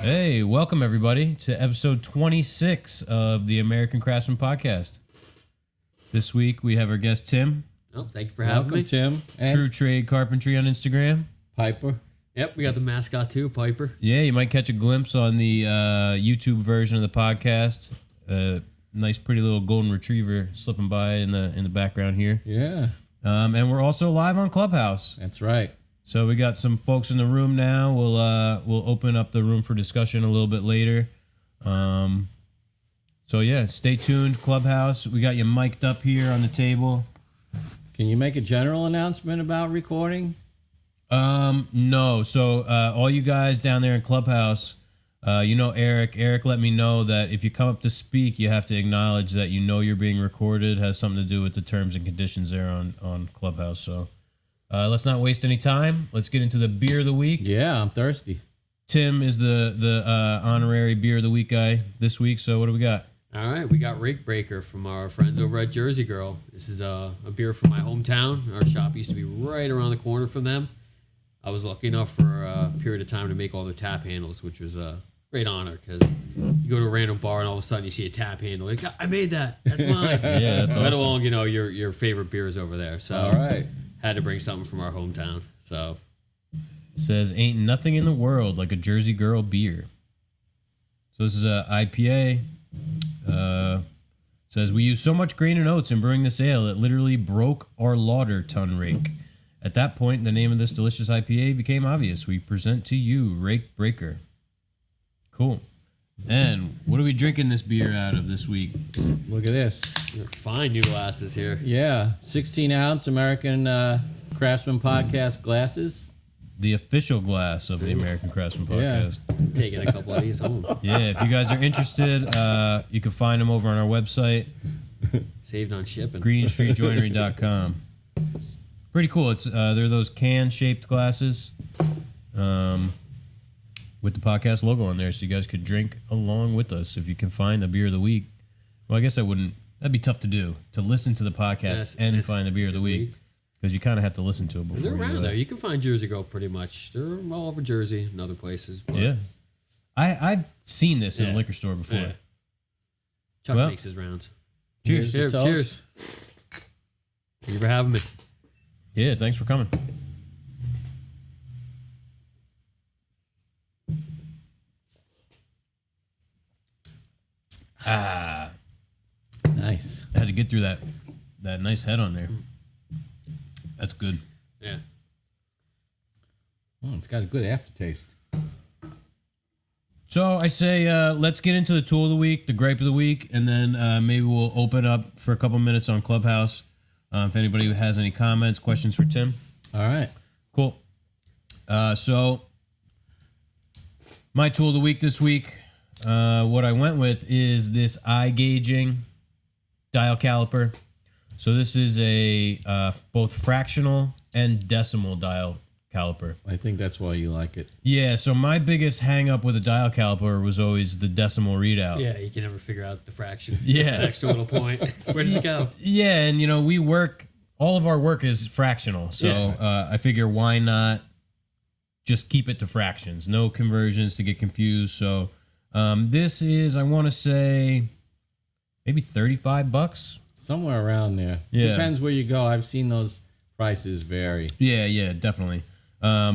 Hey, welcome everybody to episode 26 of the American Craftsman podcast. This week we have our guest Tim. Oh, thank you for having me. Tim. And True Trade Carpentry on Instagram. Piper. Yep, we got the mascot too, Piper. Yeah, you might catch a glimpse on the YouTube version of the podcast. Nice, pretty little golden retriever slipping by in the background here. Yeah. And we're also live on Clubhouse. That's right. So we got some folks in the room now. We'll open up the room for discussion a little bit later. So yeah, stay tuned, Clubhouse. We got you mic'd up here on the table. Can you make a general announcement about recording? No. So all you guys down there in Clubhouse, Eric. Eric let me know that if you come up to speak, you have to acknowledge that you know you're being recorded. It has something to do with the terms and conditions there on Clubhouse. So let's not waste any time. Let's get into the beer of the week. Yeah, I'm thirsty. Tim is the honorary beer of the week guy this week. So what do we got? All right, we got Rake Breaker from our friends over at Jersey Girl. This is a beer from my hometown. Our shop used to be right around the corner from them. I was lucky enough for a period of time to make all their tap handles, which was a great honor because you go to a random bar and all of a sudden you see a tap handle. Like, I made that. That's mine. Yeah, that's awesome. Let alone, your favorite beers over there. So all right. Had to bring something from our hometown. So it says, ain't nothing in the world like a Jersey Girl beer. So this is a IPA. Says, we use so much grain and oats in brewing this ale, it literally broke our lauder ton rake. At that point, the name of this delicious IPA became obvious. We present to you Rake Breaker. Cool. And what are we drinking this beer out of this week? Look at this. fine new glasses here. Yeah, 16-ounce American Craftsman podcast glasses. The official glass of the American Craftsman podcast. Taking a couple of these home. Yeah, if you guys are interested, you can find them over on our website. Saved on shipping. GreeneStreetJoinery.com. Pretty cool. It's they're those can-shaped glasses with the podcast logo on there, so you guys could drink along with us if you can find the beer of the week. Well, I guess that'd be tough to do, to listen to the podcast and find the beer of the week, because you kind of have to listen to it before. They're around there. You can find Jersey Girl pretty much. They're all over Jersey and other places. But yeah. I've seen this in a liquor store before. Yeah. Chuck makes his rounds. Cheers. Cheers. Thank you for having me. Yeah, thanks for coming. Nice. I had to get through that nice head on there. That's good. Yeah. Oh, it's got a good aftertaste. So I say let's get into the tool of the week, the gripe of the week, and then maybe we'll open up for a couple minutes on Clubhouse. If anybody has any comments, questions for Tim. All right. Cool. So my tool of the week this week, what I went with is this eye gauging dial caliper. So this is a both fractional and decimal dial caliper. I think that's why you like it. Yeah, so my biggest hang up with a dial caliper was always the decimal readout. Yeah, you can never figure out the fraction. Yeah. That extra little point. Where does it go? Yeah, and we work, all of our work is fractional. So I figure why not just keep it to fractions? No conversions to get confused. So this is, I want to say, maybe $35. Somewhere around there. Yeah. Depends where you go. I've seen those prices vary. Yeah, definitely.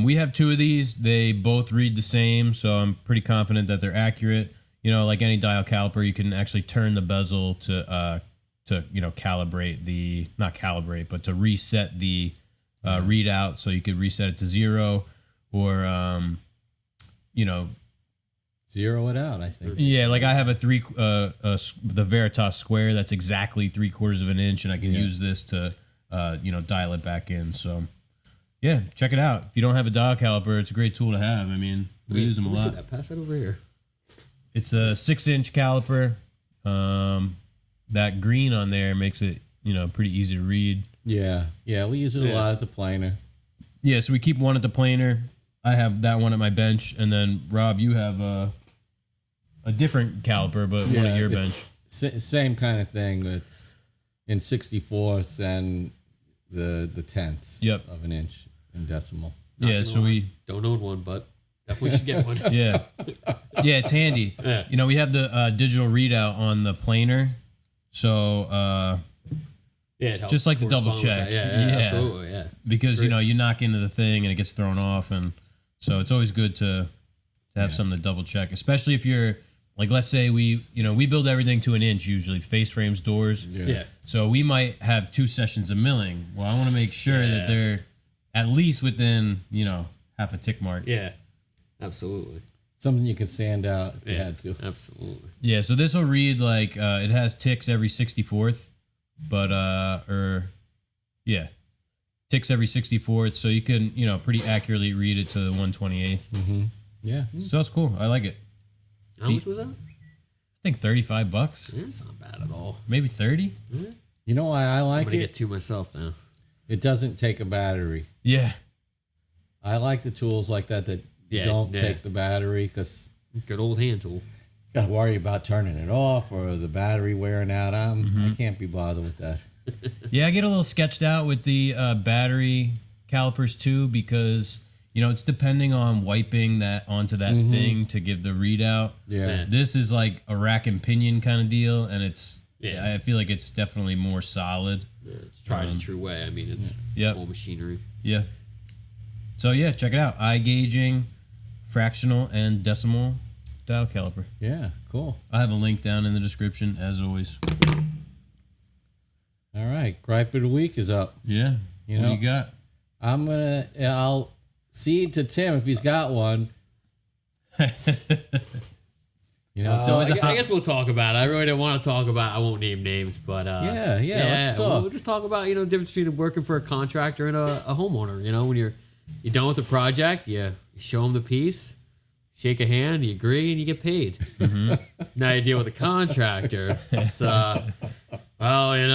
We have two of these. They both read the same, so I'm pretty confident that they're accurate. Like any dial caliper, you can actually turn the bezel to calibrate not calibrate, but to reset the readout. So you could reset it to 0 or, Zero it out, I think. Yeah, like I have the Veritas square that's exactly 3/4 of an inch, and I can use this to, dial it back in. So, yeah, check it out. If you don't have a dial caliper, it's a great tool to have. I mean, we use them a lot. Pass that over here. It's a 6-inch caliper. That green on there makes it, pretty easy to read. Yeah, we use it a lot at the planer. Yeah, so we keep one at the planer. I have that one at my bench, and then Rob, you have a different caliper, but one at your bench. Same kind of thing. It's in 64ths and the tenths of an inch in decimal. Yeah, so we don't own one, but Definitely should get one. Yeah. Yeah, it's handy. Yeah. You know, we have the digital readout on the planer. So, Yeah, it helps just like to double correspond check. with that. Yeah, Yeah. absolutely. Yeah. because, great. you know, you knock into the thing and it gets thrown off. And so it's always good to have something to double check, especially if you're, like, let's say we build everything to an inch usually, face frames, doors. Yeah. So we might have 2 sessions of milling. Well, I want to make sure that they're at least within, half a tick mark. Yeah. Absolutely. Something you can sand out if you had to. Absolutely. Yeah, so this will read like it has ticks every 64th, but ticks every 64th, so you can pretty accurately read it to the 128th. Mm-hmm. Yeah. So that's cool. I like it. How much was that? I think $35. Yeah, it's not bad at all. Maybe 30. You know why I I'm like gonna it? get 2 myself now. It doesn't take a battery. Yeah. I like the tools like that don't take the battery because Good old hand tool. got to worry about turning it off or the battery wearing out. I can't be bothered with that. Yeah, I get a little sketched out with the battery calipers too because it's depending on wiping that onto that thing to give the readout. Yeah. This is like a rack and pinion kind of deal, and Yeah. I feel like it's definitely more solid. Yeah, it's tried and true way. I mean, it's all machinery. Yeah. So yeah, check it out. Eye gauging, fractional and decimal dial caliper. Yeah. Cool. I have a link down in the description as always. All right. Gripe of the week is up. Yeah. What you got? I'll cede to Tim if he's got one. It's always I guess we'll talk about it. I really don't want to talk about it. I won't name names, but let's talk. We'll just talk about the difference between working for a contractor and a homeowner. When you're done with the project, you show them the piece, shake a hand, you agree, and you get paid. Now you deal with a contractor. It's I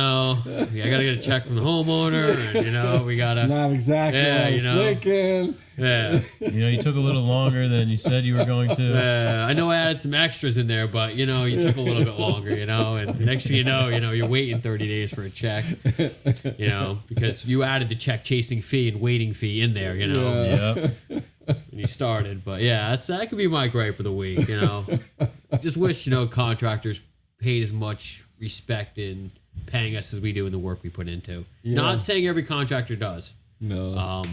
gotta get a check from the homeowner, and we gotta. It's not exactly what I was thinking. Yeah. You took a little longer than you said you were going to. I know I added some extras in there, but you took a little bit longer, and next thing you know, you're waiting 30 days for a check, because you added the check chasing fee and waiting fee in there, Yep. when you started. But that could be my gripe for the week, Just wish, contractors paid as much respect in paying us as we do in the work we put into. Yeah. Not saying every contractor does. No.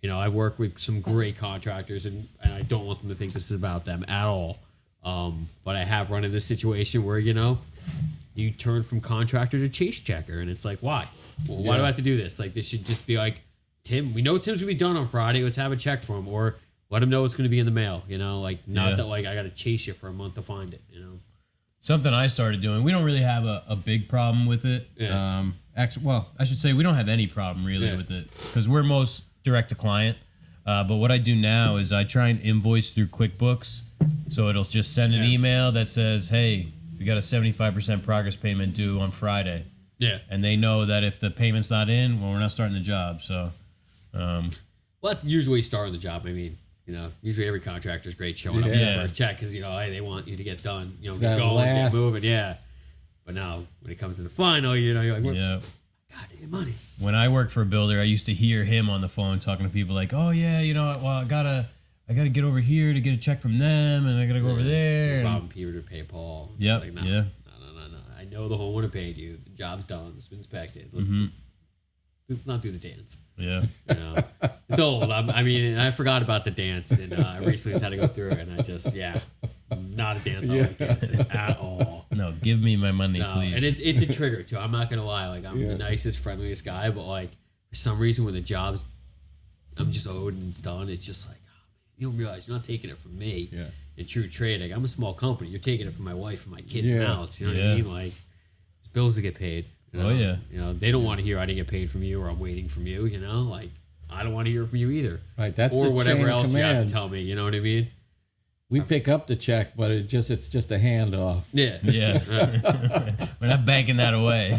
I've worked with some great contractors, and I don't want them to think this is about them at all. But I have run into this situation where, you turn from contractor to chase checker, and it's like, why? Well, why do I have to do this? Like, this should just be like, Tim, we know Tim's going to be done on Friday. Let's have a check for him, or let him know it's going to be in the mail, not that, I got to chase you for a month to find it, Something I started doing. We don't really have a big problem with it. Yeah. I should say we don't have any problem really with it because we're most direct to client. But what I do now is I try and invoice through QuickBooks. So it'll just send an email that says, hey, we got a 75% progress payment due on Friday. Yeah. And they know that if the payment's not in, well, we're not starting the job. So, well, that's usually starting the job. I mean, usually every contractor is great showing up for a check because, hey, they want you to get done, get going, get moving. Yeah. But now when it comes to the final, you're like, goddamn money. When I worked for a builder, I used to hear him on the phone talking to people like, oh, yeah, well, I gotta get over here to get a check from them, and I gotta go over there. Robbing Peter to pay Paul. It's yep. like, no. I know the homeowner paid you. The job's done. It's been inspected. Let's not do the dance. Yeah. It's old. I forgot about the dance, and I recently just had to go through it, and I just, not a dance. I don't like dancing at all. No, give me my money, please. And it's a trigger, too. I'm not going to lie. Like, I'm the nicest, friendliest guy, but, for some reason, when the job's, I'm just owed and it's done, it's just like, oh, man, you don't realize you're not taking it from me. Yeah. In true trade, I'm a small company. You're taking it from my wife and my kids' mouths. You know what I mean? Like, bills to get paid. Oh, yeah. They don't want to hear I didn't get paid from you or I'm waiting from you, Like, I don't want to hear from you either. Right, that's or the whatever chain else commands. you have to tell me, you know what I mean? We pick up the check, but it's just a handoff. Yeah. Yeah. We're not banking that away.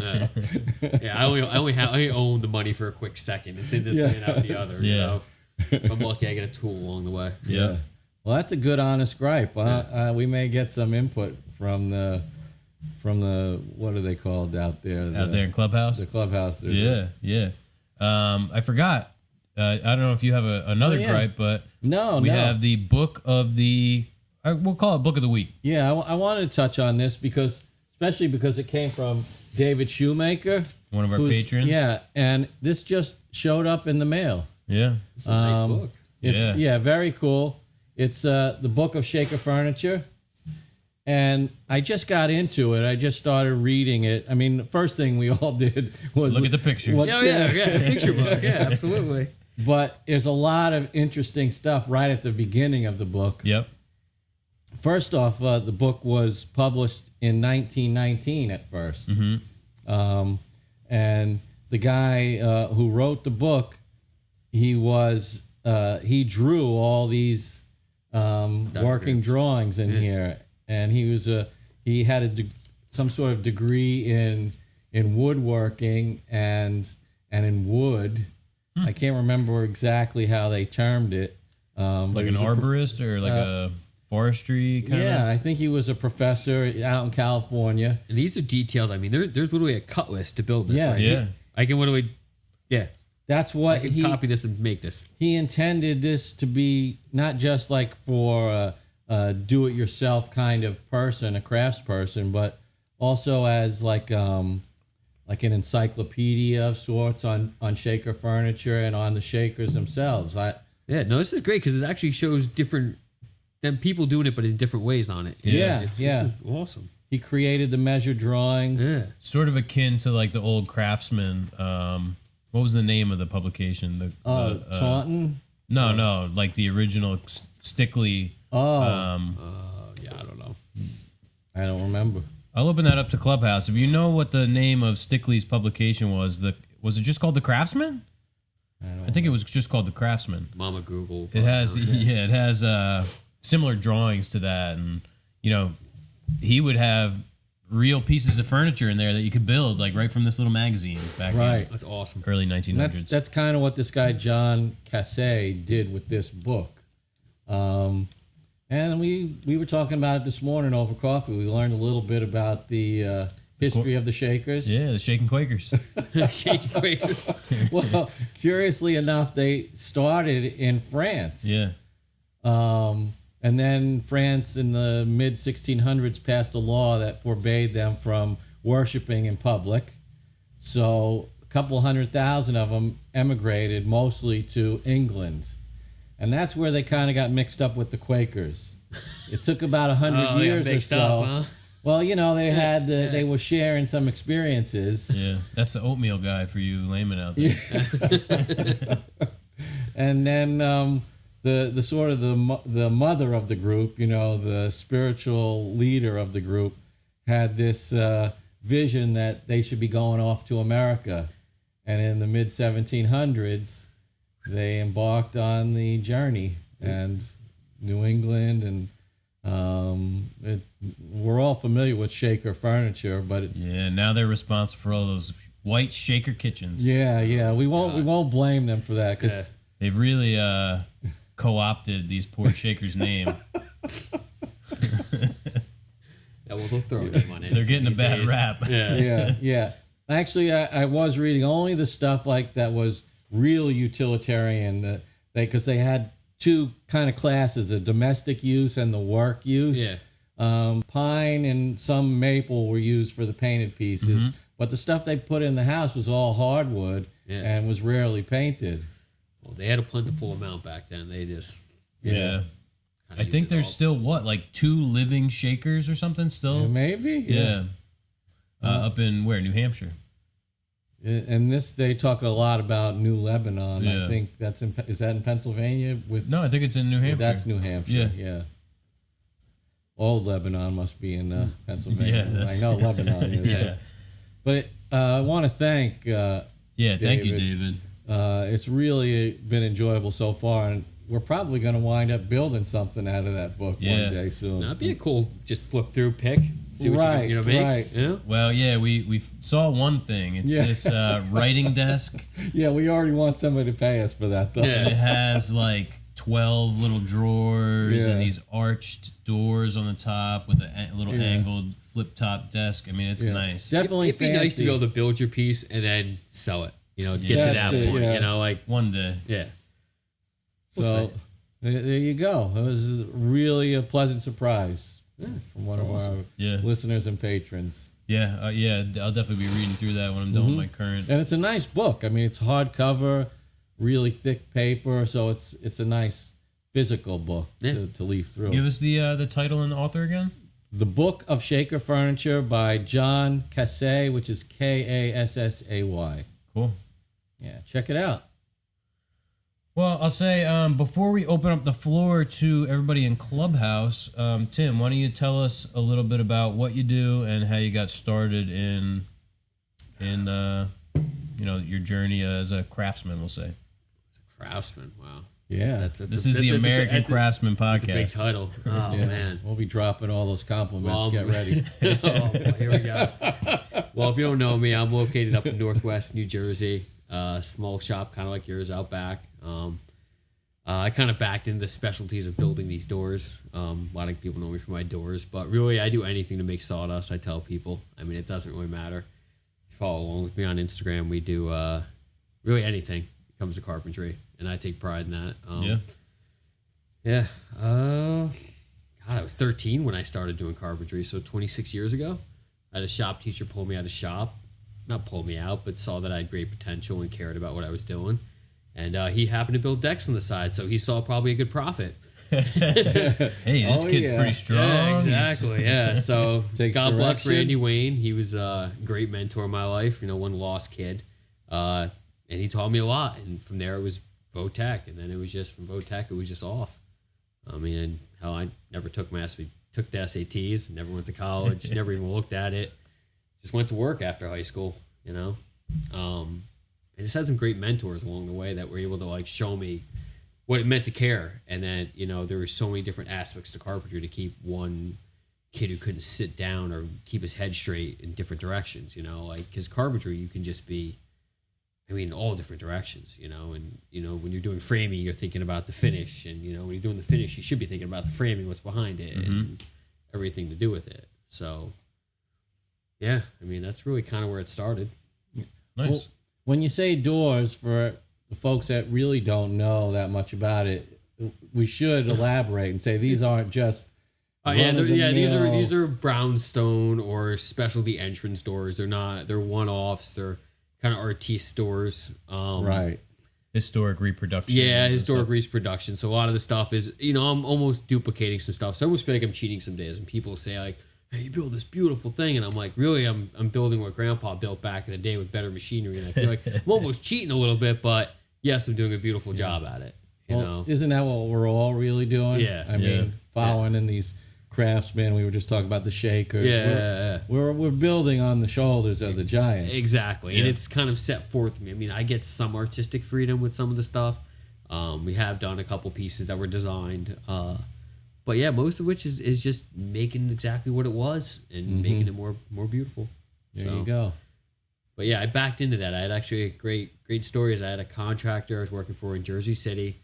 I only own the money for a quick second. It's in this and out the other, If I'm lucky, I get a tool along the way. Yeah. Well, that's a good, honest gripe. We may get some input from the what are they called out there? Out there in Clubhouse? The clubhouse. Yeah. I forgot. I don't know if you have another gripe, but we have the book of the. We'll call it book of the week. Yeah, I wanted to touch on this especially because it came from David Shoemaker, one of our patrons. Yeah, and this just showed up in the mail. Yeah, it's a nice book. Yeah, very cool. It's the book of Shaker Furniture. And I just got into it. I just started reading it. I mean, the first thing we all did was look at the pictures. Picture book. Yeah, absolutely. But there's a lot of interesting stuff right at the beginning of the book. Yep. First off, the book was published in 1919 at first. Mm-hmm. And the guy who wrote the book, he drew all these working drawings in here. And he had some sort of degree in woodworking and in wood. I can't remember exactly how they termed it. Like an arborist or like a forestry kind of? Yeah, I think he was a professor out in California. And these are detailed. I mean, there's literally a cut list to build this. Yeah, right? Yeah. I can literally, That's what I can copy this and make this. He intended this to be not just like for a do-it-yourself kind of person, a crafts person, but also as like an encyclopedia of sorts on Shaker furniture and on the Shakers themselves. This is great because it actually shows different than people doing it, but in different ways on it. This is awesome. He created the measure drawings. Yeah. Sort of akin to like the old Craftsman. What was the name of the publication? Taunton? No, like the original Stickley. I don't know. I don't remember. I'll open that up to Clubhouse. If you know what the name of Stickley's publication was it just called the Craftsman? I think it was just called the Craftsman. Mama Google. It has similar drawings to that, and he would have real pieces of furniture in there that you could build like right from this little magazine back in That's awesome. early 1900s. That's kind of what this guy John Cassay did with this book. And we were talking about it this morning over coffee. We learned a little bit about the history of the Shakers. Yeah, the Shaking Quakers. Shaking Quakers. Well, curiously enough, they started in France. Yeah. And then France in the mid-1600s passed a law that forbade them from worshiping in public. So a couple 100,000 of them emigrated mostly to England. And that's where they kind of got mixed up with the Quakers. It took about 100 years or so. Up, huh? Well, they were sharing some experiences. Yeah, that's the oatmeal guy for you laymen out there. And then the sort of the mother of the group, the spiritual leader of the group, had this vision that they should be going off to America. And in the mid-1700s, they embarked on the journey, and New England, and we're all familiar with Shaker furniture, but it's now they're responsible for all those white Shaker kitchens. Yeah. We won't blame them for that because they've really co-opted these poor Shakers' name. They'll throw them on it. They're getting a bad rap. Yeah. Actually, I was reading only the stuff like that was real utilitarian, because they had two kind of classes: the domestic use and the work use. Pine and some maple were used for the painted pieces, but the stuff they put in the house was all hardwood and was rarely painted. Well, they had a plentiful amount back then. They just I think there's still like 2 living Shakers or something still. Maybe. Up in where? New Hampshire. And they talk a lot about New Lebanon. Yeah. I think is that in Pennsylvania? No, I think it's in New Hampshire. That's New Hampshire. Yeah. Old Lebanon must be in Pennsylvania. Yeah, I know Lebanon is. Yeah. But I want to thank thank you, David. It's really been enjoyable so far, and we're probably going to wind up building something out of that book one day soon. That'd be a cool just flip through pick. See what you can make. Right. Yeah? Well, we saw one thing. It's this writing desk. Yeah, we already want somebody to pay us for that, though. And it has like 12 little drawers and these arched doors on the top with a little angled flip top desk. I mean, it's nice. Definitely It'd be nice to be able to build your piece and then sell it. get to that point. Yeah. One day. Yeah. So there you go. It was really a pleasant surprise from one of our listeners and patrons. Yeah, I'll definitely be reading through that when I'm done with my current. And it's a nice book. I mean, it's hardcover, really thick paper, so it's a nice physical book to leaf through. Give us the title and the author again. The Book of Shaker Furniture by John Kassay, which is Kassay. Cool. Yeah, check it out. Well, I'll say before we open up the floor to everybody in Clubhouse, Tim, why don't you tell us a little bit about what you do and how you got started in your journey as a craftsman, we'll say. Craftsman, wow. Yeah. This is the American Craftsman podcast. That's a big title. Oh, man. We'll be dropping all those compliments. Get ready. Oh, boy, here we go. Well, if you don't know me, I'm located up in Northwest New Jersey. Small shop, kind of like yours out back. I kind of backed into the specialties of building these doors. A lot of people know me for my doors, but really I do anything to make sawdust. I tell people. I mean, it doesn't really matter. If you follow along with me on Instagram, we do really anything that comes to carpentry, and I take pride in that. God, I was 13 when I started doing carpentry, so 26 years ago. I had a shop teacher pull me out of shop. Not pull me out, but saw that I had great potential and cared about what I was doing. And he happened to build decks on the side, so he saw probably a good profit. Hey, this kid's pretty strong. Yeah, exactly. Yeah. So God bless Randy Wayne. He was a great mentor in my life. One lost kid, and he taught me a lot. And from there, it was Votech, and then it was just from Votech, it was just off. I mean, hell, I never took the SATs, never went to college, never even looked at it. Just went to work after high school. I just had some great mentors along the way that were able to show me what it meant to care. And then, there were so many different aspects to carpentry to keep one kid who couldn't sit down or keep his head straight in different directions, because carpentry, you can just be, all different directions, and, when you're doing framing, you're thinking about the finish, and, when you're doing the finish, you should be thinking about the framing, what's behind it, and everything to do with it. So, yeah, that's really kind of where it started. Nice. Well, when you say doors, for the folks that really don't know that much about it, we should elaborate and say these aren't just these are brownstone or specialty entrance doors. They're one-offs. They're kind of artiste doors. Right. Historic reproduction. Yeah, historic reproduction. So a lot of the stuff is, I'm almost duplicating some stuff. So I almost feel like I'm cheating some days. And people say hey, you build this beautiful thing, and I'm like, really, I'm building what Grandpa built back in the day with better machinery, and I feel like I'm almost cheating a little bit, but yes, I'm doing a beautiful job at it. You know, isn't that what we're all really doing? Yeah, I mean, following in these craftsmen. We were just talking about the shakers. We're building on the shoulders of the giants. Exactly, and it's kind of set forth to me. I get some artistic freedom with some of the stuff. We have done a couple pieces that were designed. But yeah, most of which is just making exactly what it was and making it more beautiful. There you go. But yeah, I backed into that. I had actually great stories. I had a contractor I was working for in Jersey City.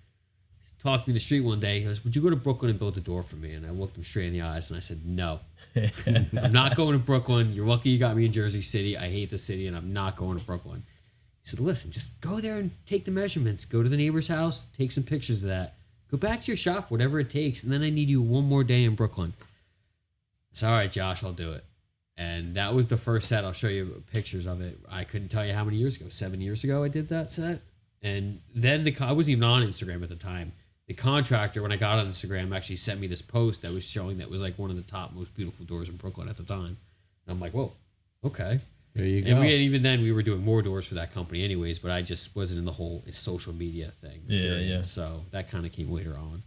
He talked to me in the street one day. He goes, "Would you go to Brooklyn and build a door for me?" And I looked him straight in the eyes and I said, "No, I'm not going to Brooklyn. You're lucky you got me in Jersey City. I hate the city and I'm not going to Brooklyn." He said, "Listen, just go there and take the measurements. Go to the neighbor's house, take some pictures of that. Go back to your shop, whatever it takes, and then I need you one more day in Brooklyn." I said, "All right, Josh, I'll do it." And that was the first set. I'll show you pictures of it. I couldn't tell you how many years ago. 7 years ago I did that set. And then I wasn't even on Instagram at the time. The contractor, when I got on Instagram, actually sent me this post that was showing that was like one of the top most beautiful doors in Brooklyn at the time. And I'm like, whoa, okay. There you go. And even then, we were doing more doors for that company anyways, but I just wasn't in the whole social media thing. Yeah. So that kind of came later on.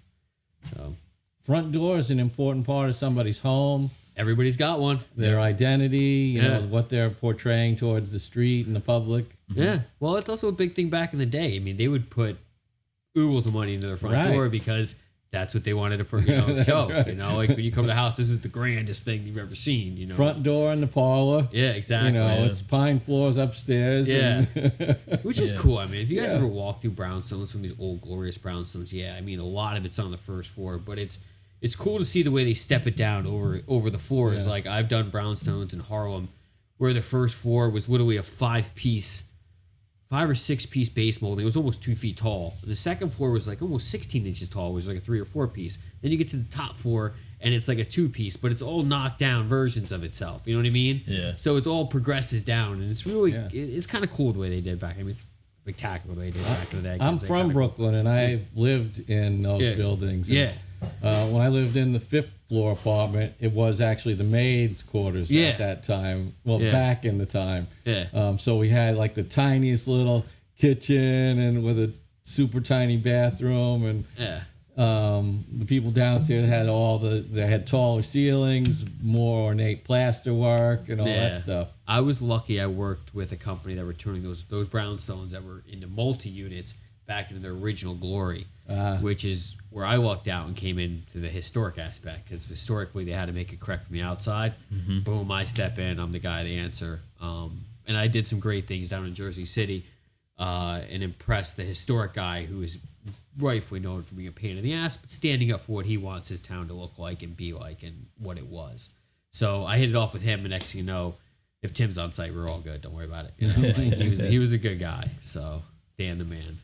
So front door is an important part of somebody's home. Everybody's got one. Their identity, you know, what they're portraying towards the street and the public. Yeah. Well, it's also a big thing back in the day. They would put oodles of money into their front door because that's what they wanted to show. Right. Like when you come to the house, this is the grandest thing you've ever seen. Front door in the parlor. Yeah, exactly. It's pine floors upstairs. Yeah, which is cool. If you guys ever walk through brownstones, some of these old glorious brownstones, a lot of it's on the first floor, but it's cool to see the way they step it down over the floors. Like I've done brownstones in Harlem, where the first floor was literally a 5-piece 5 or 6 piece base molding. It was almost 2 feet tall. And the second floor was like almost 16 inches tall. It was like a 3 or 4 piece. Then you get to the top floor and it's like a 2 piece, but it's all knocked down versions of itself. You know what I mean? Yeah. So it all progresses down, and it's really it's kind of cool the way they did back. I mean, it's spectacular the way they did back in the day. I'm from Brooklyn, and I've lived in those buildings. And, when I lived in the 5th floor apartment, it was actually the maid's quarters at that time. Well, back in the time. Yeah. So we had like the tiniest little kitchen and with a super tiny bathroom, and the people downstairs had they had taller ceilings, more ornate plaster work, and all that stuff. I was lucky. I worked with a company that were turning those brownstones that were into multi-units back into their original glory, which is where I walked out and came into the historic aspect, because historically they had to make it correct from the outside. Mm-hmm. Boom, I step in, I'm the guy to answer. And I did some great things down in Jersey City and impressed the historic guy, who is rightfully known for being a pain in the ass, but standing up for what he wants his town to look like and be like and what it was. So I hit it off with him, and next thing you know, if Tim's on site, we're all good. Don't worry about it. You know, like, he was a good guy. So Dan the man.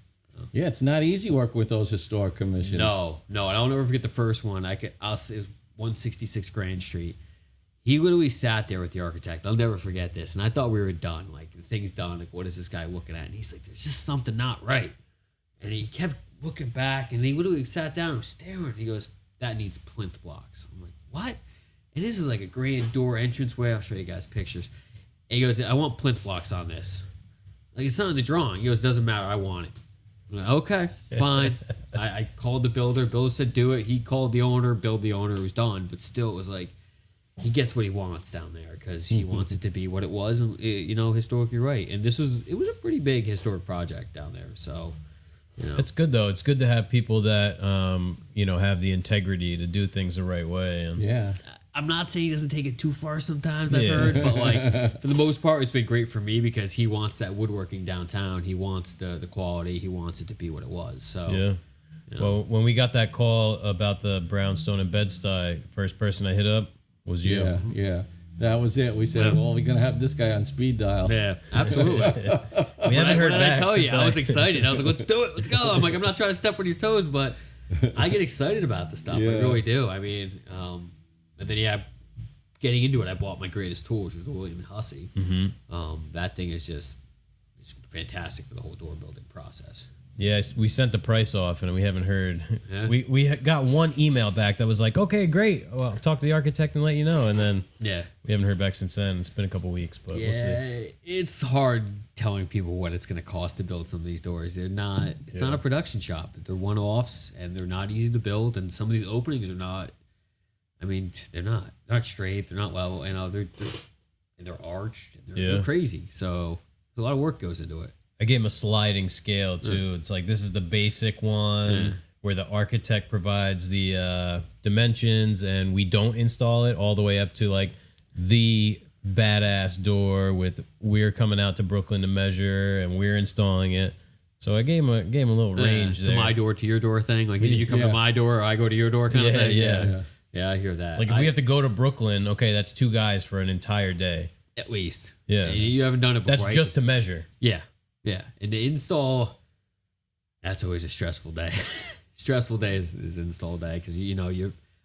Yeah, it's not easy work with those historic commissions. No, and I'll never forget the first one. I'll say it was 166 Greene Street. He literally sat there with the architect. I'll never forget this. And I thought we were done. Like, the thing's done. Like, what is this guy looking at? And he's like, there's just something not right. And he kept looking back, and he literally sat down and was staring. He goes, that needs plinth blocks. I'm like, what? And this is like a grand door entranceway. I'll show you guys pictures. And he goes, I want plinth blocks on this. Like, it's not in the drawing. He goes, doesn't matter. I want it. I'm like, okay, fine. I called the builder. Builder said do it. He called the owner. Build the owner. It was done. But still, it was like, he gets what he wants down there because he wants it to be what it was. And, you know, historically right. And it was a pretty big historic project down there. So, you know. It's good, though. It's good to have people that, you know, have the integrity to do things the right way. And I'm not saying he doesn't take it too far sometimes, I've heard, but like for the most part, it's been great for me because he wants that woodworking downtown. He wants the quality. He wants it to be what it was. So, you know. Well, when we got that call about the brownstone and Bed-Stuy, first person I hit up was you. Yeah. That was it. We said, well, we're going to have this guy on speed dial. Yeah, absolutely. We haven't heard back. I tell you, I was excited. I was like, let's do it. Let's go. I'm like, I'm not trying to step on your toes, but I get excited about the stuff. I really do. I mean, and then, getting into it, I bought my greatest tool, which was the William & Hussey. Mm-hmm. That thing is it's fantastic for the whole door building process. Yeah, we sent the price off, and we haven't heard. Yeah. We got one email back that was like, okay, great. Well, I'll talk to the architect and let you know. And then we haven't heard back since then. It's been a couple weeks, but we'll see. It's hard telling people what it's going to cost to build some of these doors. They're not. It's not a production shop. They're one-offs, and they're not easy to build. And some of these openings are not. I mean, they're not straight. They're not level. You know, they're arched. And they're crazy. So a lot of work goes into it. I gave him a sliding scale too. It's like this is the basic one where the architect provides the dimensions and we don't install it, all the way up to like the badass door with we're coming out to Brooklyn to measure and we're installing it. So I gave him a little range there. To my door to your door thing. Like you come to my door or I go to your door kind of thing. Yeah, I hear that. Like if we have to go to Brooklyn, okay, that's 2 guys for an entire day. At least. Yeah. And you haven't done it before. That's just to measure. Yeah. Yeah. And the install, that's always a stressful day. Stressful day is install day because, you know,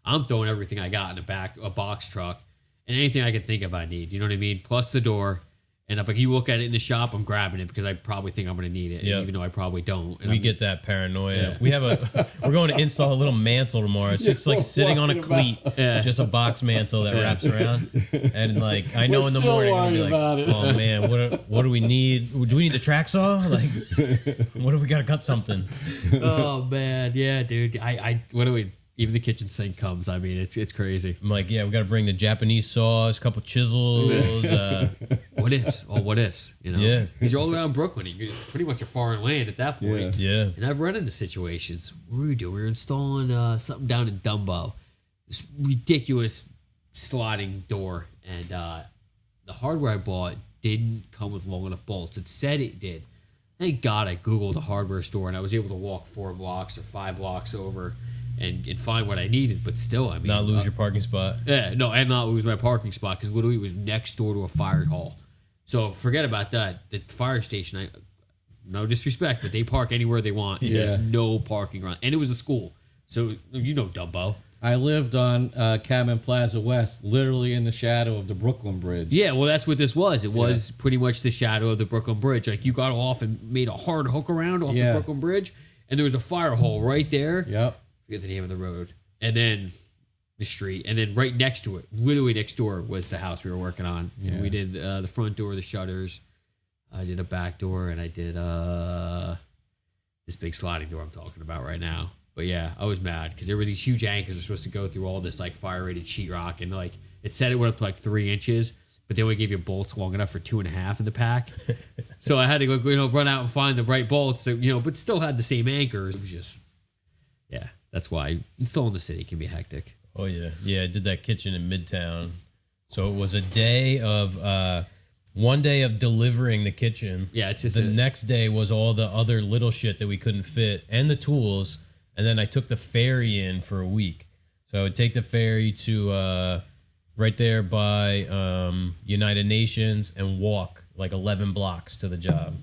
I'm throwing everything I got in a box truck and anything I can think of I need. You know what I mean? Plus the door. And if you look at it in the shop, I'm grabbing it because I probably think I'm going to need it, even though I probably don't. And we get that paranoia. Yeah. We're going to install a little mantle tomorrow. It's just like sitting on a cleat, just a box mantle that wraps around. And like I know in the morning, I'm be like, oh man, what do we need? Do we need the track saw? Like, what if we got to cut something? Oh man, yeah, dude. What do we? Even the kitchen sink comes. I mean, it's crazy. I'm like, we got to bring the Japanese saws, a couple chisels. What ifs? You know? Yeah. Because you're all around Brooklyn. It's pretty much a foreign land at that point. Yeah. And I've run into situations. What do we do? We were installing something down in Dumbo. This ridiculous sliding door. And the hardware I bought didn't come with long enough bolts. It said it did. Thank God I Googled a hardware store and I was able to walk 4 blocks or 5 blocks over and find what I needed, but still, I mean... Not lose your parking spot. Yeah, no, and not lose my parking spot, because literally it was next door to a fire hall. So forget about that. The fire station, no disrespect, but they park anywhere they want. And Yeah. There's no parking around. And it was a school. So, you know Dumbo. I lived on Cabin Plaza West, literally in the shadow of the Brooklyn Bridge. Yeah, well, that's what this was. It was pretty much the shadow of the Brooklyn Bridge. Like, you got off and made a hard hook around off the Brooklyn Bridge, and there was a fire hole right there. Yep. I forget the name of the road. And then the street. And then right next to it, literally next door, was the house we were working on. Yeah. And we did the front door, the shutters. I did a back door, and I did this big sliding door I'm talking about right now. But yeah, I was mad because there were these huge anchors that were supposed to go through all this like fire-rated sheetrock, and like it said it went up to like 3 inches, but they only gave you bolts long enough for 2.5 in the pack. So I had to go, run out and find the right bolts that, but still had the same anchors. It was just, yeah, that's why installing the city can be hectic. Oh yeah, yeah. I did that kitchen in Midtown, so it was a day of one day of delivering the kitchen. Yeah, it's just the next day was all the other little shit that we couldn't fit and the tools. And then I took the ferry in for a week. So I would take the ferry to right there by United Nations and walk like 11 blocks to the job.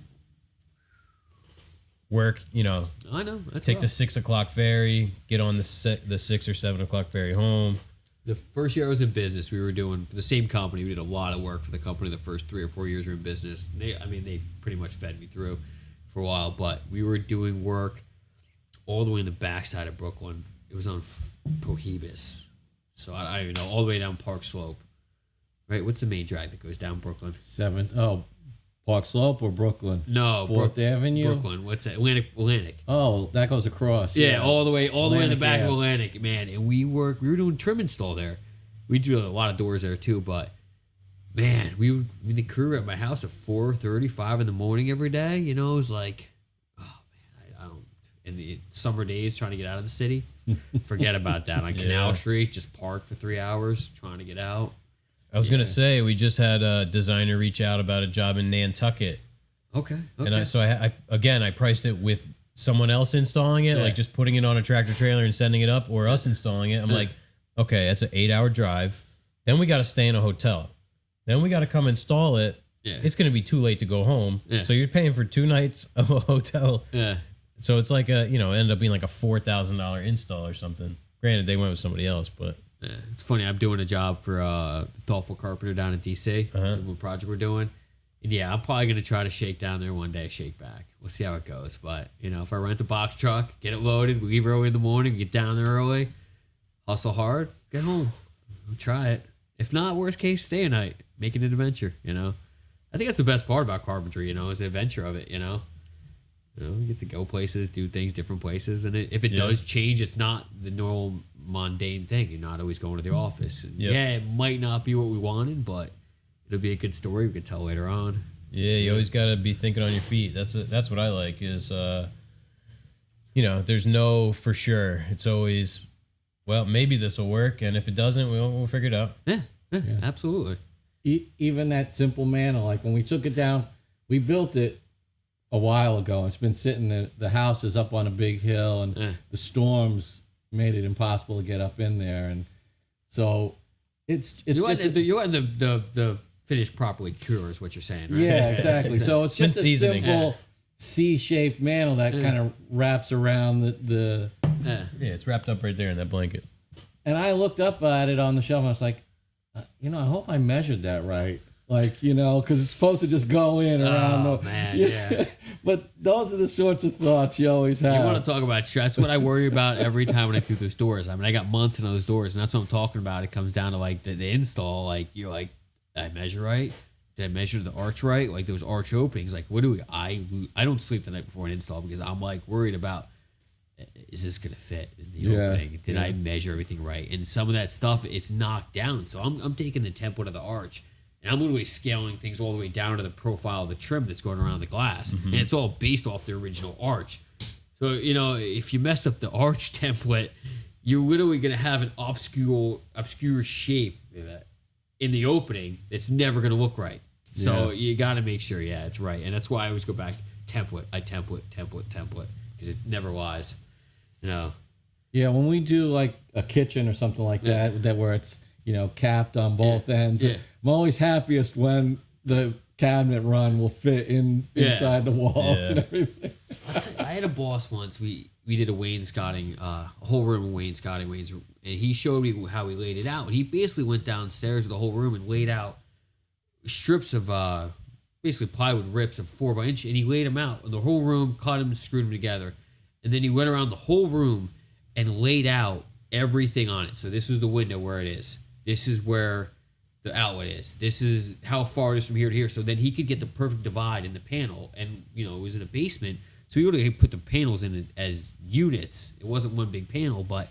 Work, I know. That's take rough. the 6 o'clock ferry, get on the 6 or 7 o'clock ferry home. The first year I was in business, we were doing for the same company. We did a lot of work for the company the first 3 or 4 years we were in business. They pretty much fed me through for a while, but we were doing work all the way in the backside of Brooklyn. It was on Prohibus. So I don't even know, all the way down Park Slope. Right? What's the main drag that goes down Brooklyn? Park Slope or Brooklyn? No. 4th Avenue? Brooklyn. What's that? Atlantic. Oh, that goes across. Yeah, all the way in the back Atlantic, of Atlantic, man. And we were doing trim install there. We do a lot of doors there too, but man, the crew were at my house at 4:30, 5 in the morning every day. It was like, oh man, I don't. In the summer days, trying to get out of the city, forget about that. On Canal Street, just park for 3 hours trying to get out. I was gonna say we just had a designer reach out about a job in Nantucket. Okay. And I priced it with someone else installing it, like just putting it on a tractor trailer and sending it up, or us installing it. I'm like, okay, that's an 8-hour drive. Then we got to stay in a hotel. Then we got to come install it. Yeah. It's going to be too late to go home. Yeah. So you're paying for 2 nights of a hotel. Yeah. So it's like it ended up being like a $4,000 install or something. Granted, they went with somebody else, but. Yeah. It's funny. I'm doing a job for Thoughtful Carpenter down in D.C. One project we're doing. And yeah, I'm probably going to try to shake down there one day, shake back. We'll see how it goes. But, if I rent a box truck, get it loaded, we leave early in the morning, get down there early, hustle hard, get home. I'll try it. If not, worst case, stay a night. Make it an adventure, I think that's the best part about carpentry, is the adventure of it, You get to go places, do things different places. And if it does change, it's not the normal mundane thing. You're not always going to the office. And it might not be what we wanted, but it'll be a good story we could tell later on. Yeah, you always got to be thinking on your feet. That's what I like is, there's no for sure. It's always, well, maybe this will work. And if it doesn't, we'll figure it out. Yeah, absolutely. Even that simple mantle, like when we took it down, we built it a while ago. It's been sitting, the house is up on a big hill, and the storms made it impossible to get up in there. And so it's you want the finished properly cure is what you're saying, right? Yeah, exactly. So it's just a simple C-shaped mantle that kind of wraps around the it's wrapped up right there in that blanket. And I looked up at it on the shelf and I was like, I hope I measured that right. Like, because it's supposed to just go in around. Oh, man, yeah. But those are the sorts of thoughts you always have. You want to talk about stress. That's what I worry about every time when I do those doors. I mean, I got months in those doors, and that's what I'm talking about. It comes down to, like, the install. Like, you're like, did I measure right? Did I measure the arch right? Like, those arch openings. Like, what do I don't sleep the night before an install because I'm, like, worried about, is this going to fit in the opening? Did I measure everything right? And some of that stuff, it's knocked down. So I'm taking the template of the arch, and I'm literally scaling things all the way down to the profile of the trim that's going around the glass. And it's all based off the original arch. So, if you mess up the arch template, you're literally going to have an obscure shape in the opening that's never going to look right. So you got to make sure, it's right. And that's why I always go back, template, because it never lies. Yeah, when we do like a kitchen or something like that where it's, capped on both ends. Yeah. I'm always happiest when the cabinet run will fit inside the walls and everything. I had a boss once. We did a wainscoting, a whole room of wainscoting, and he showed me how he laid it out. And he basically went downstairs to the whole room and laid out strips of basically plywood rips of 4x inch, and he laid them out in the whole room, cut them, screwed them together, and then he went around the whole room and laid out everything on it. So this is the window where it is. This is where the outlet is. This is how far it is from here to here. So then he could get the perfect divide in the panel, and it was in a basement. So he would have put the panels in it as units. It wasn't one big panel, but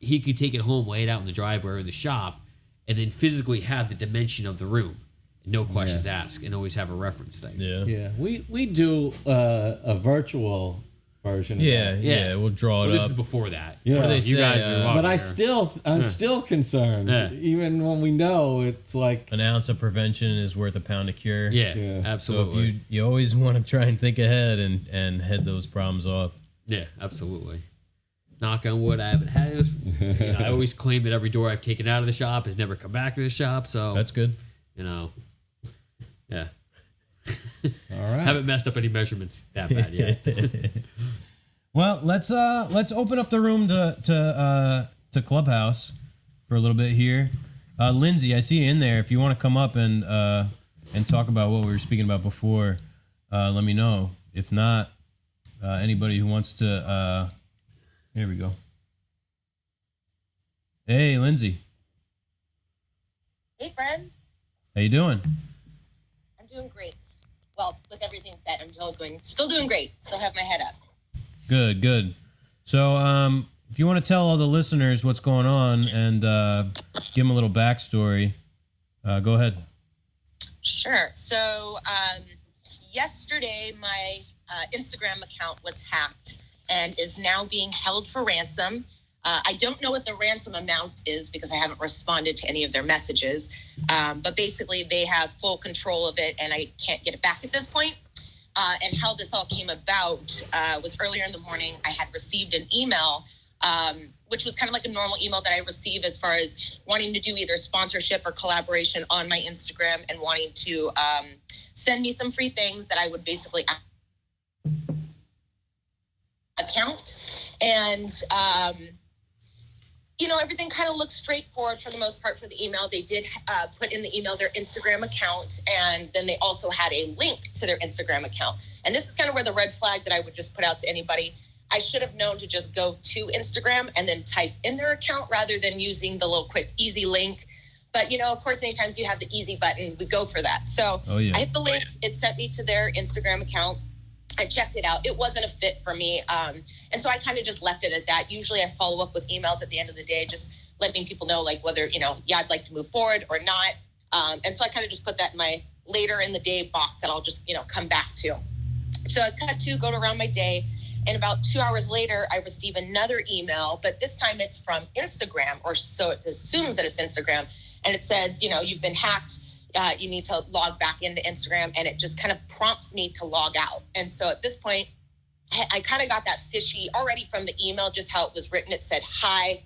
he could take it home, lay it out in the driveway or in the shop, and then physically have the dimension of the room. No questions asked, and always have a reference thing. Yeah. We do a virtual version. Yeah. We'll draw it up. This is before that. Yeah. What do they say? You guys are But I'm still concerned, even when we know it's like An ounce of prevention is worth a pound of cure. Yeah, So absolutely. if you always want to try and think ahead and head those problems off. Yeah, absolutely. Knock on wood, I haven't had this. I always claim that every door I've taken out of the shop has never come back to the shop. So That's good. Yeah. all right. Haven't messed up any measurements that bad yet. Well, let's open up the room to Clubhouse for a little bit here. Lindsay, I see you in there. If you want to come up and talk about what we were speaking about before, let me know. If not, anybody who wants to, here we go. Hey, Lindsay. Hey, friends. How you doing? I'm doing great. Well, with everything said, I'm still doing great. Still have my head up. Good. So, if you want to tell all the listeners what's going on and give them a little backstory, go ahead. Sure. So, yesterday, my Instagram account was hacked and is now being held for ransom. I don't know what the ransom amount is because I haven't responded to any of their messages. But basically, they have full control of it, and I can't get it back at this point. And how this all came about was earlier in the morning. I had received an email, which was kind of like a normal email that I receive as far as wanting to do either sponsorship or collaboration on my Instagram and wanting to send me some free things that I would basically account. And everything kind of looks straightforward for the most part for the email. They did put in the email their Instagram account, and then they also had a link to their Instagram account. And this is kind of where the red flag that I would just put out to anybody. I should have known to just go to Instagram and then type in their account rather than using the little quick, easy link. But, of course, anytime you have the easy button, we go for that. So I hit the link. It sent me to their Instagram account. I checked it out. It wasn't a fit for me. And so I kind of just left it at that. Usually I follow up with emails at the end of the day, just letting people know like whether, I'd like to move forward or not. And so I kind of just put that in my later in the day box that I'll just, come back to. So I go to around my day. And about 2 hours later, I receive another email, but this time it's from Instagram, or so it assumes that it's Instagram. And it says, you've been hacked. You need to log back into Instagram, and it just kind of prompts me to log out. And so at this point, I kind of got that fishy already from the email, just how it was written. It said, hi.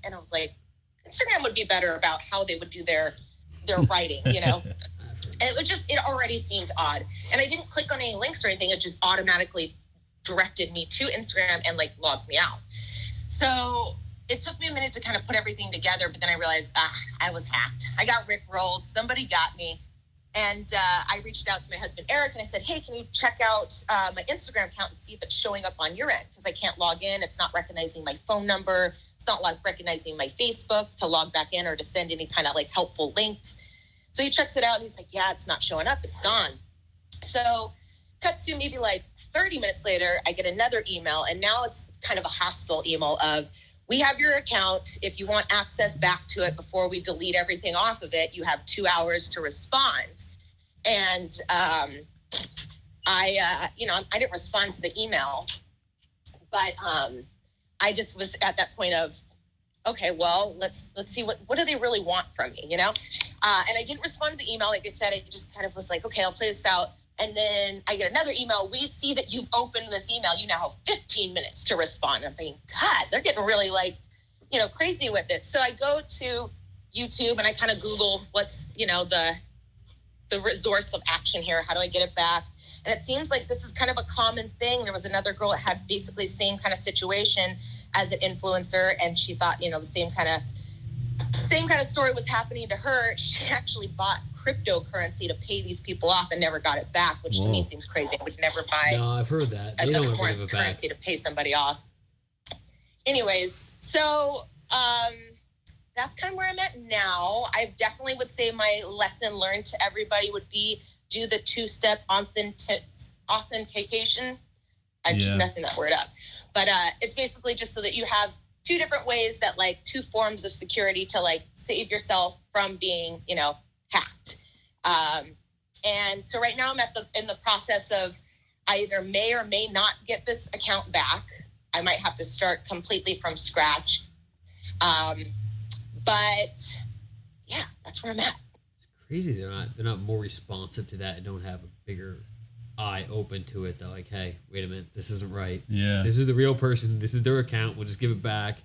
And I was like, Instagram would be better about how they would do their writing, And it already seemed odd. And I didn't click on any links or anything. It just automatically directed me to Instagram and logged me out. So it took me a minute to kind of put everything together, but then I realized, I was hacked. I got rickrolled. Somebody got me. And I reached out to my husband, Eric, and I said, hey, can you check out my Instagram account and see if it's showing up on your end? Because I can't log in. It's not recognizing my phone number. It's not recognizing my Facebook to log back in or to send any kind of helpful links. So he checks it out, and he's like, yeah, it's not showing up. It's gone. So cut to maybe 30 minutes later, I get another email, and now it's kind of a hostile email of, we have your account. If you want access back to it before we delete everything off of it, you have 2 hours to respond. And I didn't respond to the email, but I just was at that point of, okay, well, let's see what do they really want from me, And I didn't respond to the email. Like I said, I just kind of was like, okay, I'll play this out. And then I get another email. We see that you've opened this email. You now have 15 minutes to respond. I'm thinking, God, they're getting really crazy with it. So I go to YouTube and I kind of Google what's, the the resource of action here? How do I get it back? And it seems like this is kind of a common thing. There was another girl that had basically same kind of situation as an influencer, and she thought, the same kind of story was happening to her. She actually bought cryptocurrency to pay these people off and never got it back, which to me seems crazy. I would never buy No, I've heard that. They don't ever give it back. currency to pay somebody off. Anyways, so that's kind of where I'm at now. I definitely would say my lesson learned to everybody would be do the 2-step authentication. I keep messing that word up. But it's basically just so that you have 2 different ways that 2 forms of security to save yourself from being, hacked. And so right now I'm in the process of I either may or may not get this account back. I might have to start completely from scratch. But yeah, that's where I'm at. It's crazy they're not more responsive to that and don't have a bigger eye open to it. They're like, hey, wait a minute, this isn't right. Yeah. This is the real person. This is their account. We'll just give it back.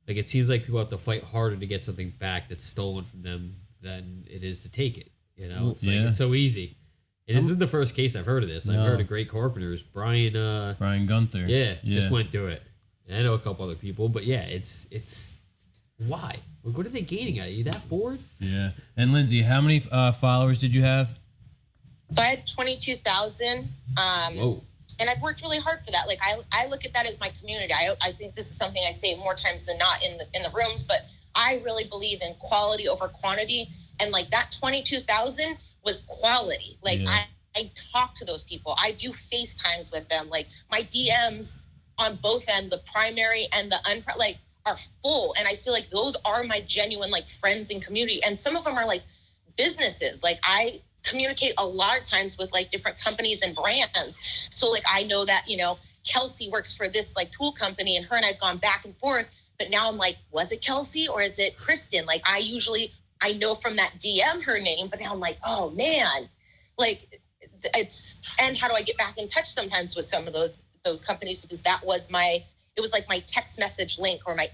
It seems like people have to fight harder to get something back that's stolen from them than it is to take it. It's so easy. And this isn't the first case I've heard of this. I've heard of Great Carpenters. Brian Gunther. Just went through it. And I know a couple other people, but it's why? What are they gaining out of you? That bored? Yeah. And Lindsay, how many followers did you have? So I had 22,000. Whoa. And I've worked really hard for that. I look at that as my community. I think this is something I say more times than not in the rooms, but I really believe in quality over quantity. And that 22,000 was quality. I talk to those people. I do FaceTimes with them. My DMs on both ends, the primary and the are full. And I feel like those are my genuine friends and community. And some of them are businesses. I communicate a lot of times with different companies and brands. So I know that, Kelsey works for this tool company, and her and I've gone back and forth, but now I'm was it Kelsey or is it Kristen? I know from that DM her name, but now I'm oh man, it's, and how do I get back in touch sometimes with some of those companies? Because it was my text message link or my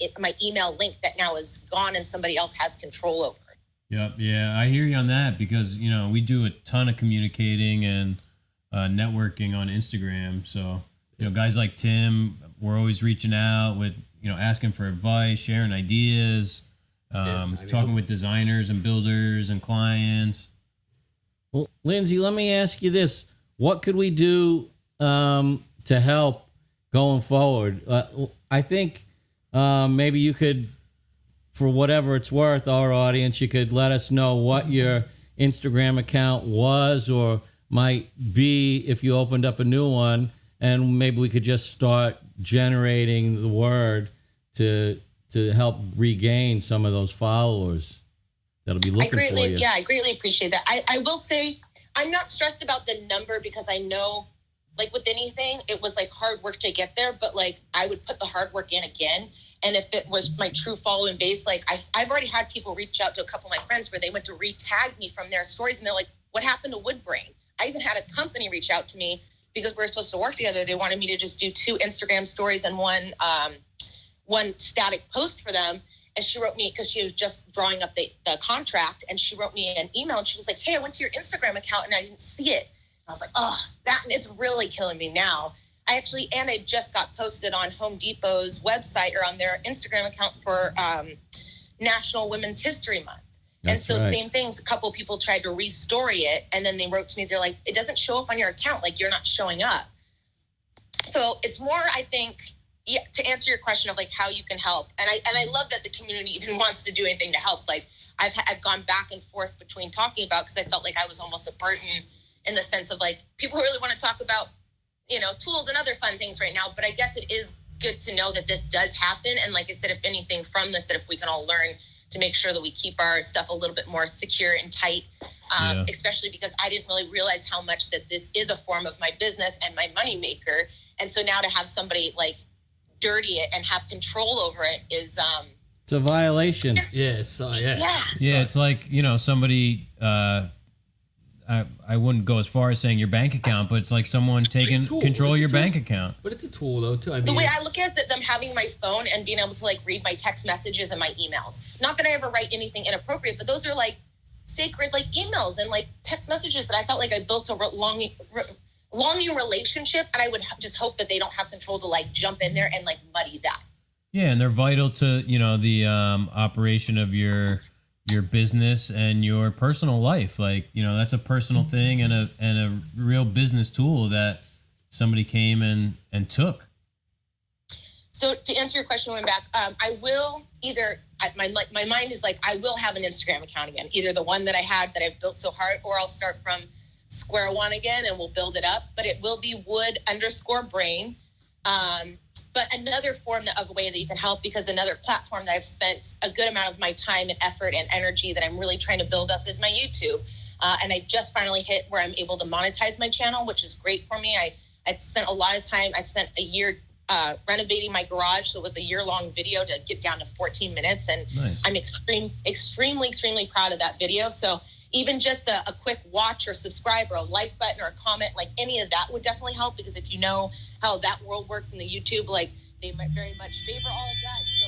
email link that now is gone and somebody else has control over. Yep. Yeah, I hear you on that because, we do a ton of communicating and networking on Instagram. So, guys like Tim, we're always reaching out with, asking for advice, sharing ideas, talking with designers and builders and clients. Well, Lindsay, let me ask you this. What could we do to help going forward? I think maybe you could, for whatever it's worth, our audience, you could let us know what your Instagram account was or might be if you opened up a new one, and maybe we could just start generating the word to help regain some of those followers that'll be looking for you. Yeah, I greatly appreciate that. I will say I'm not stressed about the number because I know, with anything, it was hard work to get there, but I would put the hard work in again. And if it was my true following base, I've already had people reach out to a couple of my friends where they went to re-tag me from their stories. And they're like, what happened to Woodbrain? I even had a company reach out to me because we were supposed to work together. They wanted me to just do 2 Instagram stories and one static post for them. And she wrote me, because she was just drawing up the contract, and she wrote me an email and she was like, hey, I went to your Instagram account and I didn't see it. And I was like, oh, it's really killing me now. I just got posted on Home Depot's website or on their Instagram account for National Women's History Month. That's and so right. Same things, a couple of people tried to restory it, and then they wrote to me, they're like, it doesn't show up on your account, you're not showing up. So it's more, I think, to answer your question of how you can help. And I love that the community even wants to do anything to help. I've gone back and forth between talking about, because I felt like I was almost a burden in the sense of people really want to talk about tools and other fun things right now. But I guess it is good to know that this does happen. And like I said, if anything from this, that if we can all learn to make sure that we keep our stuff a little bit more secure and tight, especially because I didn't really realize how much that this is a form of my business and my money maker. And so now to have somebody dirty it and have control over it is, it's a violation. Yeah. It's it's somebody, I wouldn't go as far as saying your bank account, but it's someone taking control of your bank account. But it's a tool, though, too. The way I look at it is them having my phone and being able to read my text messages and my emails. Not that I ever write anything inappropriate, but those are sacred like emails and like text messages that I felt like I built a longing relationship, and I would just hope that they don't have control to like jump in there and like muddy that. Yeah, and they're vital to, you know, the operation of your business and your personal life. Like, you know, that's a personal thing and a real business tool that somebody came and took. So to answer your question, going back, I will either my mind is like I will have an Instagram account again, either the one that I had that I've built so hard, or I'll start from square one again and we'll build it up. But it will be wood_brain. But another form of a way that you can help, because another platform that I've spent a good amount of my time and effort and energy that I'm really trying to build up is my YouTube. And I just finally hit where I'm able to monetize my channel, which is great for me. I spent a lot of time. I spent a year renovating my garage. So it was a year-long video to get down to 14 minutes. And nice. I'm extremely proud of that video. So even just a quick watch or subscribe or a like button or a comment, like any of that would definitely help, because if you know how that world works in the YouTube, like they might very much favor all of that. So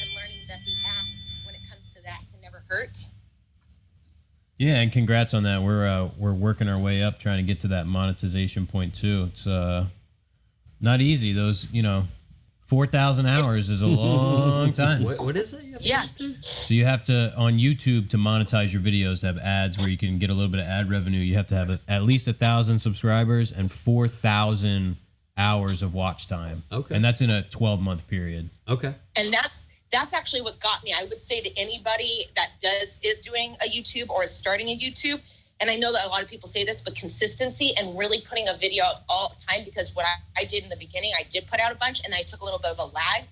I'm learning that the ask when it comes to that can never hurt. Yeah, and congrats on that. We're working our way up, trying to get to that monetization point too. It's not easy. Those, 4,000 hours is a long time. What is it? Yeah. So you have to, on YouTube, to monetize your videos, to have ads where you can get a little bit of ad revenue, you have to have at least 1,000 subscribers and 4,000 hours of watch time. Okay. And that's in a 12-month period. Okay. And that's actually what got me. I would say to anybody that is doing a YouTube or is starting a YouTube, and I know that a lot of people say this, but consistency and really putting a video out all the time, because what I did in the beginning, I did put out a bunch and I took a little bit of a lag,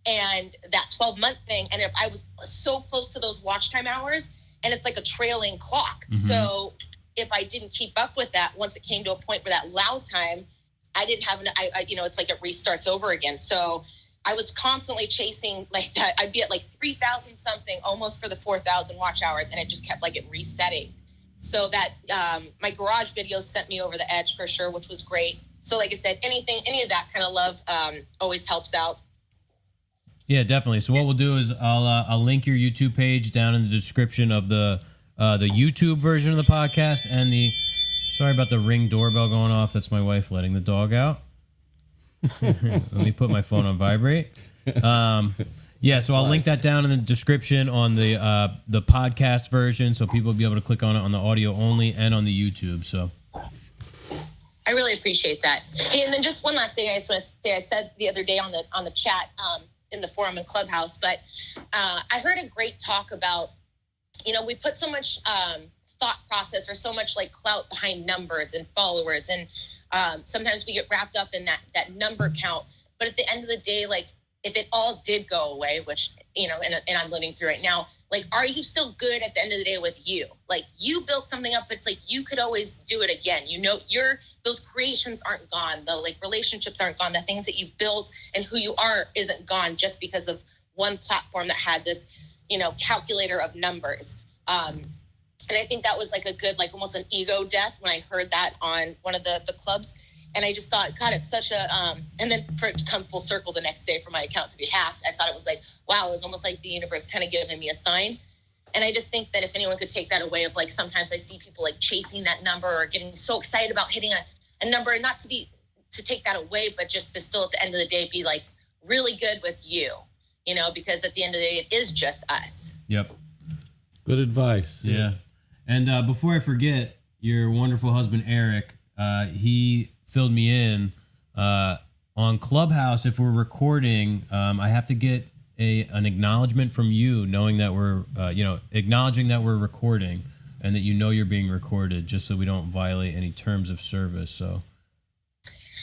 and that 12-month thing, and if I was so close to those watch time hours, and it's like a trailing clock. Mm-hmm. So if I didn't keep up with that, once it came to a point where that loud time, I didn't have, it's like it restarts over again. So I was constantly chasing like that. I'd be at like 3,000 something, almost for the 4,000 watch hours, and it just kept like it resetting. So that my garage video sent me over the edge for sure, which was great. So like I said, any of that kind of love always helps out. Yeah, definitely. So what we'll do is I'll link your YouTube page down in the description of the YouTube version of the podcast, and sorry about the Ring doorbell going off. That's my wife letting the dog out. Let me put my phone on vibrate. Yeah, so I'll link that down in the description on the podcast version, so people will be able to click on it on the audio only and on the YouTube. So I really appreciate that. And then just one last thing I just want to say. I said the other day on the chat in the forum and Clubhouse, but I heard a great talk about, we put so much thought process or so much like clout behind numbers and followers, and sometimes we get wrapped up in that number count. But at the end of the day, like, if it all did go away, which, and I'm living through right now, like, are you still good at the end of the day with you? Like, you built something up. It's like, you could always do it again. Those creations aren't gone. The like relationships aren't gone. The things that you've built and who you are isn't gone just because of one platform that had this, calculator of numbers. And I think that was like a good, like almost an ego death when I heard that on one of the clubs. And I just thought, God, it's such a, and then for it to come full circle the next day for my account to be hacked, I thought it was like, wow, it was almost like the universe kind of giving me a sign. And I just think that if anyone could take that away of like, sometimes I see people like chasing that number or getting so excited about hitting a number, not to take that away, but just to still at the end of the day, be like really good with you, because at the end of the day, it is just us. Yep. Good advice. Yeah. And before I forget, your wonderful husband, Eric, he filled me in on Clubhouse. If we're recording, I have to get an acknowledgement from you, knowing that we're acknowledging that we're recording and that you're being recorded, just so we don't violate any terms of service. So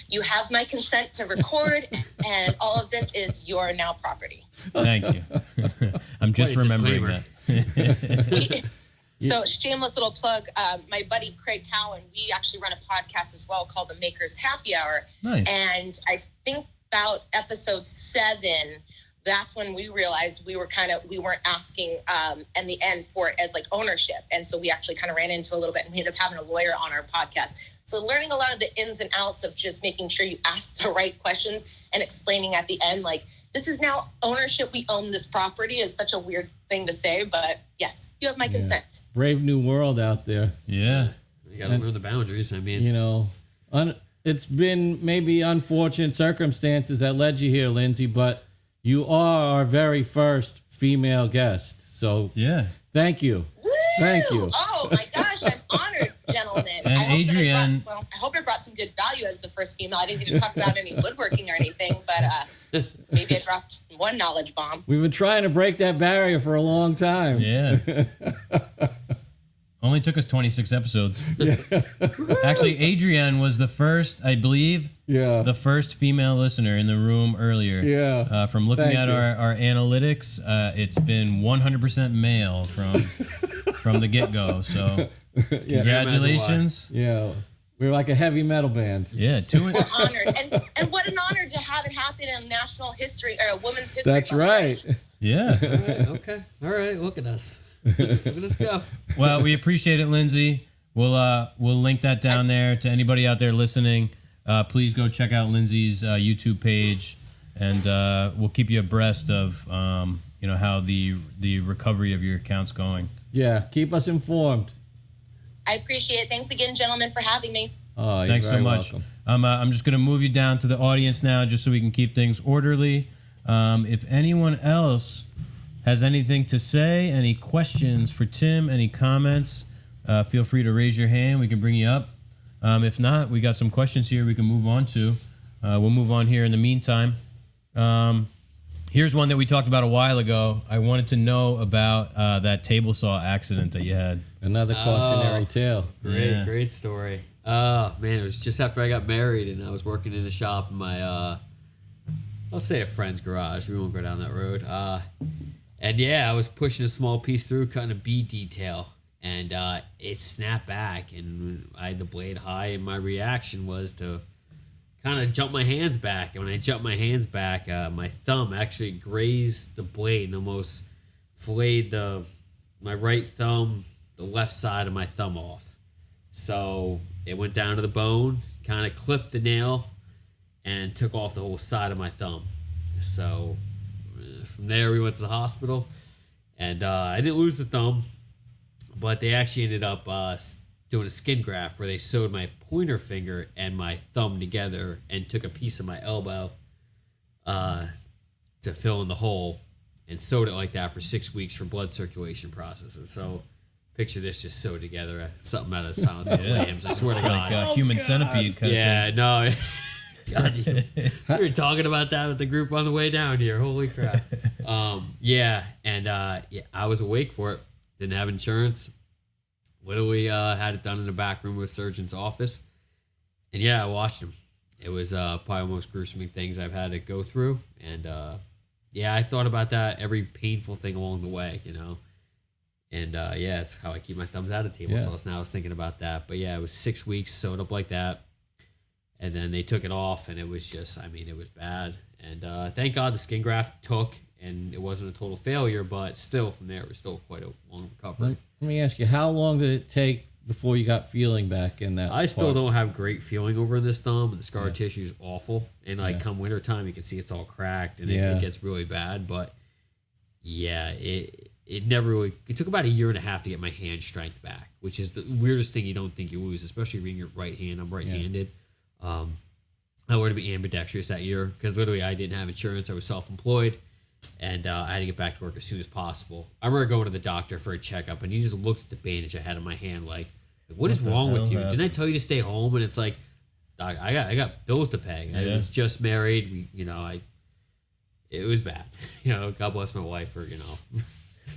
you have my consent to record, and all of this is your now property. Thank you. I'm just remembering that. So shameless little plug, my buddy Craig Cowan, we actually run a podcast as well called The Maker's Happy Hour. Nice. And I think about episode 7, that's when we realized we weren't asking in the end for it as like ownership. And so we actually kind of ran into a little bit, and we ended up having a lawyer on our podcast. So learning a lot of the ins and outs of just making sure you ask the right questions and explaining at the end, like, this is now ownership. We own this property is such a weird thing to say, but yes, you have my consent. Brave new world out there. Yeah. You got to learn the boundaries. I mean, You know, it's been maybe unfortunate circumstances that led you here, Lindsay, but you are our very first female guest. So Yeah. thank you. Woo! Thank you. Oh my gosh, I'm honored, gentlemen. And Adrienne- I hope it brought some good value as the first female. I didn't get to talk about any woodworking or anything, but maybe I dropped one knowledge bomb. We've been trying to break that barrier for a long time. Yeah. Only took us 26 episodes. Actually, Adrienne was the first, I believe, the first female listener in the room earlier. Yeah. From looking Thank at you. our analytics, it's been 100% male from the get-go. So congratulations. Yeah. We're like a heavy metal band. Yeah, We're honored. And what an honor to have it happen in national history, or a women's history. That's month, right. Yeah. all right, okay. All right, look at us. Look at us go. Well, we appreciate it, Lindsay. We'll link that down there to anybody out there listening. Please go check out Lindsay's YouTube page, and we'll keep you abreast of how the recovery of your account's going. Yeah. Keep us informed. I appreciate it. Thanks again, gentlemen, for having me. Oh, you're Thanks so very much. welcome. I'm just going to move you down to the audience now, just so we can keep things orderly. If anyone else has anything to say, any questions for Tim, any comments, feel free to raise your hand. We can bring you up. If not, we got some questions here we can move on to. We'll move on here in the meantime. Here's one that we talked about a while ago. I wanted to know about that table saw accident that you had. Another cautionary tale. Great story. Oh, man, it was just after I got married, and I was working in a shop in my, I'll say a friend's garage. We won't go down that road. And yeah, I was pushing a small piece through, cutting a bead detail, and it snapped back, and I had the blade high, and my reaction was to kind of jump my hands back. And when I jumped my hands back, my thumb actually grazed the blade and almost filleted my right thumb, the left side of my thumb off. So it went down to the bone, kind of clipped the nail, and took off the whole side of my thumb. So from there, we went to the hospital, and I didn't lose the thumb, but they actually ended up doing a skin graft where they sewed my pointer finger and my thumb together and took a piece of my elbow to fill in the hole and sewed it like that for 6 weeks for blood circulation processes. So picture this just sewed together, something out of Silence of the Lambs. I swear to God. Like a human centipede kind of thing. No. God, we were talking about that with the group on the way down here. Holy crap. I was awake for it. Didn't have insurance. Literally had it done in the back room of a surgeon's office. And yeah, I watched him. It was probably one of the most gruesome things I've had to go through. And I thought about that, every painful thing along the way, And it's how I keep my thumbs out of table saws now. I was thinking about that. But yeah, it was 6 weeks sewed up like that. And then they took it off, and it was just, it was bad. And thank God the skin graft took, and it wasn't a total failure, but still from there, it was still quite a long recovery. Let me ask you, how long did it take before you got feeling back in that I still part? don't have great feeling over this thumb, and the scar tissue is awful. And come wintertime, you can see it's all cracked, and it gets really bad. But yeah, it never really, it took about 1.5 years to get my hand strength back, which is the weirdest thing you don't think you lose, especially being your right hand. I'm right-handed. I wanted to be ambidextrous that year because literally I didn't have insurance. I was self-employed, and I had to get back to work as soon as possible. I remember going to the doctor for a checkup, and he just looked at the bandage I had in my hand like, what is wrong with you? Didn't I tell you to stay home? And it's like, Doc, I got bills to pay. I was just married. It was bad. God bless my wife for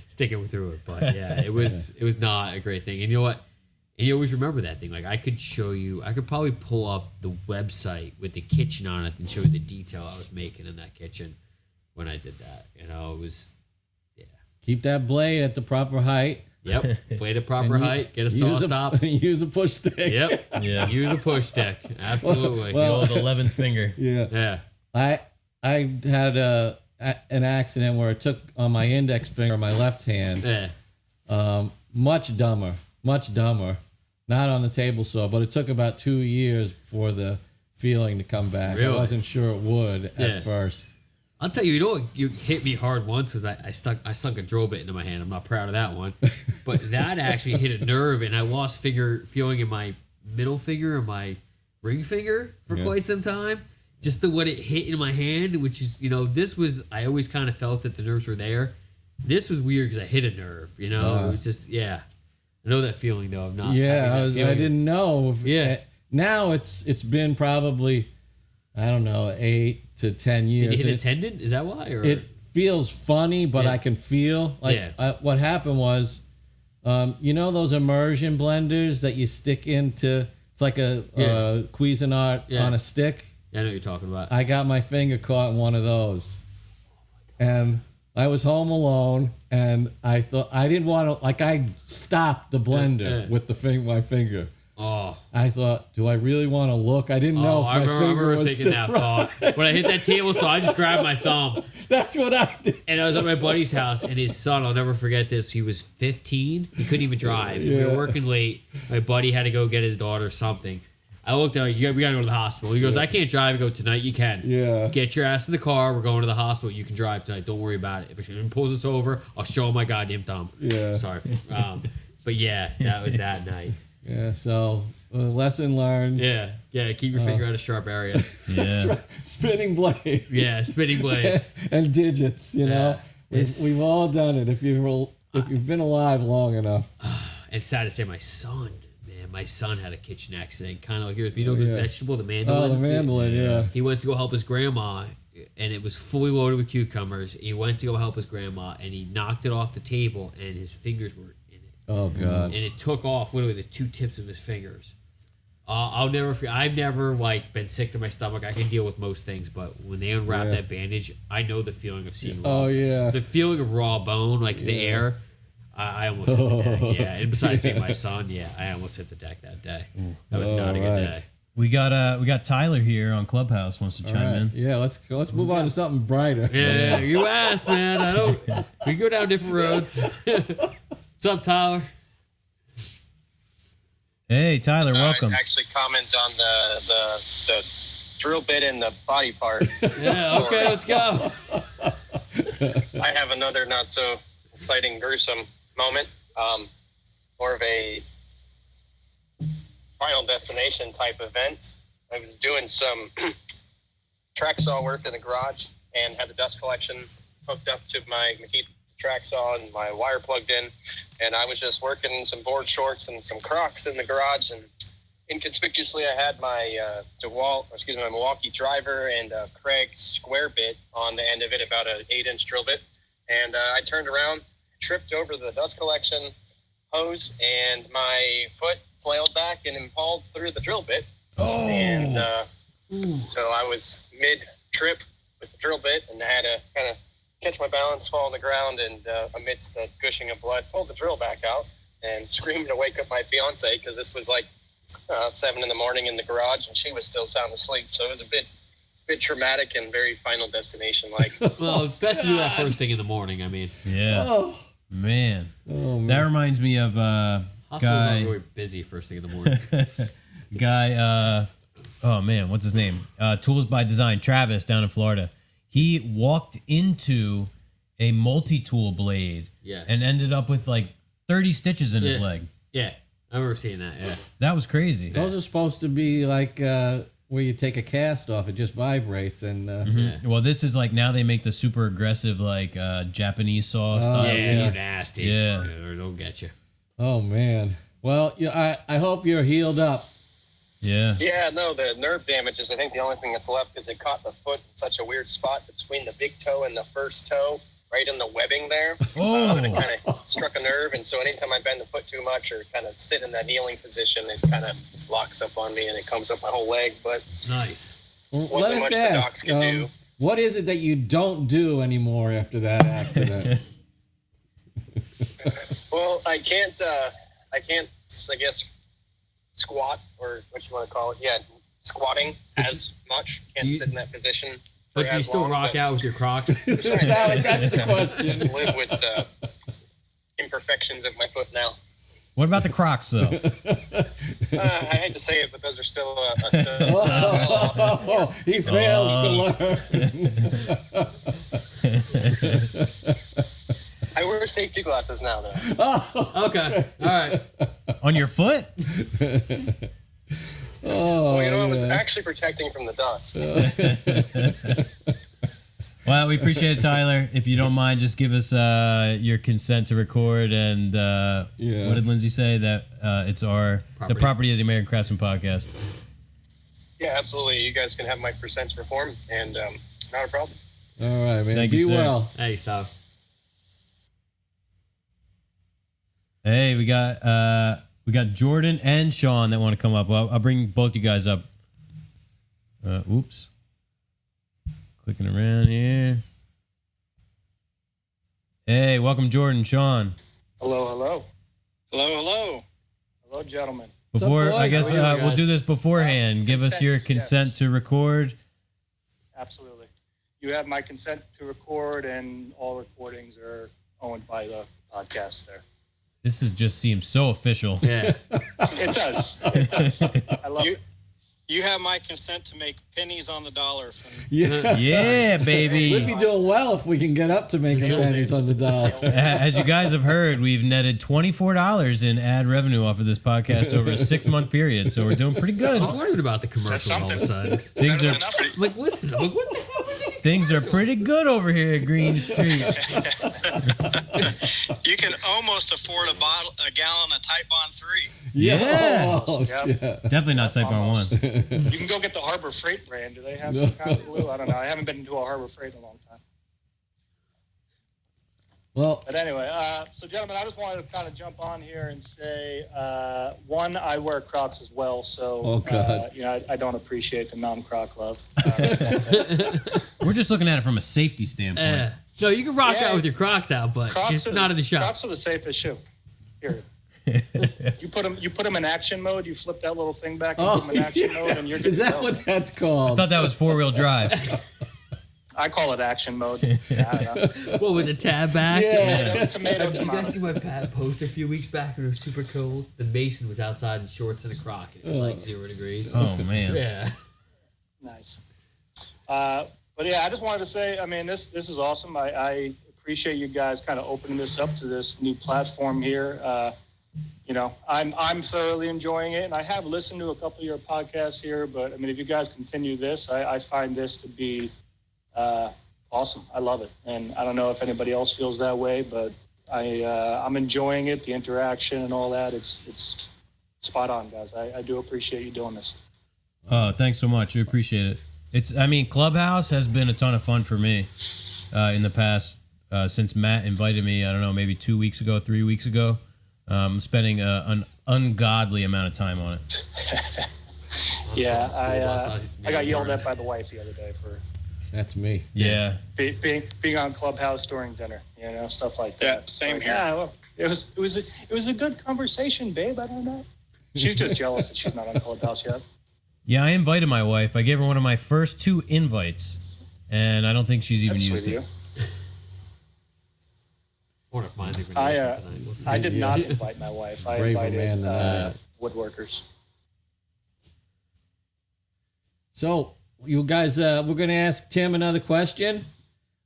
sticking through it. But yeah, it was not a great thing. And you know what? And you always remember that thing. Like, I could show you, I could probably pull up the website with the kitchen on it and show you the detail I was making in that kitchen when I did that. It was, Keep that blade at the proper height. Yep. Blade at proper height. Get a saw stop. Use a push stick. Yep. Yeah. Use a push stick. Absolutely. The old 11th finger. Yeah. I had an accident where it took on my index finger, my left hand. Yeah. Much dumber. Not on the table saw, but it took about 2 years for the feeling to come back. Really? I wasn't sure it would at first. I'll tell you, you hit me hard once because I sunk a drill bit into my hand. I'm not proud of that one, but that actually hit a nerve, and I lost feeling in my middle finger and my ring finger for quite some time. Just what it hit in my hand, which is, I always kind of felt that the nerves were there. This was weird because I hit a nerve. It was just I know that feeling though. I'm not. I didn't know. Now it's been probably, I don't know, 8 to 10 years. Did you hit a tendon? Is that why? Or? It feels funny, but I can feel what happened was, those immersion blenders that you stick into. It's like a Cuisinart on a stick. Yeah, I know what you're talking about. I got my finger caught in one of those, and I was home alone, and I thought I didn't want to. I stopped the blender with my finger. Oh, I thought, do I really want to look? I didn't know if my finger was thinking that thought. When I hit that table saw, I just grabbed my thumb. That's what I did. And I was at my buddy's house, and his son, I'll never forget this. He was 15. He couldn't even drive. We were working late. My buddy had to go get his daughter something. I looked at him, we got to go to the hospital. He goes, I can't drive. I go, tonight you can. Yeah. Get your ass in the car. We're going to the hospital. You can drive tonight. Don't worry about it. If it pulls us over, I'll show him my goddamn thumb. Yeah. Sorry. But yeah, that was that night. Yeah, so lesson learned. Yeah, keep your finger out of sharp area. Yeah. Right. Spinning blades. Yeah, spinning blades. And digits, We've all done it if you've been alive long enough. It's sad to say my son had a kitchen accident. Kind of like yours. The vegetable, the mandolin? Oh, the mandolin, yeah. He went to go help his grandma, and it was fully loaded with cucumbers. He went to go help his grandma, and he knocked it off the table, and his fingers were in it. Oh, God. And it took off literally the 2 tips of his fingers. I'll never forget. I've never been sick to my stomach. I can deal with most things, but when they unwrap that bandage, I know the feeling of seeing raw. Oh, yeah. The feeling of raw bone, the air. I almost hit the deck. Yeah, and besides being my son, I almost hit the deck that day. That was not a good day. We got Tyler here on Clubhouse wants to chime in. Yeah, let's move on to something brighter. Yeah, you asked, man. We go down different roads. What's up, Tyler? Hey, Tyler, welcome. Actually, comment on the drill bit in the body part. Yeah, okay, let's go. I have another not so exciting, gruesome moment. More of a Final Destination type event. I was doing some track saw work in the garage and had the dust collection hooked up to my Makita track saw and my wire plugged in, and I was just working some board shorts and some Crocs in the garage, and inconspicuously I had my Milwaukee driver and a Craig square bit on the end of it, about an 8-inch drill bit, and I turned around, tripped over the dust collection hose, and my foot flailed back and impaled through the drill bit. Oh. And so I was mid-trip with the drill bit, and I had to kind of catch my balance, fall on the ground, and amidst the gushing of blood, pulled the drill back out and screamed to wake up my fiance, because this was 7 in the morning in the garage, and she was still sound asleep. So it was a bit traumatic and very Final Destination like. Well, best to do that first thing in the morning. I mean, Yeah. Oh, Man. man. That reminds me of hospitals guy. are really busy first thing in the morning. Oh man, what's his name? Tools by Design, Travis, down in Florida. He walked into a multi-tool blade and ended up with 30 stitches in his leg. Yeah, I remember seeing that. Yeah, That was crazy. Those are supposed to be where you take a cast off, it just vibrates, and Well, this is now they make the super aggressive Japanese saw style. yeah, nasty. Yeah. They'll get you. oh man. Well, I hope you're healed up. Yeah. Yeah, no, the nerve damage is, I think, the only thing that's left, because it caught the foot in such a weird spot between the big toe and the first toe, right in the webbing there. Oh. And it kind of struck a nerve, and so anytime I bend the foot too much or kind of sit in that kneeling position, it kind of locks up on me and it comes up my whole leg. But Nice. Well, wasn't much the docs could do. What is it that you don't do anymore after that accident? Well, I can't, I guess, squat, or what you want to call it. Yeah, squatting as much. Can't sit in that position But do you as still long, rock but out with your Crocs? That's the question. live with the imperfections of my foot now. What about the Crocs though? I hate to say it, but those are still Oh, he fails to learn. I wear safety glasses now, though. Okay. All right. On your foot? Well, it was actually protecting from the dust. Well, we appreciate it, Tyler. If you don't mind, just give us your consent to record. And what did Lindsay say? That it's the property of the American Craftsman podcast. Yeah, absolutely. You guys can have my consent to perform, and not a problem. All right, man. Thank Be you, sir. well. Hey, stop. Hey, we got Jordan and Sean that want to come up. Well, I'll bring both you guys up. Oops. Clicking around here. Hey, welcome, Jordan, Sean. Hello. Hello, gentlemen. Before, up, boys? I guess How are you we'll guys? do this beforehand. Give us your consent yes. to record. Absolutely. You have my consent to record, and all recordings are owned by the podcast there. This just seems so official. Yeah. It does. I love it. You have my consent to make pennies on the dollar from Yeah. Yeah, We'd baby. be doing well if we can get up to making pennies on the dollar. As you guys have heard, we've netted $24 in ad revenue off of this podcast over a 6-month period, so we're doing pretty good. I was wondering about the commercial all of a sudden. Things are I'm like, listen, I'm like, what the hell is it? things are pretty good over here at Greene Street. You can almost afford a gallon of Type Bond 3. Yeah. Oh, shit. Definitely not Type on 1. You can go get the Harbor Freight brand. Do they have some kind of glue? I don't know. I haven't been to a Harbor Freight in a long time. Well, But anyway, so gentlemen, I just wanted to kind of jump on here and say, one, I wear Crocs as well, so Oh, God. I don't appreciate the non-Croc love. We're just looking at it from a safety standpoint. No, you can rock Yeah. out with your Crocs out, but just not in the shop. Crocs are the safest shoe. Period. You put them in action mode. You flip that little thing back and put them in action mode, and you're good is to that go. what that's I called? thought that was 4-wheel drive. I call it action mode. Yeah, I don't know. What, with the tab back? Yeah. Tomato, Did you guys see my post a few weeks back when it was super cold? The Mason was outside in shorts and a Croc, and it was like 0 degrees. Oh, man. Yeah. Nice. But yeah, I just wanted to say, I mean, this is awesome. I appreciate you guys kind of opening this up to this new platform here. I'm thoroughly enjoying it, and I have listened to a couple of your podcasts here. But I mean, if you guys continue this, I find this to be awesome. I love it, and I don't know if anybody else feels that way, but I'm enjoying it, the interaction and all that. It's spot on, guys. I do appreciate you doing this. Oh, thanks so much. We appreciate it. Clubhouse has been a ton of fun for me in the past since Matt invited me, I don't know, maybe 3 weeks ago. I'm spending an ungodly amount of time on it. Yeah, I got yelled at. at by the wife the other day for That's me. Yeah. being on Clubhouse during dinner, stuff like that. Yeah, same Like, here. Yeah, well, it was a good conversation, babe. I don't know. She's just jealous that she's not on Clubhouse yet. Yeah, I invited my wife. I gave her one of my first 2 invites, and I don't think she's even That's used sweet it. of you. I wonder if mine's even I listening tonight. We'll see. I did not invite my wife. I Braver invited man than I. woodworkers. So, you guys, we're going to ask Tim another question,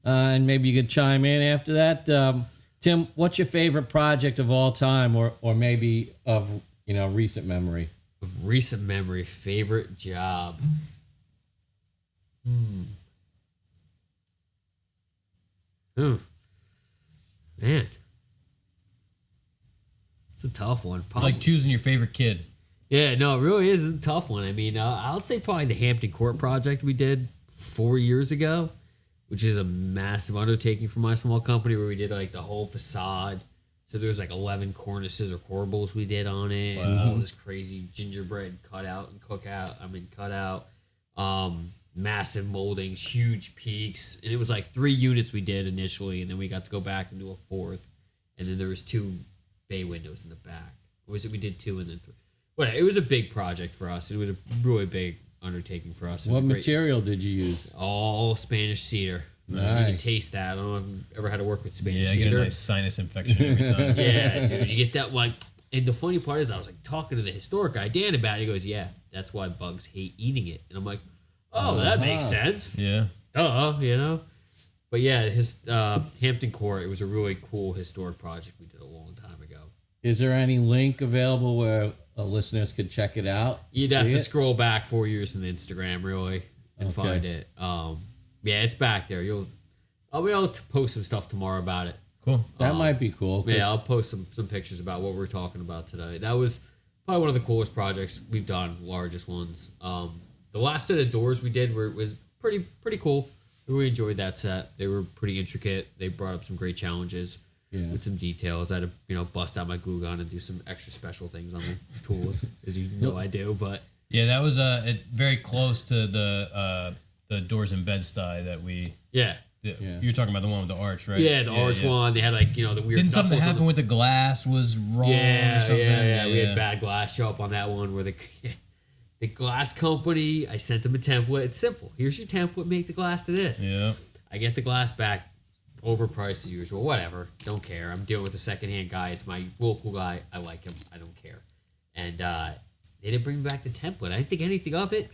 and maybe you could chime in after that. Tim, what's your favorite project of all time, or maybe of recent memory? Of recent memory, favorite job. Man. It's a tough one. It's like choosing your favorite kid. Yeah, no, it really is. It's a tough one. I mean, I would say probably the Hampton Court project we did 4 years ago, which is a massive undertaking for my small company where we did like the whole facade. So there was like 11 cornices or corbels we did on it. And all this crazy gingerbread cutout. Massive moldings, huge peaks. And it was like 3 units we did initially. And then we got to go back and do a 4th. And then there was 2 bay windows in the back. Or was it we did 2 and then 3? Whatever. It was a big project for us. It was a really big undertaking for us. What material did you use? All Spanish cedar. Nice. You can taste that. I don't know if you've ever had to work with Spanish Yeah, I cedar. get a nice sinus infection every time. Yeah, dude, you get that like. And the funny part is, I was like talking to the historic guy Dan about it. He goes, "Yeah, that's why bugs hate eating it." And I'm like, "Oh, that makes sense." Yeah. You know. But yeah, his Hampton Court. It was a really cool historic project we did a long time ago. Is there any link available where listeners could check it out? You'd have to scroll back 4 years in the Instagram really and find it. Yeah, it's back there. I'll be able to post some stuff tomorrow about it. Cool. That might be cool. Yeah, I'll post some pictures about what we're talking about today. That was probably one of the coolest projects we've done, largest ones. The last set of doors we did was pretty cool. We really enjoyed that set. They were pretty intricate. They brought up some great challenges with some details. I had to bust out my glue gun and do some extra special things on the tools, as you know I do. But yeah, that was very close to the doors and bed-stuy that we. Yeah. You're talking about the one with the arch, right? Yeah, the arch one. They had the weird. Didn't something happen with the glass was wrong or something? Yeah. We had bad glass show up on that one where the glass company, I sent them a template. It's simple. Here's your template. Make the glass to this. Yeah. I get the glass back, overpriced as usual. Whatever. Don't care. I'm dealing with a secondhand guy. It's my local guy. I like him. I don't care. And they didn't bring me back the template. I didn't think anything of it.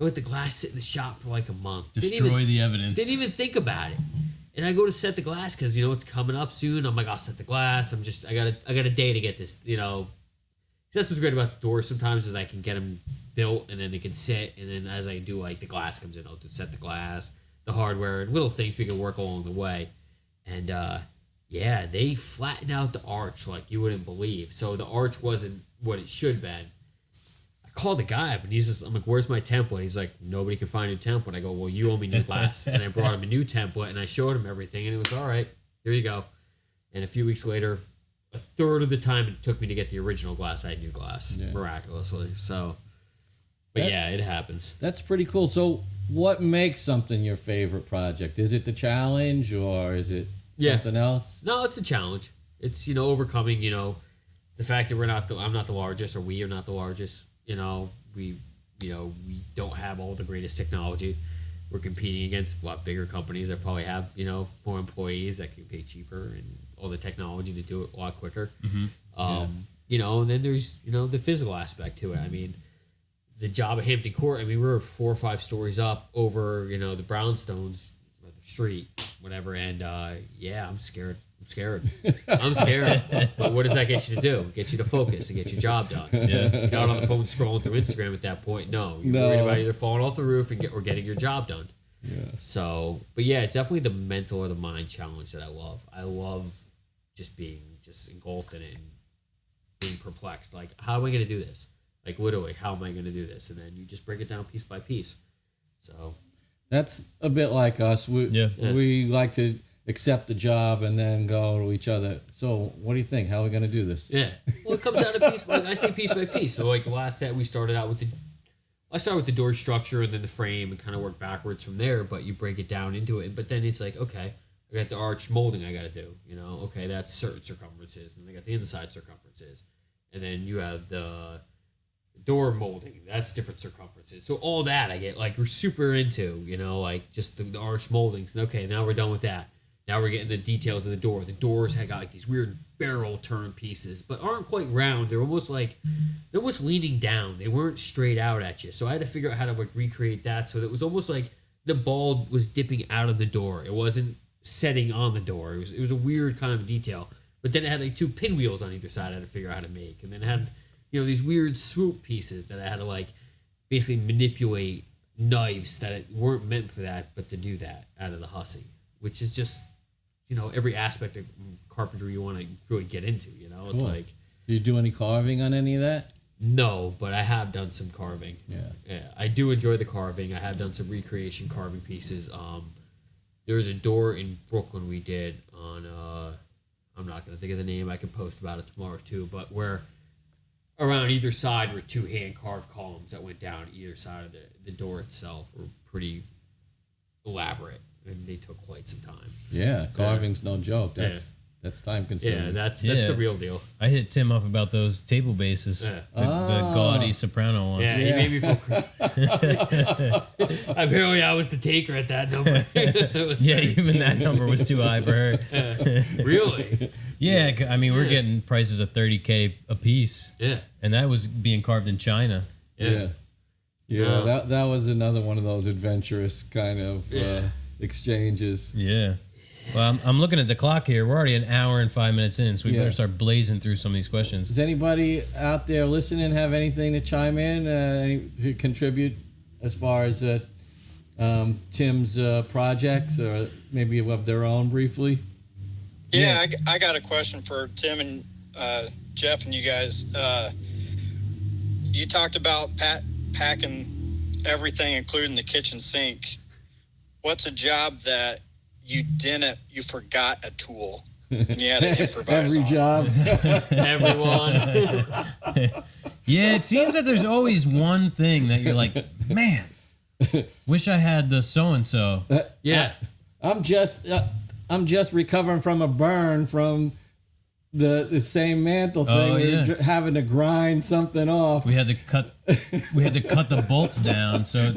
I let the glass sit in the shop for like a month. Destroy the evidence. Didn't even think about it. And I go to set the glass because it's coming up soon. I'm like, I'll set the glass. I got a day to get this. That's what's great about the doors. Sometimes is I can get them built and then they can sit. And then as I do, the glass comes in, I'll set the glass, the hardware, and little things we can work along the way. And they flattened out the arch like you wouldn't believe. So the arch wasn't what it should have been. Call the guy up and I'm like, where's my template? He's like, nobody can find a template. I go, well, you owe me new glass. And I brought him a new template and I showed him everything and it was all right. Here you go. And a few weeks later, a third of the time it took me to get the original glass, I had new glass, miraculously. So, but it happens. That's pretty cool. So what makes something your favorite project? Is it the challenge or is it something else? No, it's a challenge. It's, overcoming, the fact that I'm not the largest or we are not the largest. We don't have all the greatest technology. We're competing against bigger companies that probably have, more employees that can pay cheaper and all the technology to do it a lot quicker. Mm-hmm. And then there's, the physical aspect to it. I mean, the job at Hampton Court, we were 4 or 5 stories up over, the brownstones, the street, whatever. And I'm scared. I'm scared. But what does that get you to do? It gets you to focus and get your job done. Yeah. You're not on the phone scrolling through Instagram at that point. No. You're worried about either falling off the roof or getting your job done. Yeah. So, but it's definitely the mental or the mind challenge that I love. I love just being engulfed in it and being perplexed. Like, how am I going to do this? Like, literally, how am I going to do this? And then you just break it down piece by piece. So. That's a bit like us. We like to accept the job and then go to each other. So what do you think? How are we going to do this? Yeah. Well, it comes down to piece by piece. So the last set we started out with I started with the door structure and then the frame and kind of work backwards from there, but you break it down into it. But then it's like, okay, I got the arch molding I got to do, okay, that's certain circumferences and I got the inside circumferences. And then you have the door molding, that's different circumferences. So all that I get we're super into, just the arch moldings. And okay, now we're done with that. Now we're getting the details of the door. The doors had got these weird barrel turn pieces, but aren't quite round. They're almost leaning down. They weren't straight out at you. So I had to figure out how to recreate that. So it was almost like the ball was dipping out of the door. It wasn't setting on the door. It was a weird kind of detail. But then it had 2 pinwheels on either side I had to figure out how to make. And then it had, these weird swoop pieces that I had to basically manipulate knives that weren't meant for that, but to do that out of the hussy, which is just, every aspect of carpentry you want to really get into, It's cool. Do you do any carving on any of that? No, but I have done some carving. Yeah. I do enjoy the carving. I have done some recreation carving pieces. There was a door in Brooklyn we did on, I'm not going to think of the name. I can post about it tomorrow too, but where around either side were 2 hand-carved columns that went down either side of the door itself. Were pretty elaborate. And they took quite some time. Yeah, carving's no joke. That's That's time consuming. Yeah, that's the real deal. I hit Tim up about those table bases, Yeah. the gaudy soprano ones. Yeah, he made me feel. Apparently, I was the taker at that number. Yeah, even that number was too high for her. Really? Yeah, I mean, we're getting prices of $30K a piece. Yeah. And that was being carved in China. Yeah. That was another one of those adventurous kind of exchanges. Yeah. Well, I'm looking at the clock here. We're already an hour and 5 minutes in, so we better start blazing through some of these questions. Does anybody out there listening have anything to chime in, contribute as far as Tim's projects, or maybe of their own briefly? Yeah, I got a question for Tim and Jeff and you guys. You talked about packing everything, including the kitchen sink. What's a job that you forgot a tool and you had to improvise Every on? job. Everyone. Yeah, it seems that there's always one thing that you're like, man, wish I had the so-and-so. Yeah. I'm just recovering from a burn from the same mantle thing. Oh, We were yeah. having to grind something off We had to cut the bolts down. So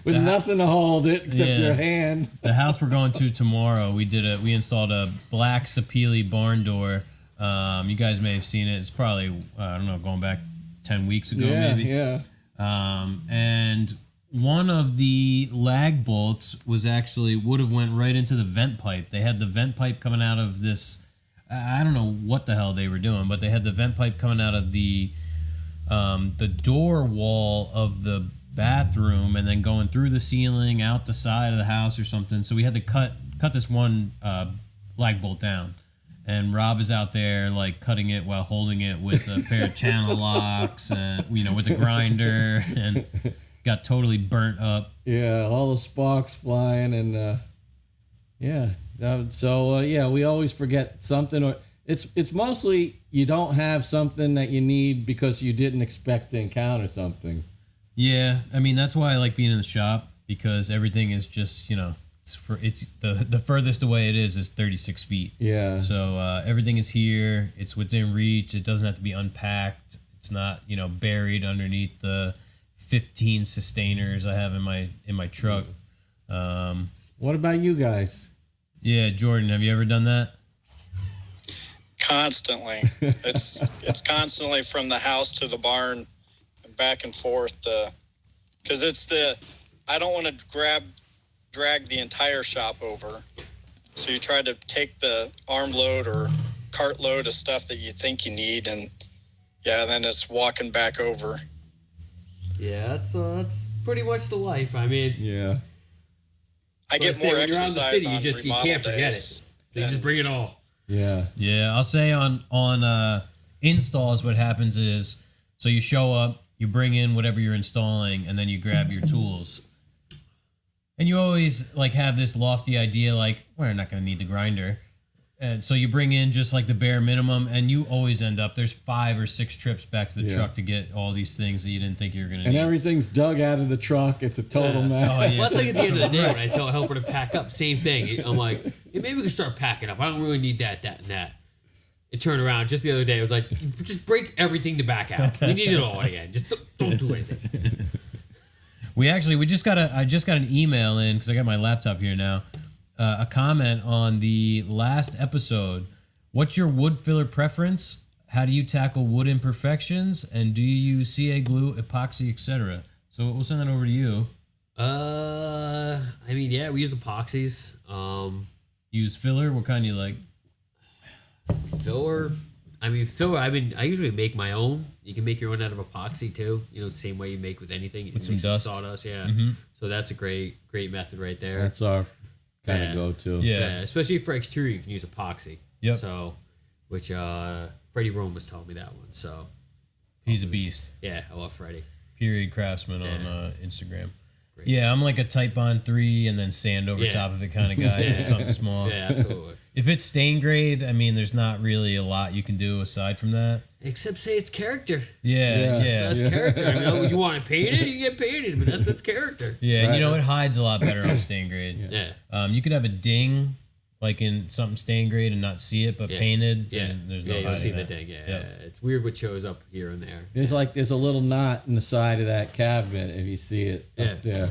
with nothing to hold it except your hand. the house we're going to tomorrow, we installed a black Sapele barn door. You guys may have seen it. It's probably, I don't know, going back 10 weeks ago, maybe. Yeah. And one of the lag bolts would have went right into the vent pipe. They had the vent pipe coming out of this. I don't know what the hell they were doing, but they had the vent pipe coming out of the door wall of the bathroom and then going through the ceiling, out the side of the house or something. So we had to cut this one lag bolt down. And Rob is out there like cutting it while holding it with a pair of channel locks and with a grinder, and got totally burnt up. Yeah, all the sparks flying and we always forget something, or it's mostly you don't have something that you need because you didn't expect to encounter something. Yeah, I mean that's why I like being in the shop, because everything is just it's the furthest away it is 36 feet. Yeah. So everything is here. It's within reach. It doesn't have to be unpacked. It's not buried underneath the 15 sustainers I have in my truck. What about you guys? Yeah, Jordan, have you ever done that? Constantly. It's constantly from the house to the barn and back and forth, because I don't want to drag the entire shop over. So you try to take the arm load or cart load of stuff that you think you need, and then it's walking back over. Yeah, that's pretty much the life. I mean, Yeah. I get more when you're out in the exercise city, on you remodel can't forget it. days. So you just bring it all. Yeah. Yeah, I'll say on installs, what happens is, so you show up, you bring in whatever you're installing, and then you grab your tools. And you always like have this lofty idea, like we're not going to need the grinder, and so you bring in just like the bare minimum, and you always end up there's 5 or 6 trips back to the truck to get all these things that you didn't think you were going to need. And everything's dug out of the truck. It's a total mess. Oh, yeah. Well, that's like at the end of the day when I tell a helper to pack up, same thing. I'm like, maybe we can start packing up. I don't really need that, and that. It turned around just the other day. I was like, just break everything to back out. We need it all again. Just don't do anything. I just got an email in because I got my laptop here now. A comment on the last episode. What's your wood filler preference? How do you tackle wood imperfections? And do you use CA glue, epoxy, etc.? So we'll send that over to you. I mean, yeah, we use epoxies. Use filler? What kind do you like? Filler. I usually make my own. You can make your own out of epoxy too. The same way you make with anything. You With can some make dust. Sawdust, yeah. Mm-hmm. So that's a great method right there. That's our kind of go-to. Yeah. Especially for exterior, you can use epoxy. Yep. So, which Freddie Rome was telling me that one. So He's a beast. yeah, I love Freddie. Period Craftsman on Instagram. Great. Yeah, I'm like a Type Bond 3 and then sand over Yeah. top of it kind of guy. If it's something small. Yeah, absolutely. If it's stain grade, I mean, there's not really a lot you can do aside from that. Except say it's character. Yeah. So that's character. I mean, you want it painted, you get painted, but that's character. Yeah, and Right. it hides a lot better on stain grade. Yeah. You could have a ding like in something stain grade and not see it, but painted, there's no you'll see hiding the that. thing. Yeah, it's weird what shows up here and there. There's a little knot in the side of that cabinet if you see it up there,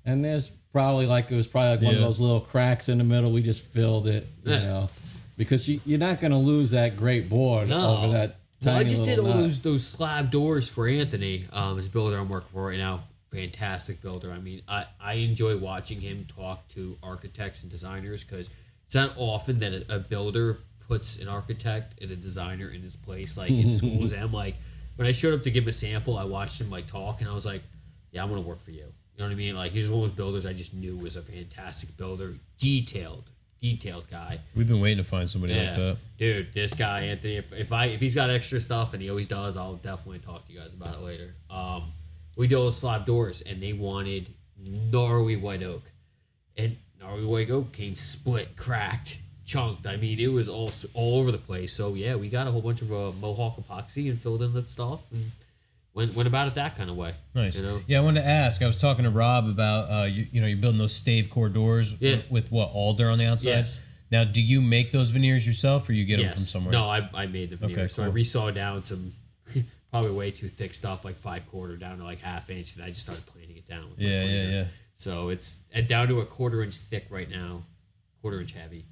and it was probably like one of those little cracks in the middle. We just filled it, you know, because you're not going to lose that great board over that. Well, I just did all knot. those slab doors for Anthony, his builder I'm working for right now. Fantastic builder. I mean, I enjoy watching him talk to architects and designers because it's not often that a builder puts an architect and a designer in his place. Like in schools, I'm like, when I showed up to give a sample, I watched him like talk, and I was like, yeah, I'm gonna work for you. You know what I mean? Like he's one of those builders I just knew was a fantastic builder, detailed guy. We've been waiting to find somebody like that. Dude, this guy Anthony, if he's got extra stuff, and he always does, I'll definitely talk to you guys about it later. We did all slab doors, and they wanted gnarly white oak, and gnarly white oak came split, cracked, chunked. I mean, it was all over the place. So yeah, we got a whole bunch of Mohawk epoxy and filled in that stuff and went about it that kind of way. Nice. You know? Yeah, I wanted to ask. I was talking to Rob about you're building those stave core doors with what, alder on the outside. Yes. Now, do you make those veneers yourself, or you get them from somewhere? No, I made the veneer. Okay, so cool. I resaw down some probably way too thick stuff, like 5/4 down to like 1/2 inch, and I just started planing it down. With my planer. So it's down to a 1/4 inch thick right now, 1/4 inch heavy.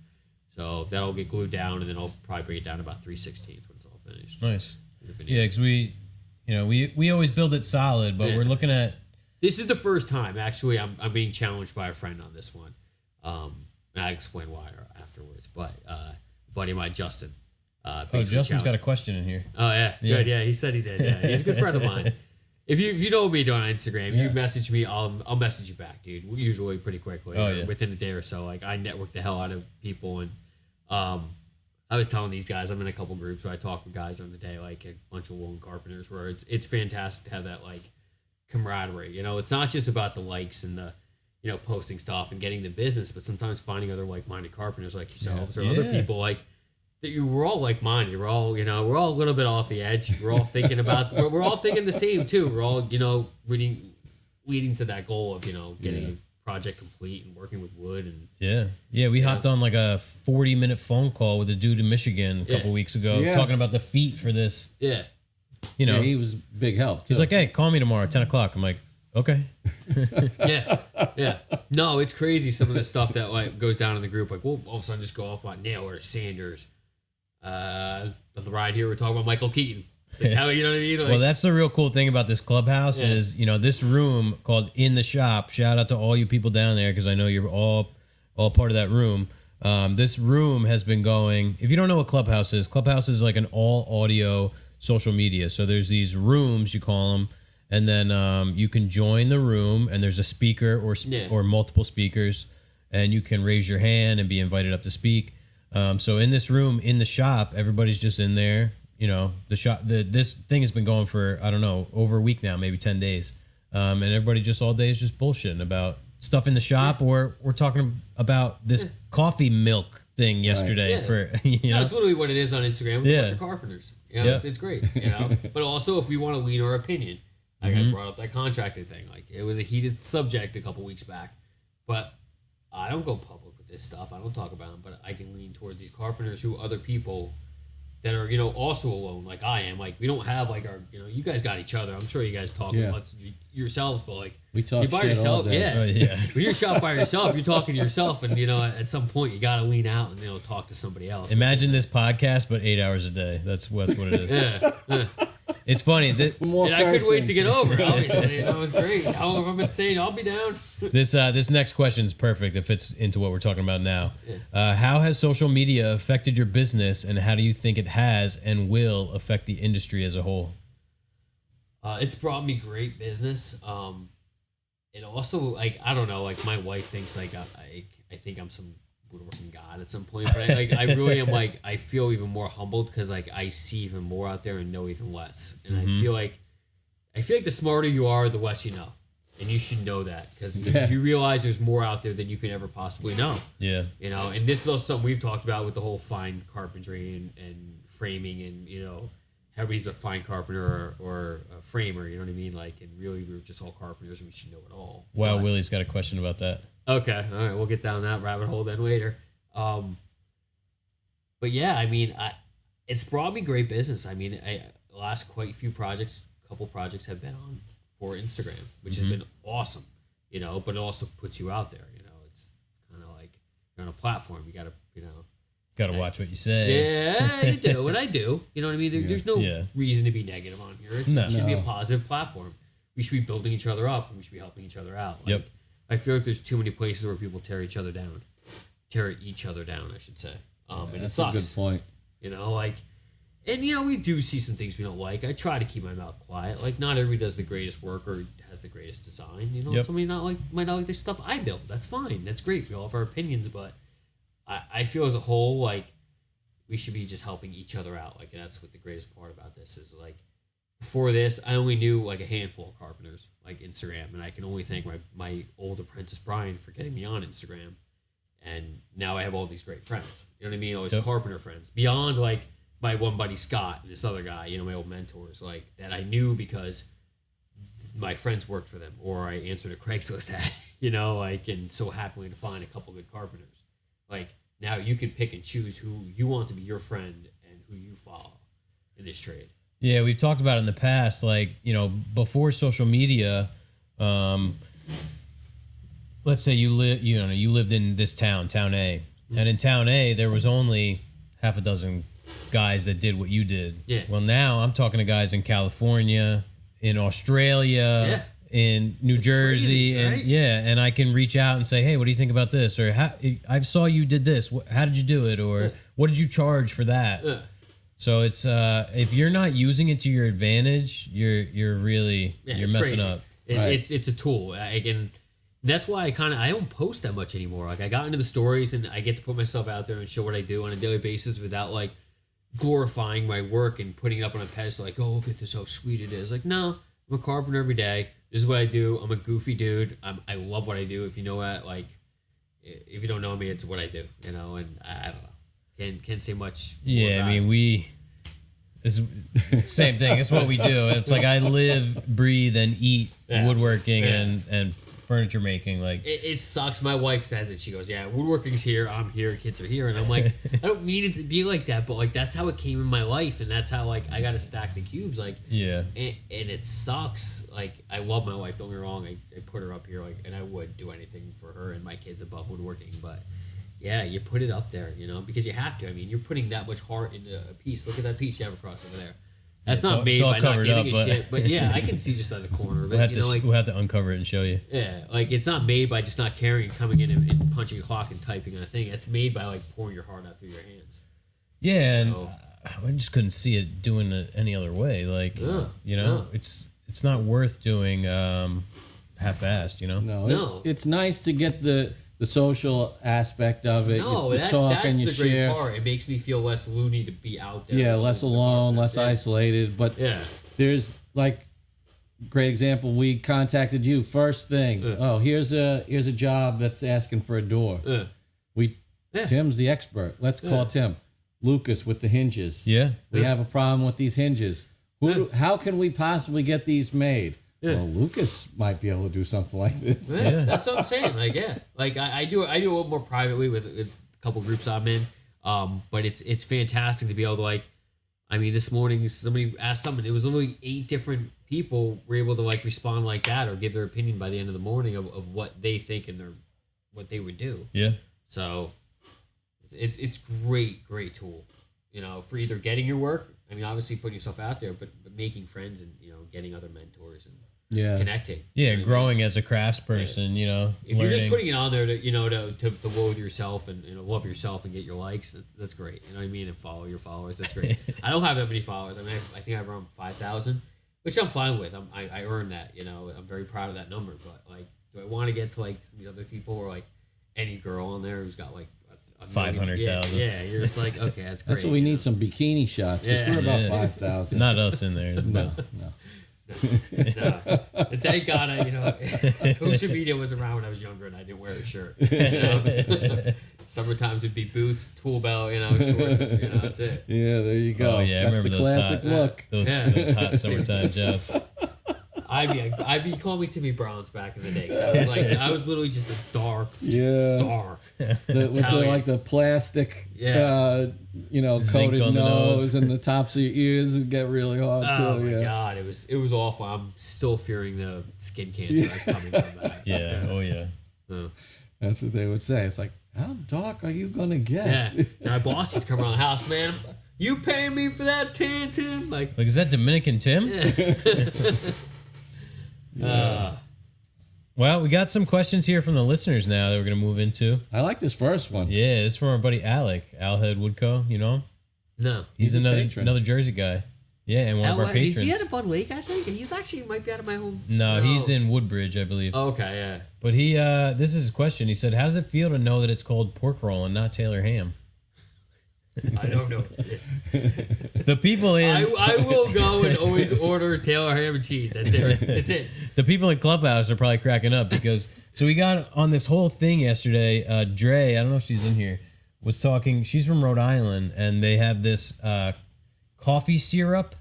So that'll get glued down, and then I'll probably bring it down to about 3/16 when it's all finished. Nice. Yeah, because we always build it solid, but we're looking at. This is the first time actually I'm being challenged by a friend on this one. And I explain why afterwards. But a buddy of mine, Justin. Justin's got a question in here. Oh yeah, good. Yeah, he said he did. Yeah, he's a good friend of mine. If you know me on Instagram, you message me, I'll message you back, dude. Usually pretty quickly, within a day or so. Like I network the hell out of people, and I was telling these guys, I'm in a couple groups where I talk with guys on the day, like a bunch of woolen carpenters, where it's fantastic to have that like camaraderie. You know, it's not just about the likes and the posting stuff and getting the business, but sometimes finding other like-minded carpenters like yourselves or other people like. We're all like-minded. We're all a little bit off the edge. We're all thinking we're all thinking the same too. We're all, leading to that goal of, getting a project complete and working with wood and we hopped on like a 40-minute phone call with a dude in Michigan a couple weeks ago talking about the feet for this. Yeah. He was big help too. He's like, hey, call me tomorrow at 10 o'clock. I'm like, okay. Yeah. No, it's crazy some of the stuff that like goes down in the group. Like we'll all of a sudden just go off on nailers, sanders. The ride here we're talking about Michael Keaton. Like, how, you know what I mean? Like, well, that's the real cool thing about this clubhouse is, this room called In the Shop. Shout out to all you people down there because I know you're all part of that room. This room has been going. If you don't know what Clubhouse is like an all audio social media. So there's these rooms, you call them, and then you can join the room, and there's a speaker or multiple speakers, and you can raise your hand and be invited up to speak. So in this room, in the shop, everybody's just in there. The shop. This thing has been going for, I don't know, over a week now, maybe 10 days. And everybody just all day is just bullshitting about stuff in the shop, or we're talking about this coffee milk thing yesterday. Right. That's literally what it is on Instagram with a bunch of carpenters. It's great. But also if we want to lean our opinion, like I brought up that contracting thing. Like it was a heated subject a couple weeks back, but I don't go public with this stuff. I don't talk about them, but I can lean towards these carpenters who other people that are, also alone like I am. Like we don't have like our, you guys got each other. I'm sure you guys talk amongst yourselves, but like we talk you're by shit yourself. all day. When you're shop by yourself, you're talking to yourself, and at some point you got to lean out and talk to somebody else. Imagine this podcast, but 8 hours a day. That's what it is. It's funny. And I couldn't wait to get over it. Obviously, that was great. I've been saying I'll be down. This next question is perfect. It fits into what we're talking about now. How has social media affected your business, and how do you think it has and will affect the industry as a whole? It's brought me great business. It also, like, I don't know, like my wife thinks like I think I'm some woodworking god at some point, but I really am like, I feel even more humbled because like I see even more out there and know even less, and I feel like the smarter you are, the less you know, and you should know that because you realize there's more out there than you can ever possibly know. And this is also something we've talked about with the whole fine carpentry and framing, and everybody's a fine carpenter or a framer, you know what I mean? Like, and really we're just all carpenters and we should know it all. Wow, Willie's got a question about that. Okay, all right, we'll get down that rabbit hole then later. But yeah, I mean, it's brought me great business. I mean, last quite a few projects, couple projects have been on for Instagram, which has been awesome, you know, but it also puts you out there, you know, it's kind of like you're on a platform. You got to, you know, Got to watch what you say. Yeah, you do. And I do. You know what I mean? There's no reason to be negative on here. It should be a positive platform. We should be building each other up, and we should be helping each other out. Like, I feel like there's too many places where people tear each other down. Tear each other down, I should say. And it sucks. That's a good point. You know, like, and, you know, we do see some things we don't like. I try to keep my mouth quiet. Like, not everybody does the greatest work or has the greatest design. You know, somebody might not like the stuff I built. That's fine. That's great. We all have our opinions, but I feel as a whole, like, we should be just helping each other out. Like, and that's what the greatest part about this is. Like, before this, I only knew like a handful of carpenters, like Instagram, and I can only thank my old apprentice Brian for getting me on Instagram. And now I have all these great friends. You know what I mean? All these carpenter friends beyond like my one buddy Scott and this other guy. You know, my old mentors, like that I knew because my friends worked for them, or I answered a Craigslist ad. You know, like, and so happily to find a couple good carpenters. Like, now you can pick and choose who you want to be your friend and who you follow in this trade. Yeah, we've talked about it in the past, like, you know, before social media, let's say you lived in this town A, and in town A there was only half a dozen guys that did what you did. Yeah. Well, now I'm talking to guys in California, in Australia, in New Jersey, crazy, right? and I can reach out and say, hey, what do you think about this? Or I saw you did this. How did you do it? Or what did you charge for that? So it's if you're not using it to your advantage, you're really you're messing crazy. up. It's a tool. That's why I don't post that much anymore. Like, I got into the stories and I get to put myself out there and show what I do on a daily basis without like glorifying my work and putting it up on a pedestal. Like, oh, look at this, how sweet it is. Like, no, I'm a carpenter every day. This is what I do. I'm a goofy dude. I love what I do. If you know that, like, if you don't know me, it's what I do. You know, and I don't know. Can't say much. Yeah, I mean, it's same thing. It's what we do. It's like I live, breathe, and eat woodworking and furniture making. Like, it sucks. My wife says it. She goes, "Yeah, woodworking's here. I'm here. Kids are here." And I'm like, I don't mean it to be like that, but like that's how it came in my life, and that's how like I got to stack the cubes. Like, and it sucks. Like, I love my wife. Don't get me wrong. I put her up here, like, and I would do anything for her and my kids above woodworking, but. Yeah, you put it up there, you know, because you have to. I mean, you're putting that much heart into a piece. Look at that piece you have across over there. That's not made by not giving a shit. But yeah, I can see just at the corner of it. We'll have to uncover it and show you. Yeah, like it's not made by just not caring and coming in and punching a clock and typing on a thing. It's made by like pouring your heart out through your hands. Yeah, so, and I just couldn't see it doing it any other way. Like, you know, it's not worth doing half-assed, you know? No. It's nice to get the social aspect of it. No, you talk that's and you the share. great part. It makes me feel less loony to be out there. Yeah, less alone, less isolated. But there's like, great example. We contacted you first thing. Here's a job that's asking for a door. Tim's the expert. Let's call Tim. Lucas with the hinges. Yeah, we have a problem with these hinges. How can we possibly get these made? Well, Lucas might be able to do something like this. That's what I'm saying. Like I do it a little more privately with a couple groups I'm in. But it's fantastic to be able to like. I mean, this morning somebody asked something. It was literally 8 different people were able to like respond like that or give their opinion by the end of the morning of what they think and what they would do. Yeah. So it's great tool. You know, for either getting your work. I mean, obviously putting yourself out there, but making friends and getting other mentors and. Connecting. Yeah, growing as a craftsperson, you know. If you're just putting it on there to load yourself and love yourself and get your likes, that's great. You know what I mean? And follow your followers, that's great. I don't have that many followers. I mean, I think I have around 5,000, which I'm fine with. I earned that, you know. I'm very proud of that number. But like, do I want to get to like some of these other people or like any girl on there who's got like 500,000? Yeah, you're just like, okay, that's great. That's what we need, some bikini shots, because we're about 5,000. Not us in there. No. Thank God, social media was around when I was younger and I didn't wear a shirt. You know? Sometimes it'd be boots, tool belt, shorts. That's it. Yeah, there you go. Oh, yeah, that's the classic look. Those hot summertime jobs. I'd be calling me Timmy Browns back in the day. 'Cause I was literally just a dark. With the plastic, coated on the nose and the tops of your ears would get really hard too. Oh my god, it was awful. I'm still fearing the skin cancer coming from that. Yeah. Oh yeah. That's what they would say. It's like, how dark are you gonna get? Yeah. And my boss used to come around the house, man. You paying me for that tan, Tim? Like is that Dominican Tim? Well, we got some questions here from the listeners now that we're going to move into. I like this first one. Yeah, this is from our buddy Alec, Alhead Woodco. You know him? No. He's another Jersey guy. Yeah, and one of our patrons. Is he at a Bud Lake, I think? He's actually might be out of my home. No, he's in Woodbridge, I believe. Oh, okay, yeah. But this is his question. He said, how does it feel to know that it's called pork roll and not Taylor ham? I don't know. The people in... I will go and always order Taylor ham and cheese. That's it. That's it. The people in Clubhouse are probably cracking up because... So we got on this whole thing yesterday. Dre, I don't know if she's in here, was talking... She's from Rhode Island, and they have this coffee syrup.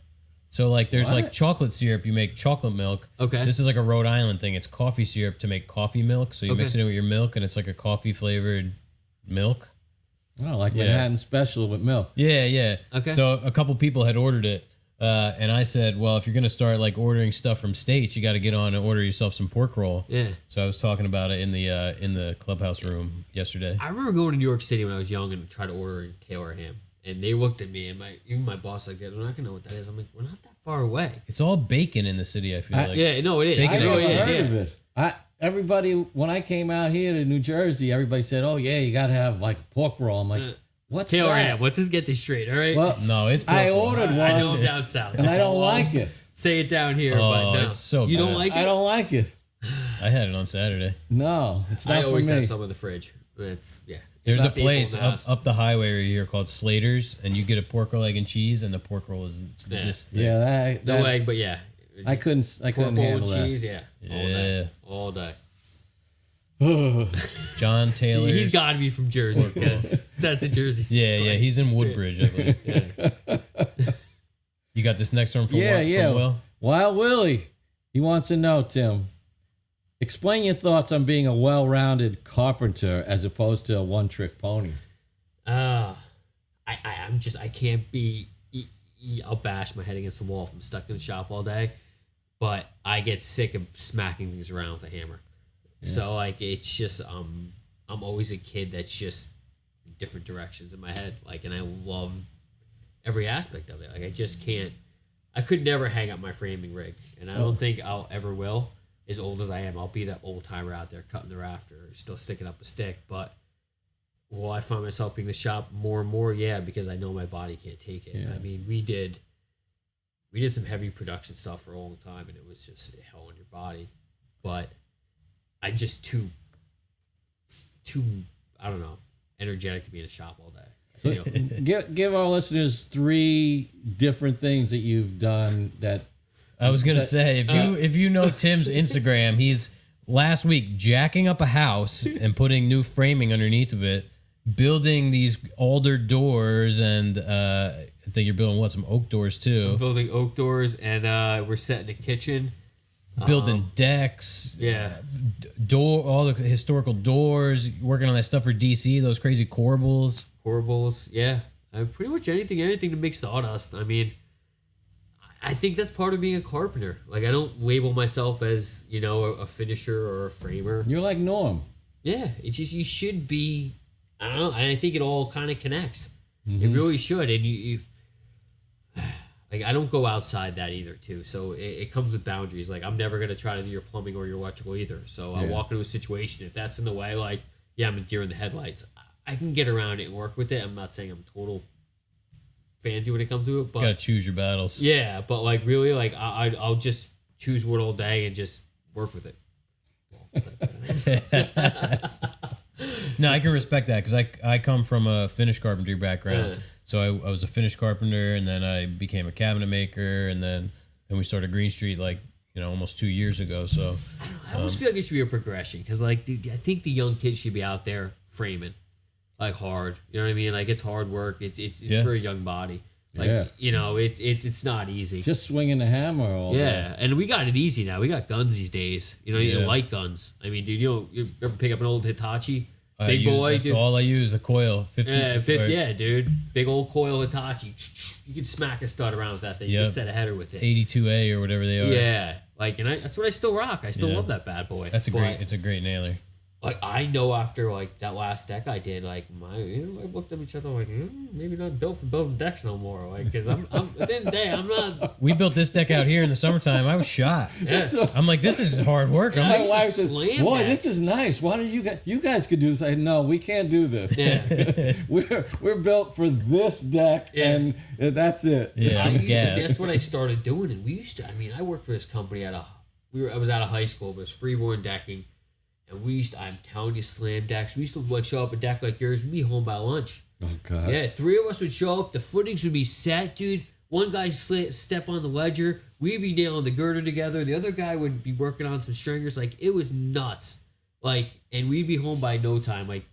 So, there's chocolate syrup. You make chocolate milk. Okay. This is like a Rhode Island thing. It's coffee syrup to make coffee milk. So you mix it in with your milk, and it's like a coffee-flavored milk. Oh, like Manhattan Special with milk. Yeah. Okay. So a couple people had ordered it, and I said, well, if you're going to start ordering stuff from states, you got to get on and order yourself some pork roll. Yeah. So I was talking about it in the clubhouse room yesterday. I remember going to New York City when I was young and tried to order Taylor ham. And they looked at me, and even my boss like, they're not going to know what that is. I'm like, we're not that far away. It's all bacon in the city, I feel like. Yeah, no, it is. Bacon I never it heard is. of it. Everybody, when I came out here to New Jersey, everybody said, oh, yeah, you got to have a pork roll. I'm like, what's Taylor that? ham. Let's just get this straight, all right? Well, No, it's pork I roll. ordered one, I know I'm down south. and I don't like it. Say it down here, Oh, but no. it's so You don't bad. like it? I don't like it. I had it on Saturday. No, it's not I for always me. have some in the fridge. It's, There's a staple place in the house. up the highway right here called Slater's, and you get a pork roll, egg, and cheese, and the pork roll is this thick. Yeah, No egg, but yeah. I couldn't Pork roll handle and that. cheese, All day. John Taylor. He's got to be from Jersey because that's a Jersey. Yeah, he's in Woodbridge, I believe. Yeah. You got this next one from Yeah. Will? Wild Willie, he wants to know, Tim, explain your thoughts on being a well-rounded carpenter as opposed to a one-trick pony. I can't be. I'll bash my head against the wall if I'm stuck in the shop all day, but I get sick of smacking things around with a hammer. Yeah. So it's just I'm always a kid that's just in different directions in my head. And I love every aspect of it. I just can't. I could never hang up my framing rig, and I don't think I'll ever will. As old as I am, I'll be that old timer out there cutting the rafter, still sticking up a stick. But will I find myself being in the shop more and more? Yeah, because I know my body can't take it. Yeah. I mean, we did some heavy production stuff for a long time, and it was just hell on your body. But I just too I don't know, energetic to be in a shop all day. So give our listeners 3 different things that you've done that. I was gonna say if you know Tim's Instagram, he's last week jacking up a house and putting new framing underneath of it, building these alder doors, and I think you're building some oak doors too. I'm building oak doors, and we're setting a kitchen, building decks, all the historical doors, working on that stuff for DC, those crazy corbels. Yeah, pretty much anything to make sawdust. I mean, I think that's part of being a carpenter. I don't label myself as, a finisher or a framer. You're like Norm. Yeah, it's just you should be. I don't know. I think it all kind of connects. Mm-hmm. It really should, and you I don't go outside that either, too. So it comes with boundaries. I'm never gonna try to do your plumbing or your electrical either. So I walk into a situation, if that's in the way, I'm a deer in the headlights. I can get around it and work with it. I'm not saying I'm total fancy when it comes to it, but gotta choose your battles. Yeah, but really, I'll just choose wood all day and just work with it. No, I can respect that because I come from a finished carpentry background. Yeah. So I was a finished carpenter, and then I became a cabinet maker, and then we started Greene Street almost 2 years ago. So I almost feel like it should be a progression because I think the young kids should be out there framing hard. You know what I mean? It's hard work. It's for a young body. Like, you know, it's not easy. Just swinging the hammer all day. Yeah, and we got it easy now. We got guns these days. You know, you light guns. I mean, dude, you ever pick up an old Hitachi? Big boy, that's dude. all I use, a coil. 50. Yeah, dude. Big old coil Hitachi. You could smack a stud around with that thing. You could set a header with it. 82A or whatever they are. Yeah, like, and that's what I still rock. I still love that bad boy. It's a great nailer. Like, I know after like that last deck I did, like I looked at each other like maybe not built for building decks no more. Like, because I'm at the end of the day I'm not. We built this deck out here in the summertime. I was shot. Yeah. I'm like, this is hard work. Yeah, I'm My like, wife says, "Boy, this is nice. Why don't you guys could do this?" I said, "No, we can't do this. Yeah. we're built for this deck, and that's it." yeah, I'm gassed. That's what I started doing, and we used to. I mean, I worked for this company I was out of high school, but it was freeborn decking. And I'm telling you, slam decks. We used to like show up a deck like yours. We'd be home by lunch. Oh God! Yeah, 3 of us would show up. The footings would be set, dude. One guy step on the ledger. We'd be nailing the girder together. The other guy would be working on some stringers. Like, it was nuts. Like, and we'd be home by no time. Like,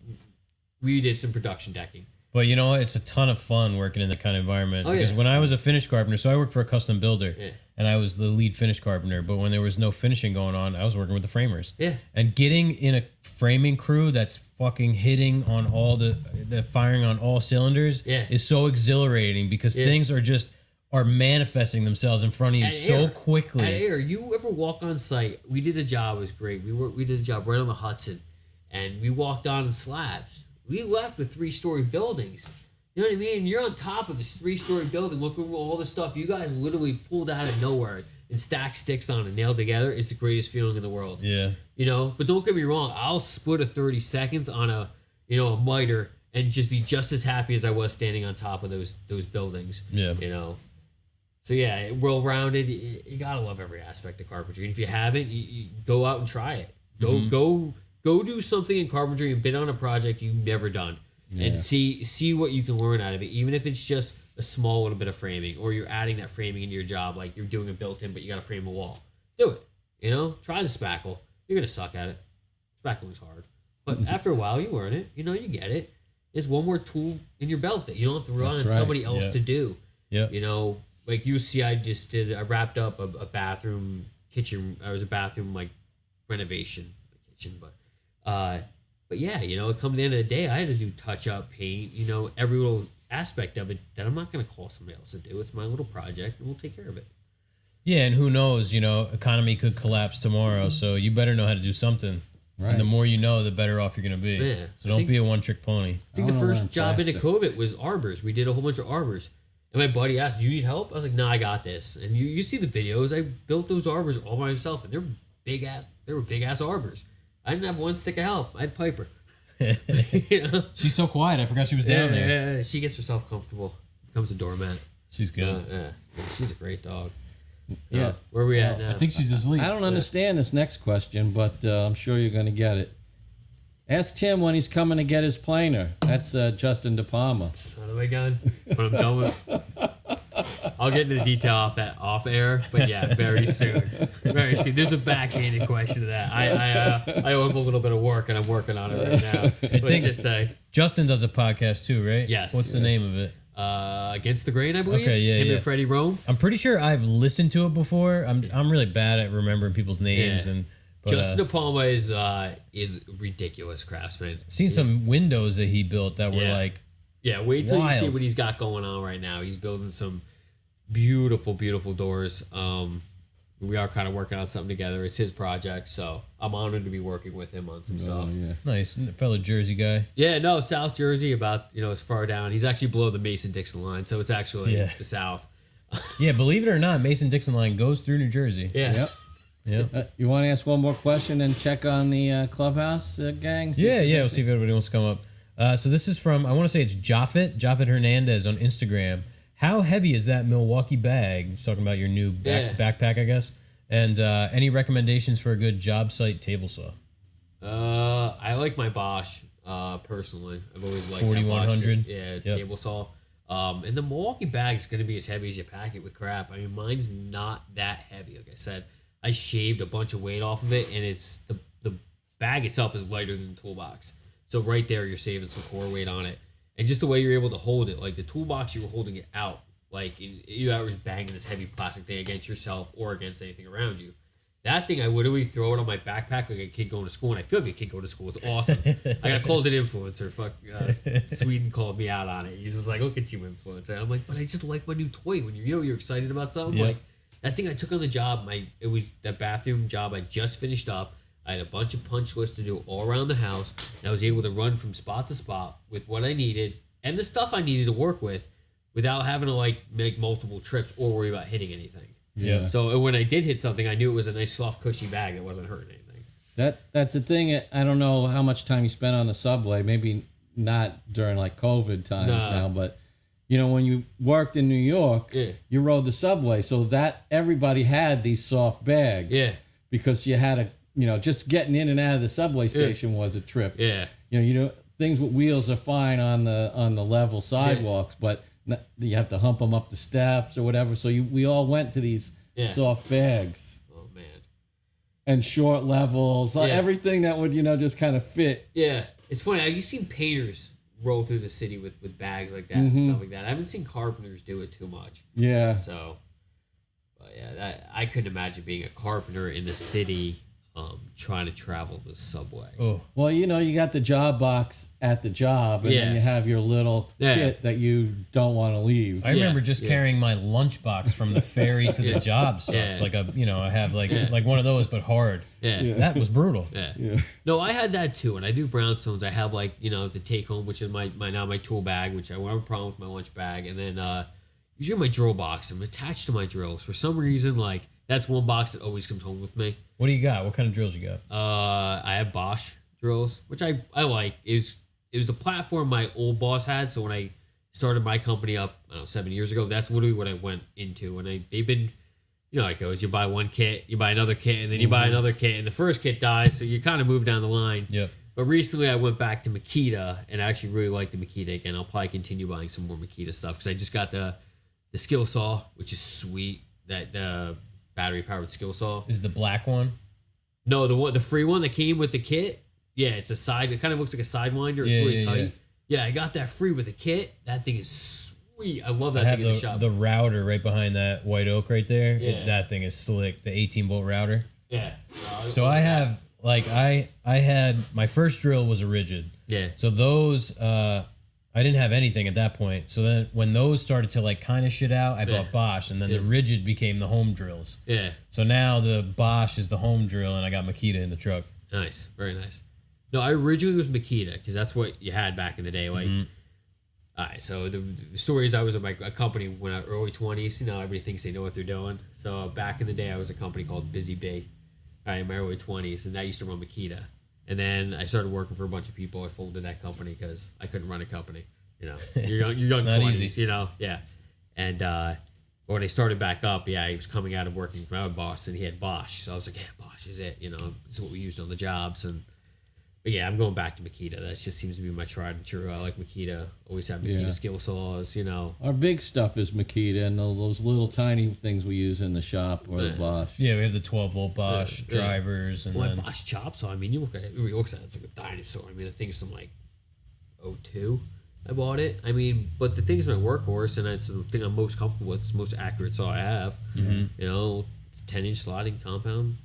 we did some production decking. But you know what? It's a ton of fun working in that kind of environment. Because when I was a finish carpenter, so I worked for a custom builder, and I was the lead finish carpenter. But when there was no finishing going on, I was working with the framers. Yeah. And getting in a framing crew that's fucking hitting on all the firing on all cylinders is so exhilarating because things are manifesting themselves in front of you so quickly. At Air, you ever walk on site? We did a job. It was great. We did a job right on the Hudson, and we walked on in slabs. We left with 3-story buildings. You know what I mean? You're on top of this 3-story building looking over all the stuff you guys literally pulled out of nowhere and stacked sticks on and nailed together is the greatest feeling in the world. Yeah. You know? But don't get me wrong. I'll split a 32nd on a miter and just be just as happy as I was standing on top of those buildings. Yeah. You know? So yeah, well-rounded. You gotta love every aspect of carpentry. And if you haven't, you go out and try it. Go do something in carpentry and bid on a project you've never done, and see what you can learn out of it. Even if it's just a small little bit of framing, or you're adding that framing into your job, like you're doing a built-in, but you got to frame a wall. Do it. You know, try the spackle. You're gonna suck at it. Spackling's hard, but after a while, you learn it. You know, you get it. It's one more tool in your belt that you don't have to rely on somebody else to do. Yeah. You know, like you see, I wrapped up a bathroom kitchen. I was a bathroom like renovation kitchen, but yeah, you know, come the end of the day, I had to do touch up, paint, you know, every little aspect of it that I'm not going to call somebody else to do. It's my little project, and we'll take care of it. Yeah, and who knows, you know, economy could collapse tomorrow, so you better know how to do something. Right. And the more you know, the better off you're going to be. Yeah, so don't be a one-trick pony. I think the first job into COVID was arbors. We did a whole bunch of arbors. And my buddy asked, "Do you need help?" I was like, "No, I got this." And you see the videos. I built those arbors all by myself, and they were big-ass arbors. I didn't have one stick of help. I had Piper. You know? She's so quiet. I forgot she was down there. Yeah, she gets herself comfortable. Becomes a doormat. She's good. So, she's a great dog. Yeah. Where are we at now? I think she's asleep. I don't understand this next question, but I'm sure you're going to get it. Ask Tim when he's coming to get his planer. That's Justin De Palma. Son of a gun. When I'm done with I'll get into the detail off air, but yeah, very soon. Very soon. There's a backhanded question to that. I owe him a little bit of work, and I'm working on it right now. Let's just say Justin does a podcast too, right? Yes. What's the name of it? Against the Grain, I believe. Okay, yeah, Him and Freddie Rome. I'm pretty sure I've listened to it before. I'm really bad at remembering people's names and. But, Justin De Palma is ridiculous craftsman. Seen some windows that he built that were like wait till wild. you see what he's got going on right now. He's building some beautiful doors. We are kind of working on something together. It's his project, so I'm honored to be working with him on some stuff. Yeah. Nice fellow Jersey guy. Yeah, no, South Jersey, about as far down. He's actually below the Mason-Dixon line, so it's actually the South. Yeah, believe it or not, Mason-Dixon line goes through New Jersey. Yeah. Yep. Yeah. You want to ask one more question and check on the clubhouse gang? Yeah. We'll see if everybody wants to come up. So this is from, I want to say it's Japheth Hernandez on Instagram. How heavy is that Milwaukee bag? He's talking about your new backpack, I guess. And any recommendations for a good job site table saw? I like my Bosch, personally. I've always liked 4100. Table saw. And the Milwaukee bag is going to be as heavy as you pack it with crap. I mean, mine's not that heavy. Like I said, I shaved a bunch of weight off of it, and it's the bag itself is lighter than the toolbox. So right there, you're saving some core weight on it. And just the way you're able to hold it, like the toolbox, you were holding it out like you was banging this heavy plastic thing against yourself or against anything around you. That thing, I would literally throw it on my backpack like a kid going to school, and I feel like a kid going to school. It's awesome. I got called an influencer. Sweden called me out on it. He's just like, look at you, influencer. And I'm like, but I just like my new toy. When you're excited about something, like that thing I took on the job. It was that bathroom job I just finished up. I had a bunch of punch lists to do all around the house, and I was able to run from spot to spot with what I needed and the stuff I needed to work with without having to like make multiple trips or worry about hitting anything. Yeah. So when I did hit something, I knew it was a nice, soft, cushy bag that wasn't hurting anything. That's the thing. I don't know how much time you spent on the subway. Maybe not during like COVID times now, but when you worked in New York, you rode the subway, so that everybody had these soft bags. Yeah. Because you had just getting in and out of the subway station was a trip. Yeah. Things with wheels are fine on the level sidewalks, but you have to hump them up the steps or whatever. So we all went to these soft bags. Oh man. And short levels, everything that would just kind of fit. Yeah, it's funny. I've seen painters roll through the city with bags like that and stuff like that. I haven't seen carpenters do it too much. Yeah. So, but I couldn't imagine being a carpenter in the city. Trying to travel the subway. Oh. Well, you got the job box at the job, and then you have your little kit that you don't want to leave. I remember just carrying my lunchbox from the ferry to the job site. Like I have like one of those, but hard. Yeah. That was brutal. Yeah. No, I had that too, and I do brownstones. I have the take home, which is my tool bag, which I won't have a problem with my lunch bag, and then usually my drill box. I'm attached to my drills for some reason. That's one box that always comes home with me. What do you got? What kind of drills you got? I have Bosch drills, which I like. It was the platform my old boss had. So when I started my company up 7 years ago, that's literally what I went into. And they've been, it goes, you buy one kit, you buy another kit, and then you buy another kit, and the first kit dies, so you kind of move down the line. Yep. But recently I went back to Makita, and I actually really like the Makita again. I'll probably continue buying some more Makita stuff because I just got the skill saw, which is sweet. The battery powered skill saw. Is the black one? No, the free one that came with the kit. Yeah, it's a side. It kind of looks like a sidewinder. It's really tight. Yeah, I got that free with a kit. That thing is sweet. I love that thing in the shop. The router right behind that white oak right there. Yeah. That thing is slick. The 18-volt router. Yeah. So I have I had my first drill was a rigid. Yeah. So those I didn't have anything at that point. So then when those started to kind of shit out, I bought Bosch, and then the rigid became the home drills. Yeah. So now the Bosch is the home drill, and I got Makita in the truck. Nice. Very nice. No, I originally was Makita because that's what you had back in the day. All right, so the story is I was at a company when I was early 20s. Everybody thinks they know what they're doing. So back in the day, I was a company called Busy Bee. All right, in my early 20s, and that used to run Makita. And then I started working for a bunch of people. I folded that company because I couldn't run a company. You're young It's not 20s, easy. yeah. And when I started back up, he was coming out of working for my boss, and he had Bosch. So I was like, Bosch is it. It's what we used on the jobs. But I'm going back to Makita. That just seems to be my tried and true. I like Makita. Always have Makita skill saws, Our big stuff is Makita, and those little tiny things we use in the shop or the Bosch. Yeah, we have the 12-volt Bosch drivers. And then Bosch chop saw, you look at it, everybody looks at it, it's like a dinosaur. The thing's from 02. I bought it. But the thing's my workhorse, and it's the thing I'm most comfortable with. It's the most accurate saw I have. 10-inch slotting compound.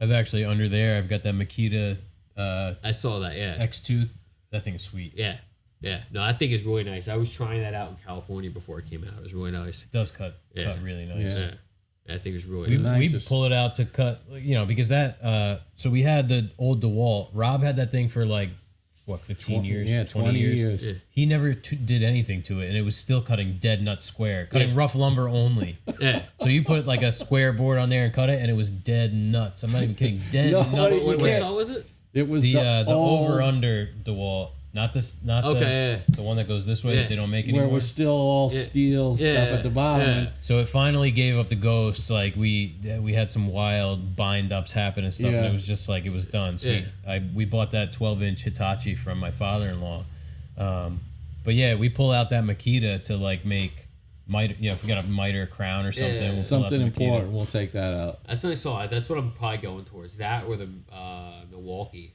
I've actually under there, I've got that Makita I saw that, yeah. X2. That thing is sweet. Yeah. No, that thing is really nice. I was trying that out in California before it came out. It was really nice. It does cut really nice. Yeah. I think it's really nice. We pull it out to cut, because that, so we had the old DeWalt. Rob had that thing for 15 years? Yeah, 20 years. Yeah. He never did anything to it, and it was still cutting dead nut square, cutting rough lumber only. Yeah. So you put a square board on there and cut it, and it was dead nuts. I'm not even kidding. Dead nuts. What saw was it? It was the over under DeWalt. Not the one that goes this way that they don't make anymore. Where we're still all steel stuff at the bottom. Yeah. So it finally gave up the ghost. We had some wild bind ups happen and stuff, and it was just it was done. So we bought that 12-inch Hitachi from my father-in-law. But we pull out that Makita to make miter. If we got a miter crown or something, we'll something important, we'll take that out. That's what I saw. That's what I'm probably going towards. That or the Milwaukee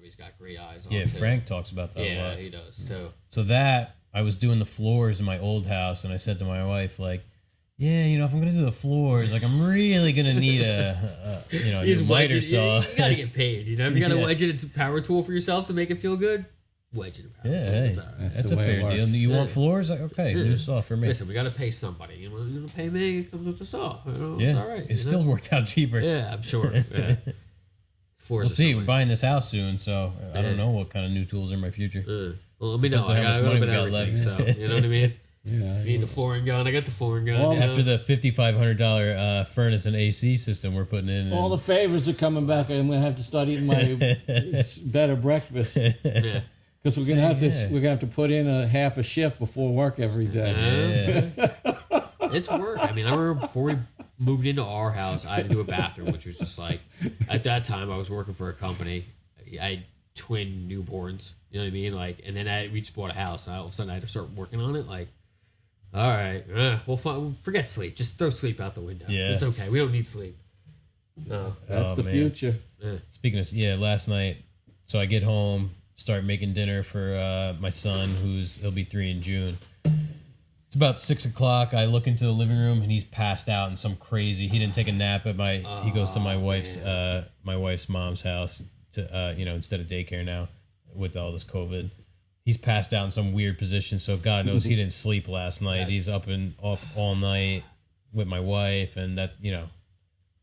is he's got great eyes on. Yeah, too. Frank talks about that a Yeah, lot. he does too. So that, I was doing the floors in my old house, and I said to my wife, like, yeah, you know, if I'm going to do the floors, like, I'm really going to need a new miter saw. You got to get paid, you know? If you got to Yeah. wedge it into power tool for yourself to make it feel good, wedge it in power Yeah, tool. hey, It's all right. that's the a way it fair deal. works. You Yeah. want floors? Like, okay, new saw for me. Listen, we got to pay somebody. You want to pay me? It comes with the saw. You know, Yeah, it's all right. it you still know? worked out cheaper. Yeah, I'm sure. Yeah. We'll see. We're buying this house soon, so I don't know what kind of new tools are in my future. Well, let me know. Depends on I how got a much little money bit we of got everything, left. so you know what I mean? Yeah. You need the flooring gun. I got the flooring gun. Well, you know? After the $5,500 furnace and AC system we're putting in. All the favors are coming back, and I'm gonna have to start eating my better breakfast Yeah. because we're gonna have to put in a half a shift before work every day. Yeah. It's work. I mean, I remember before we moved into our house, I had to do a bathroom, which was just like, at that time, I was working for a company. I had twin newborns, you know what I mean? Like, and then we just bought a house, and all of a sudden I had to start working on it. Like, all right, well, forget sleep. Just throw sleep out the window. Yeah. It's okay. We don't need sleep. No. That's Oh, the man. future. Speaking of, last night, so I get home, start making dinner for my son, he'll be 3 in June. It's about 6 o'clock. I look into the living room and he's passed out in some crazy. He didn't take a nap at he goes to my wife's mom's house to instead of daycare now with all this COVID. He's passed out in some weird position. So God knows he didn't sleep last night. He's up all night with my wife, and that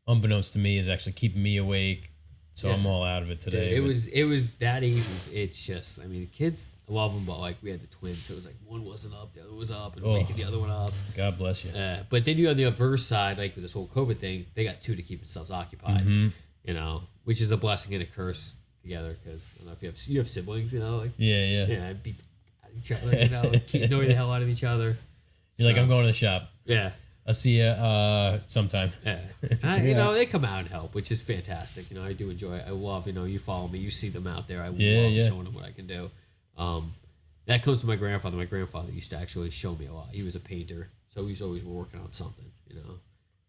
unbeknownst to me is actually keeping me awake. So Yeah. I'm all out of it today. Dude, it was that age. It's just, I mean, the kids, I love them, but like we had the twins, so it was like one wasn't up, the other was up, and waking the other one up. God bless you. But then you on the adverse side, like with this whole COVID thing, they got two to keep themselves occupied. You know, which is a blessing and a curse together. Because I don't know if you have siblings, you know, like Yeah. beat each other, you know, keep annoying the hell out of each other. You're like, I'm going to the shop. Yeah. I'll see you sometime. Yeah. You know, they come out and help, which is fantastic. You know, I do enjoy it. I love, you follow me, you see them out there. I love showing them what I can do. That comes to my grandfather. My grandfather used to actually show me a lot. He was a painter, so he was always working on something, you know.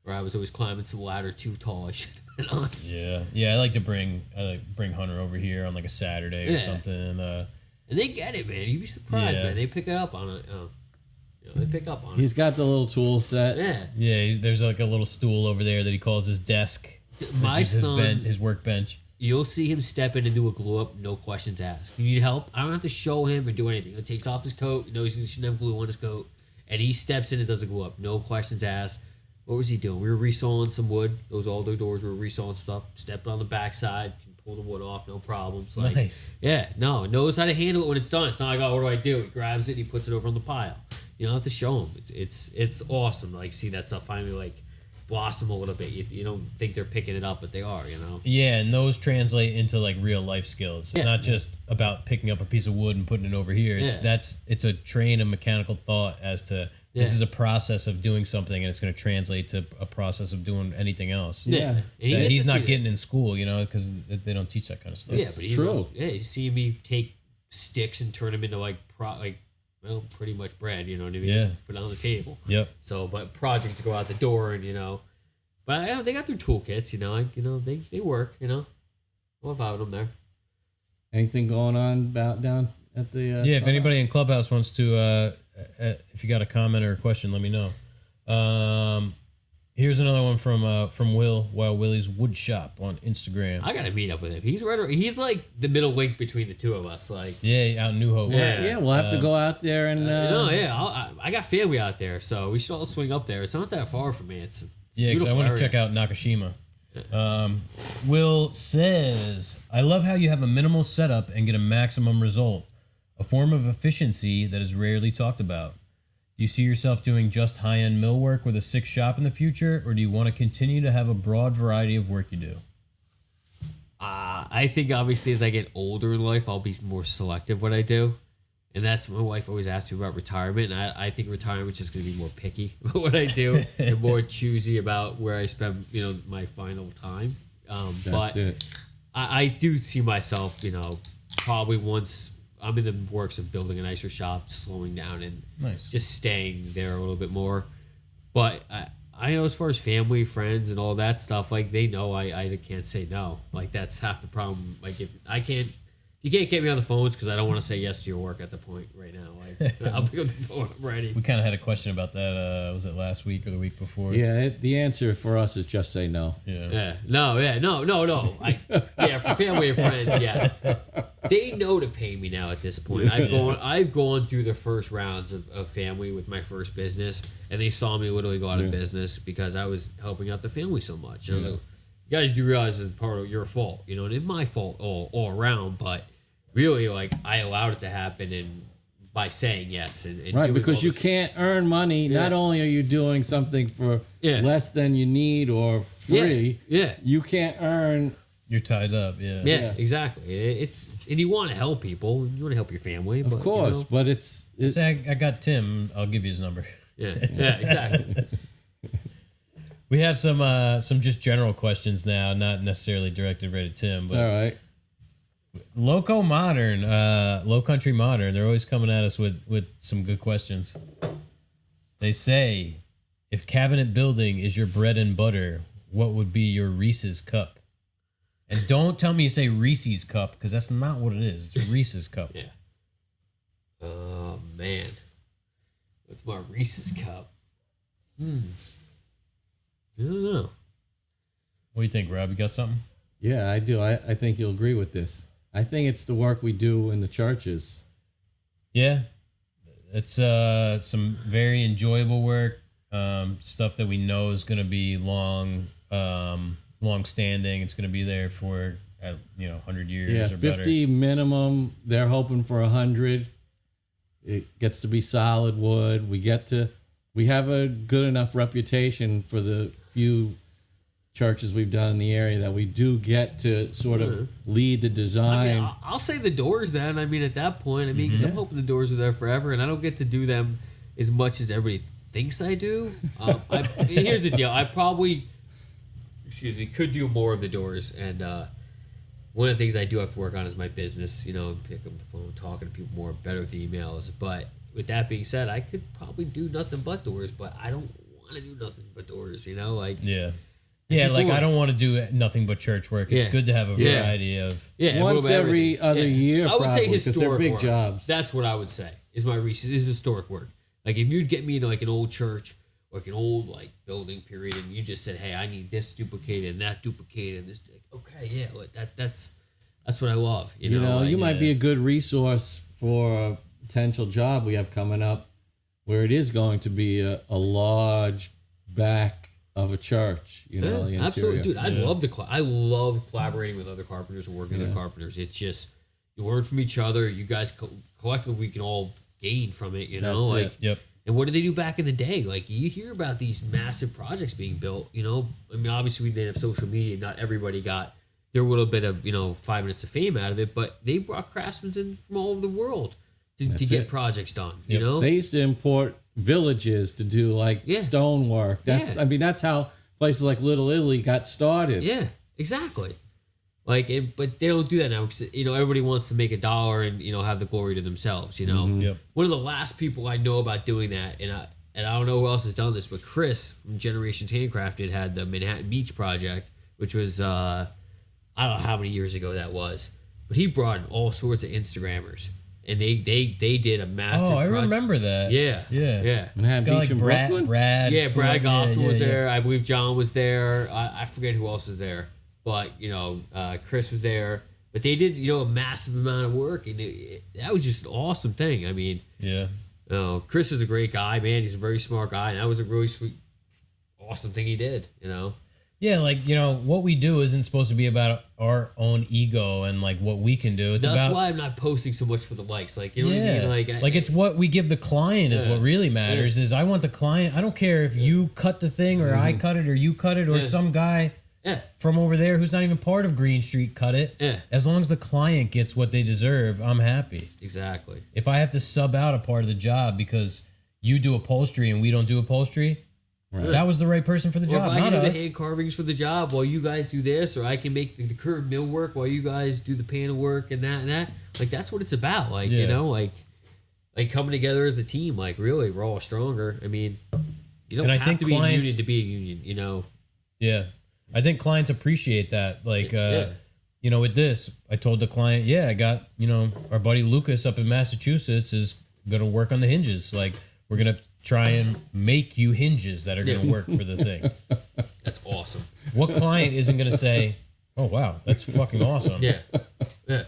Or I was always climbing some ladder too tall I should have been on. Yeah. I like to bring Hunter over here on like a Saturday or something. And they get it, man. You'd be surprised, man. They pick it up on it. They pick up on it. He's got the little tool set. Yeah. There's like a little stool over there that he calls his desk. My son, his workbench. you'll see him step in and do a glue up, no questions asked. You need help? I don't have to show him or do anything. He takes off his coat, he knows he shouldn't have glue on his coat, and he steps in and does a glue up, no questions asked. What was he doing? We were resaling some wood. Those older doors, we were resaling stuff. Stepped on the backside, can pull the wood off, no problems. Like, Nice. Yeah, no, knows how to handle it when it's done. It's not like, oh, what do I do? He grabs it, and he puts it over on the pile. You don't have to show him. It's awesome to like see that stuff finally like blossom a little bit. You don't think they're picking it up, but they are. You know. Yeah, and those translate into like real life skills. It's not just about picking up a piece of wood and putting it over here. It's a train of mechanical thought as to this is a process of doing something, and it's going to translate to a process of doing anything else. Yeah. And he That gets he's to not see getting in school, because they don't teach that kind of stuff. Yeah, but he's true. Also, you see me take sticks and turn them into pretty much bread. You know what I mean? Yeah. Put it on the table. Yep. So, but projects to go out the door, and but they got their toolkits. They work. We'll have them there. Anything going on about down at the? If anybody in Clubhouse wants to, if you got a comment or a question, let me know. Here's another one from Will, Wild Willie's Wood Shop on Instagram. I gotta meet up with him. He's he's like the middle link between the two of us. Like, Out in New Hope. Yeah. We'll have to go out there and. I got family out there, so we should all swing up there. It's not that far from me. It's Because I want to check out Nakashima. Will says, I love how you have a minimal setup and get a maximum result, a form of efficiency that is rarely talked about. Do you see yourself doing just high-end millwork with a 6 shop in the future, or do you want to continue to have a broad variety of work you do? I think obviously as I get older in life, I'll be more selective what I do. And that's my wife always asks me about retirement. And I think retirement's just going to be more picky about what I do and more choosy about where I spend, my final time. That's it. I do see myself, probably once I'm in the works of building a nicer shop, slowing down and just staying there a little bit more. But I know as far as family, friends, and all that stuff, like they know I can't say no. Like that's half the problem. Like if I can't you can't get me on the phones because I don't want to say yes to your work at the point right now. Like, I'll pick up the phone. I'm ready. We kind of had a question about that. Was it last week or the week before? Yeah, the answer for us is just say no. Yeah. No. For family and friends, yeah. They know to pay me now at this point. I've gone through the first rounds of family with my first business, and they saw me literally go out of business because I was helping out the family so much. And I was like, you guys do realize this is part of your fault, you know, and it's my fault all around, but really, like, I allowed it to happen and by saying yes. And right, because you can't earn money. Yeah. Not only are you doing something for less than you need or free, you can't earn. You're tied up, Yeah, exactly. And you want to help people. You want to help your family. Of course, you know, but it's Say, I got Tim. I'll give you his number. Yeah, exactly. We have some just general questions now, not necessarily directed right at Tim. But all right. Low Country Modern, they're always coming at us with some good questions. They say, if cabinet building is your bread and butter, what would be your Reese's cup? And don't tell me you say Reese's cup, because that's not what it is. It's Reese's cup. Yeah. Oh, man. What's my Reese's cup? I don't know. What do you think, Rob? You got something? Yeah, I do. I think you'll agree with this. I think it's the work we do in the churches. Yeah. It's some very enjoyable work, stuff that we know is going to be long standing. It's going to be there for 100 years or 50 better. Minimum. They're hoping for 100. It gets to be solid wood. We have a good enough reputation for the few churches we've done in the area that we do get to sort of lead the design. I mean, I'll say the doors then. I mean, at that point, because I'm hoping the doors are there forever, and I don't get to do them as much as everybody thinks I do. Here's the deal. I probably, could do more of the doors, and one of the things I do have to work on is my business, pick up the phone, talking to people more, better with emails. But with that being said, I could probably do nothing but doors, but I don't want to do nothing but doors, Yeah, like I don't want to do nothing but church work. It's good to have a variety of... Yeah, once every other year, I would probably, say historic they're big work. jobs. That's what I would say is my Reese's. Is historic work. Like if you'd get me into like an old church or like an old like building period, and you just said, "Hey, I need this duplicated and that duplicated," and this. Okay, yeah, like that's what I love. You might be a good resource for a potential job we have coming up, where it is going to be a large back of a church, absolutely, dude. I love collaborating with other carpenters and working with other carpenters. It's just you learn from each other. You guys collectively can all gain from it. Yep. And what did they do back in the day? Like you hear about these massive projects being built. I mean, obviously we didn't have social media. Not everybody got their little bit of 5 minutes of fame out of it, but they brought craftsmen in from all over the world to get projects done. They used to import villages to do stonework. That's how places like Little Italy got started. Yeah, exactly. But they don't do that now because everybody wants to make $1 and have the glory to themselves. Yep. One of the last people I know about doing that, and I don't know who else has done this, but Chris from Generations Handcrafted had the Manhattan Beach project, which was I don't know how many years ago that was, but he brought in all sorts of Instagrammers. And they did a massive project. remember that. Yeah. Manhattan Beach in Brooklyn? Brad Gossel was there. I believe John was there. I forget who else was there. But, Chris was there. But they did, a massive amount of work. And that was just an awesome thing. I mean, Chris is a great guy, man. He's a very smart guy. And that was a really sweet, awesome thing he did, Yeah, what we do isn't supposed to be about our own ego and what we can do. That's why I'm not posting so much for the likes. What I mean? It's what we give the client is what really matters. Is I want the client. I don't care if you cut the thing or I cut it or you cut it or some guy from over there who's not even part of Greene Street cut it. Yeah. As long as the client gets what they deserve, I'm happy. Exactly. If I have to sub out a part of the job because you do upholstery and we don't do upholstery. Right. That was the right person for the job, if I not can do us. the hand carvings for the job while you guys do this, or I can make the curved mill work while you guys do the panel work and that. That's what it's about. Coming together as a team. Really, we're all stronger. I mean, you don't have to be a union to be a union. Yeah, I think clients appreciate that. with this, I told the client, yeah, I got, our buddy Lucas up in Massachusetts is going to work on the hinges. Like, we're going to try and make you hinges that are going to work for the thing. That's awesome. What client isn't going to say, oh, wow, that's fucking awesome? Yeah. Like,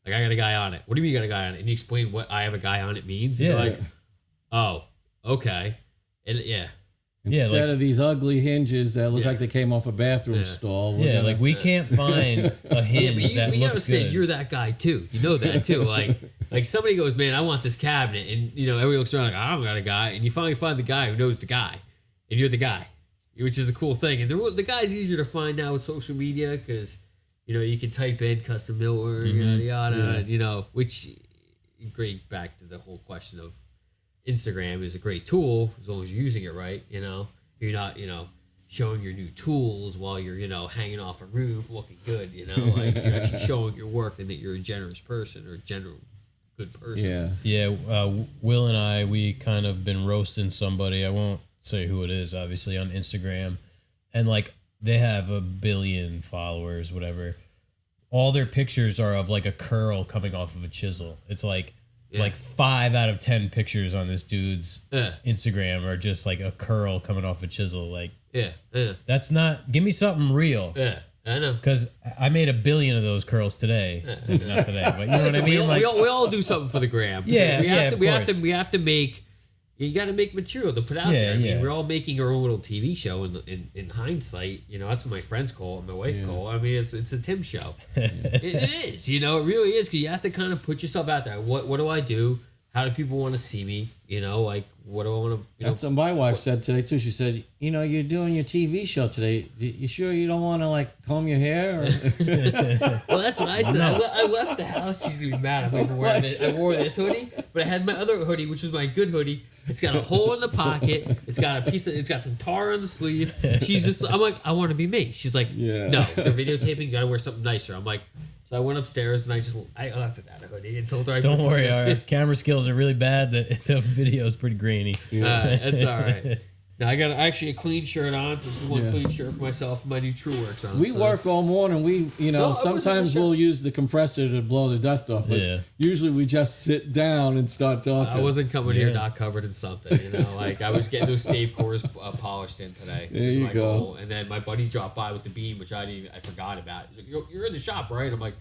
I got a guy on it. What do you mean you got a guy on it? And you explain what I have a guy on it means. And Yeah. you're like, oh, okay. And Instead of these ugly hinges that look like they came off a bathroom stall. We can't find a hinge that you looks understand good. you're that guy too. You know that too. Like somebody goes, man, I want this cabinet, and everybody looks around like, I don't got a guy, and you finally find the guy who knows the guy, and you're the guy, which is a cool thing. And the guy's easier to find now with social media because you can type in custom millwork, yada yada, which great back to the whole question of Instagram is a great tool as long as you're using it right. You're not showing your new tools while you're hanging off a roof looking good. Like you're actually showing your work and that you're a generous person or a general good person. Will and we kind of been roasting somebody, I won't say who it is, obviously, on Instagram, and like they have 1 billion followers, whatever. All their pictures are of like a curl coming off of a chisel. It's like 5 out of 10 pictures on this dude's Instagram are just like a curl coming off a chisel. Like, that's not, give me something real. Yeah, I know. Because I made 1 billion of those curls today. Not today, but you know what I mean? We all do something for the gram. Yeah, we have to make. You got to make material to put out there. I mean, we're all making our own little TV show. In hindsight, that's what my friends call it, my wife call it. I mean, it's a Tim show. it is, it really is, because you have to kind of put yourself out there. What do I do? How do people want to see me? Like, what do I want to? That's what my wife said today too. She said, you're doing your TV show today. You sure you don't want to like comb your hair? Well, that's what I said. I left the house. She's gonna be mad at me for wearing it. I wore this hoodie, but I had my other hoodie, which was my good hoodie. It's got a hole in the pocket. It's got it's got some tar on the sleeve. She's just, I'm like, I want to be me. She's like, no, they're videotaping. You got to wear something nicer. I'm like, so I went upstairs and I left it at a hoodie and told her. Don't worry, our camera skills are really bad. The video is pretty grainy. That's all right. Now I got actually a clean shirt on. This is one clean shirt for myself. My new True Works on. We work all morning. We, sometimes we'll use the compressor to blow the dust off. But usually we just sit down and start talking. I wasn't coming here not covered in something. Like I was getting those stave cores polished in today. There you go. Goal. And then my buddy dropped by with the beam, which I forgot about. He's like, "You're in the shop, right?" I'm like,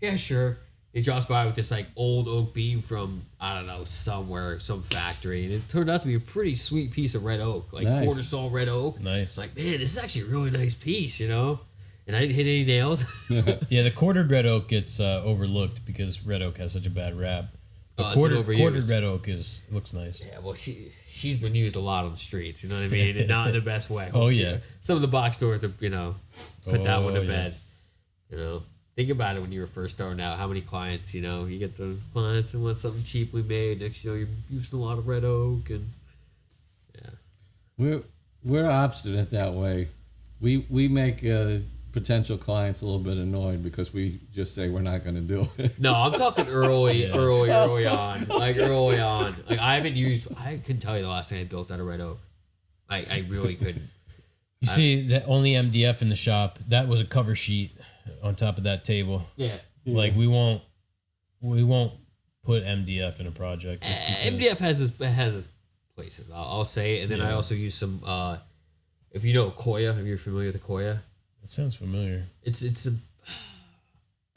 "Yeah, sure." He drops by with this like old oak beam from, I don't know, somewhere, some factory, and it turned out to be a pretty sweet piece of red oak, like quarter saw red oak. Nice. Like, man, this is actually a really nice piece, And I didn't hit any nails. Yeah, the quartered red oak gets overlooked because red oak has such a bad rap. But quartered red oak looks nice. Yeah, well, she's been used a lot on the streets. You know what I mean? And not in the best way. Oh yeah. Some of the box stores have put that one to bed. Think about it when you were first starting out. How many clients, you get the clients and want something cheaply made. Next, you're using a lot of red oak, and we're obstinate that way. We make potential clients a little bit annoyed because we just say we're not going to do it. No, I'm talking early on. Like early on. Like I couldn't tell you the last thing I built out of red oak. I really couldn't. You see, that only MDF in the shop. That was a cover sheet on top of that table. Yeah. Like we won't put MDF in a project. Just MDF has its places. I'll say it, and then I also use some. If you know Koya, if you're familiar with the Koya, it sounds familiar.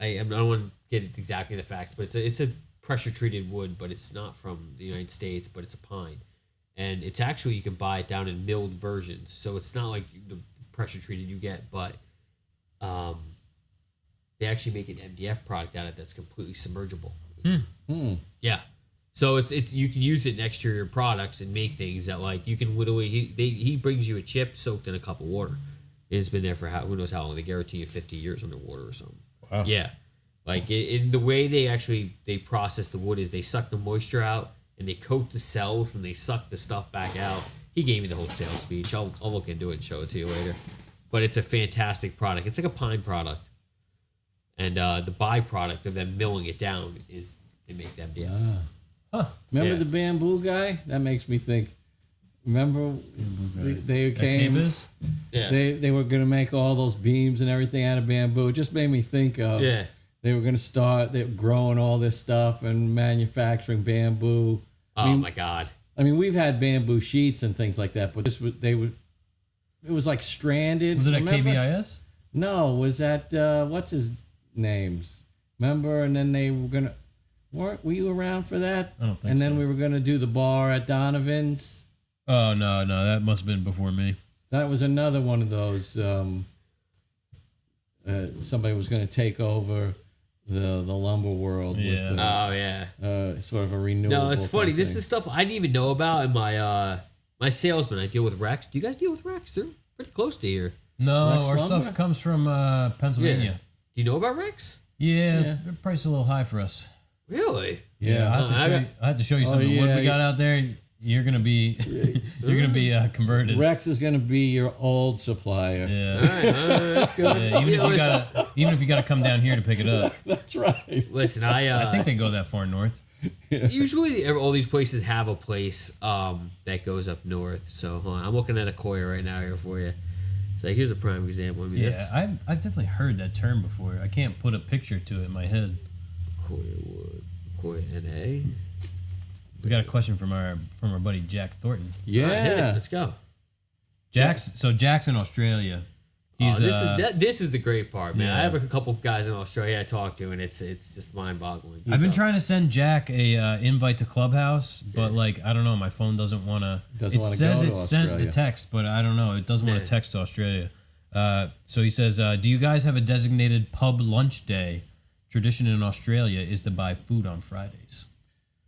I don't want to get exactly the facts, but it's a pressure treated wood, but it's not from the United States, but it's a pine, and it's actually you can buy it down in milled versions, so it's not like the pressure treated you get, but they actually make an MDF product out of it that's completely submergible. Yeah. So it's you can use it next to your products and make things that like you can literally he brings you a chip soaked in a cup of water. And it's been there for who knows how long. They guarantee you 50 years underwater or something. Wow. Yeah. Like in the way they process the wood is they suck the moisture out and they coat the cells and they suck the stuff back out. He gave me the whole sales speech. I'll look into it and show it to you later. But it's a fantastic product. It's like a pine product. And the byproduct of them milling it down is they make MDF. Remember the bamboo guy? That makes me think Remember they came. Yeah. They were gonna make all those beams and everything out of bamboo. It just made me think of they were gonna start growing all this stuff and manufacturing bamboo. Oh my God. I mean, we've had bamboo sheets and things like that, but it was like stranded. Was it at remember? KBIS? No, was that what's his names? Remember? And then they were gonna. Were you around for that? I don't think so. And then we were gonna do the bar at Donovan's. Oh no, that must have been before me. That was another one of those. Somebody was going to take over the lumber world. Yeah. With sort of a renewable. No, it's funny. This thing. is stuff I didn't even know about in my salesman. I deal with Rex. Do you guys deal with Rex too? Pretty close to here. No, Rex our lumber? stuff comes from Pennsylvania. Yeah. Do you know about Rex? Yeah, their price is a little high for us. Really? Yeah. I have to show you some of the wood we got out there. You're gonna be converted. Rex is going to be your old supplier. Yeah. All right, that's good. Yeah, even if you gotta come down here to pick it up. That's right. Listen, I think they go that far north. usually all these places have a place that goes up north. So hold on, I'm looking at a Koya right now here for you. So here's a prime example. I mean, I've definitely heard that term before. I can't put a picture to it in my head. Koya wood, Koya NA. We got a question from our buddy Jack Thornton. Yeah. All right, hit it. Let's go. Jack's in Australia. He's, this is the great part, man. Yeah. I have a couple of guys in Australia I talk to, and it's just mind-boggling. I've been trying to send Jack a invite to Clubhouse, but I don't know, my phone doesn't want to. It says it's sent the text, but I don't know. It doesn't want to text to Australia. So he says, "Do you guys have a designated pub lunch day? Tradition in Australia is to buy food on Fridays."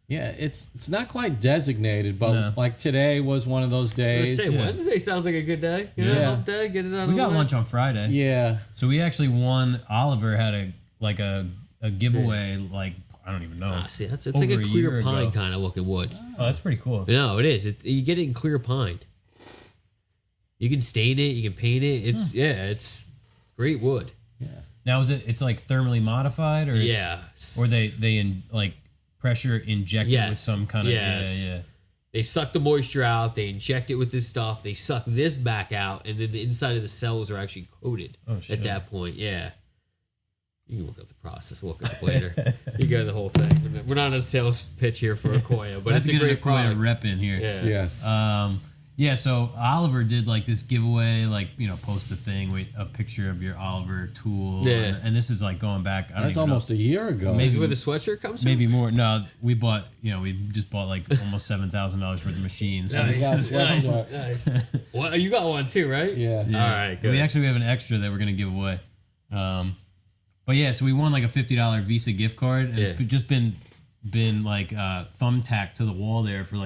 Yeah, it's not quite designated, but like today was one of those days. Wednesday sounds like a good day. Hump day, get it out of the way. We got lunch on Friday. Yeah. So we actually won. Oliver had a giveaway. I don't even know. See, it's like a clear pine kind of looking wood. Oh, that's pretty cool. No, it is. You get it in clear pine. You can stain it. You can paint it. It's great wood. Yeah. Now it's like thermally modified, or or they pressure inject it with some kind of They suck the moisture out. They inject it with this stuff. They suck this back out, and then the inside of the cells are actually coated at that point. Yeah. You can look up the process. We'll look it up later. You get the whole thing. We're not on a sales pitch here for Akoya, but it's a great product. Rep in here. Yeah. Yes. So Oliver did this giveaway, post a thing with a picture of your Oliver tool. Yeah. And this is going back. That's almost a year ago. Maybe where the sweatshirt comes from? Maybe more. No, we bought, we just bought almost $7,000 worth of machines. Nice. Well, you got one too, right? Yeah. All right, good. We have an extra that we're going to give away. But yeah, so we won a $50 Visa gift card. And it's just been thumbtacked to the wall there for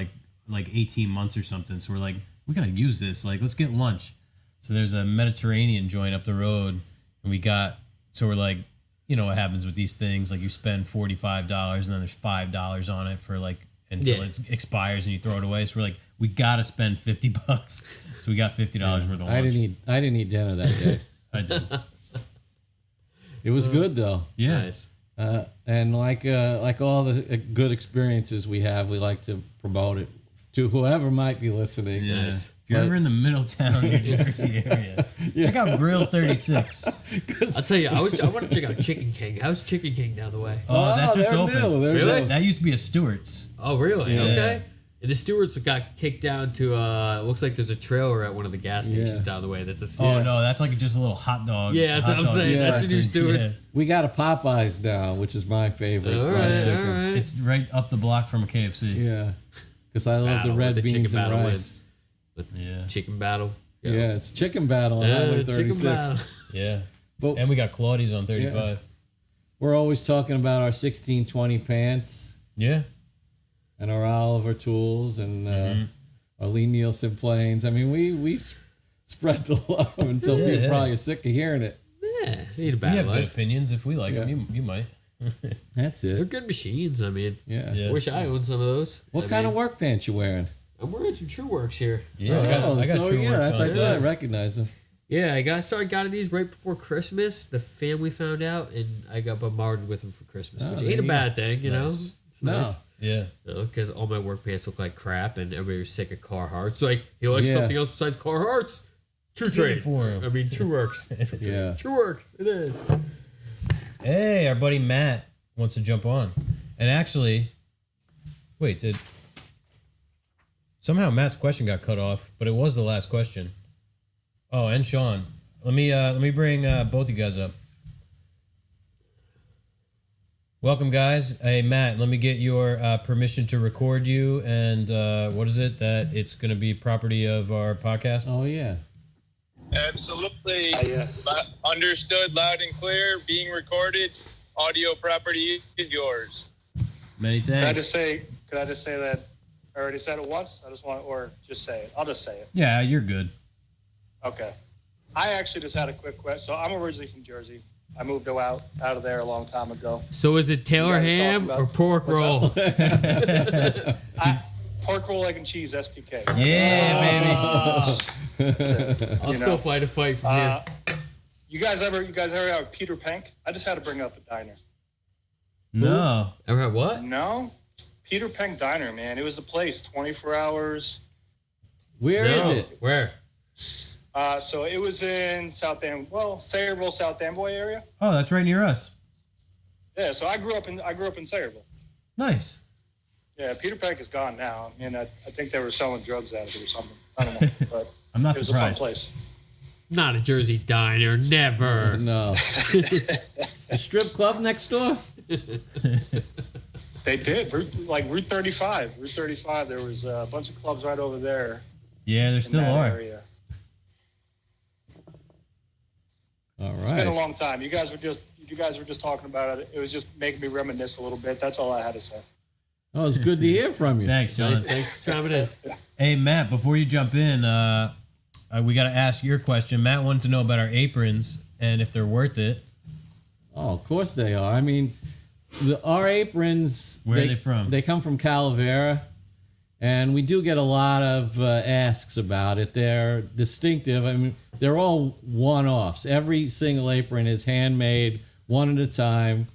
18 months or something. So we're we gotta use this. Let's get lunch. So there's a Mediterranean joint up the road, and we got. So we're what happens with these things? You spend $45, and then there's $5 on it for until it expires, and you throw it away. So we're we gotta spend $50. So we got $50 worth of lunch. I didn't eat dinner that day. I did. It was good though. Yeah. Nice. And like all the good experiences we have, we like to promote it to whoever might be listening. Yes. If you're ever in the Middletown, New Jersey area, check out Grill 36. I'll tell you, I want to check out Chicken King. How's Chicken King down the way? Oh, that just they're opened. new. Really? That used to be a Stewart's. Oh, really? Yeah. Okay. And the Stewards got kicked down to, it looks like there's a trailer at one of the gas stations down the way. That's a Oh, no, that's just a little hot dog. Yeah, that's what I'm saying. Yeah. That's your new Stewards. Yeah. We got a Popeyes now, which is my favorite All fried right, chicken. all right. It's right up the block from a KFC. Yeah, because I love the Battle, red let the beans chicken and battle rice. Chicken battle. Yeah, it's chicken battle on Highway Chicken 36. battle. Yeah. But And we got Claudia's on 35. we're always talking about our 1620 pants Yeah. and our Oliver tools and our Lee Nielsen planes. I mean, we spread the love until people probably are sick of hearing it. Yeah, need a We bad have good life. opinions. If we like Yeah. them, you might. That's They're it. good machines. I mean, Yeah. Yeah. wish I owned some of those. What kind of work pants you wearing? I'm wearing some True Works here. Yeah, I got True Works that's on. like I recognize them. Yeah, I started these right before Christmas. The family found out, and I got bombarded with them for Christmas, which there ain't a you bad thing, you know. Nice. It's No. nice. Yeah. Because all my work pants look like crap, and everybody was sick of Carhartts. Like, he likes something else besides Carhartts. True trade. For him. I mean, true works. Yeah. True works. It is. Hey, our buddy Matt wants to jump on. And actually, wait, somehow Matt's question got cut off, but it was the last question. Oh, and Sean. Let me bring both you guys up. Welcome, guys. Hey, Matt, let me get your permission to record you. And what is it that it's going to be property of our podcast? Oh, yeah. Absolutely. Understood loud and clear. Being recorded. Audio property is yours. Many thanks. Could I just say that I already said it once? Or just say it. I'll just say it. Yeah, you're good. Okay. I actually just had a quick question. So I'm originally from Jersey. I moved out of there a long time ago. So is it Taylor You guys ham talking or about- pork roll? Pork roll, egg and cheese, SPK. Yeah, baby. I'll still fight a fight from here. You guys ever have Peter Pank? I just had to bring up the diner. No. Ever had what? No? Peter Pank Diner, man. It was the place, 24 hours. Where is it? Where? So it was in Sayreville, South Amboy area. Oh, that's right near us. Yeah, so I grew up in Sayreville. Nice. Yeah, Peter Pank is gone now. I mean, I think they were selling drugs out of it or something. I don't know, but I'm not it was surprised. a fun place. Not a Jersey diner. Never. No. A strip club next door? They did. Route 35. Route 35, there was a bunch of clubs right over there. Yeah, there In still that are. area. All It's been a right. long time. You guys were just talking about it. It was just making me reminisce a little bit. That's all I had to say. Oh, it's good to hear from you. Thanks, John. Nice. Thanks for chiming in. Hey, Matt, before you jump in, we got to ask your question. Matt wanted to know about our aprons and if they're worth it. Oh, of course they are. I mean, our aprons. Where are they from? They come from Calavera, and we do get a lot of asks about it. They're distinctive. I mean, they're all one-offs. Every single apron is handmade, one at a time.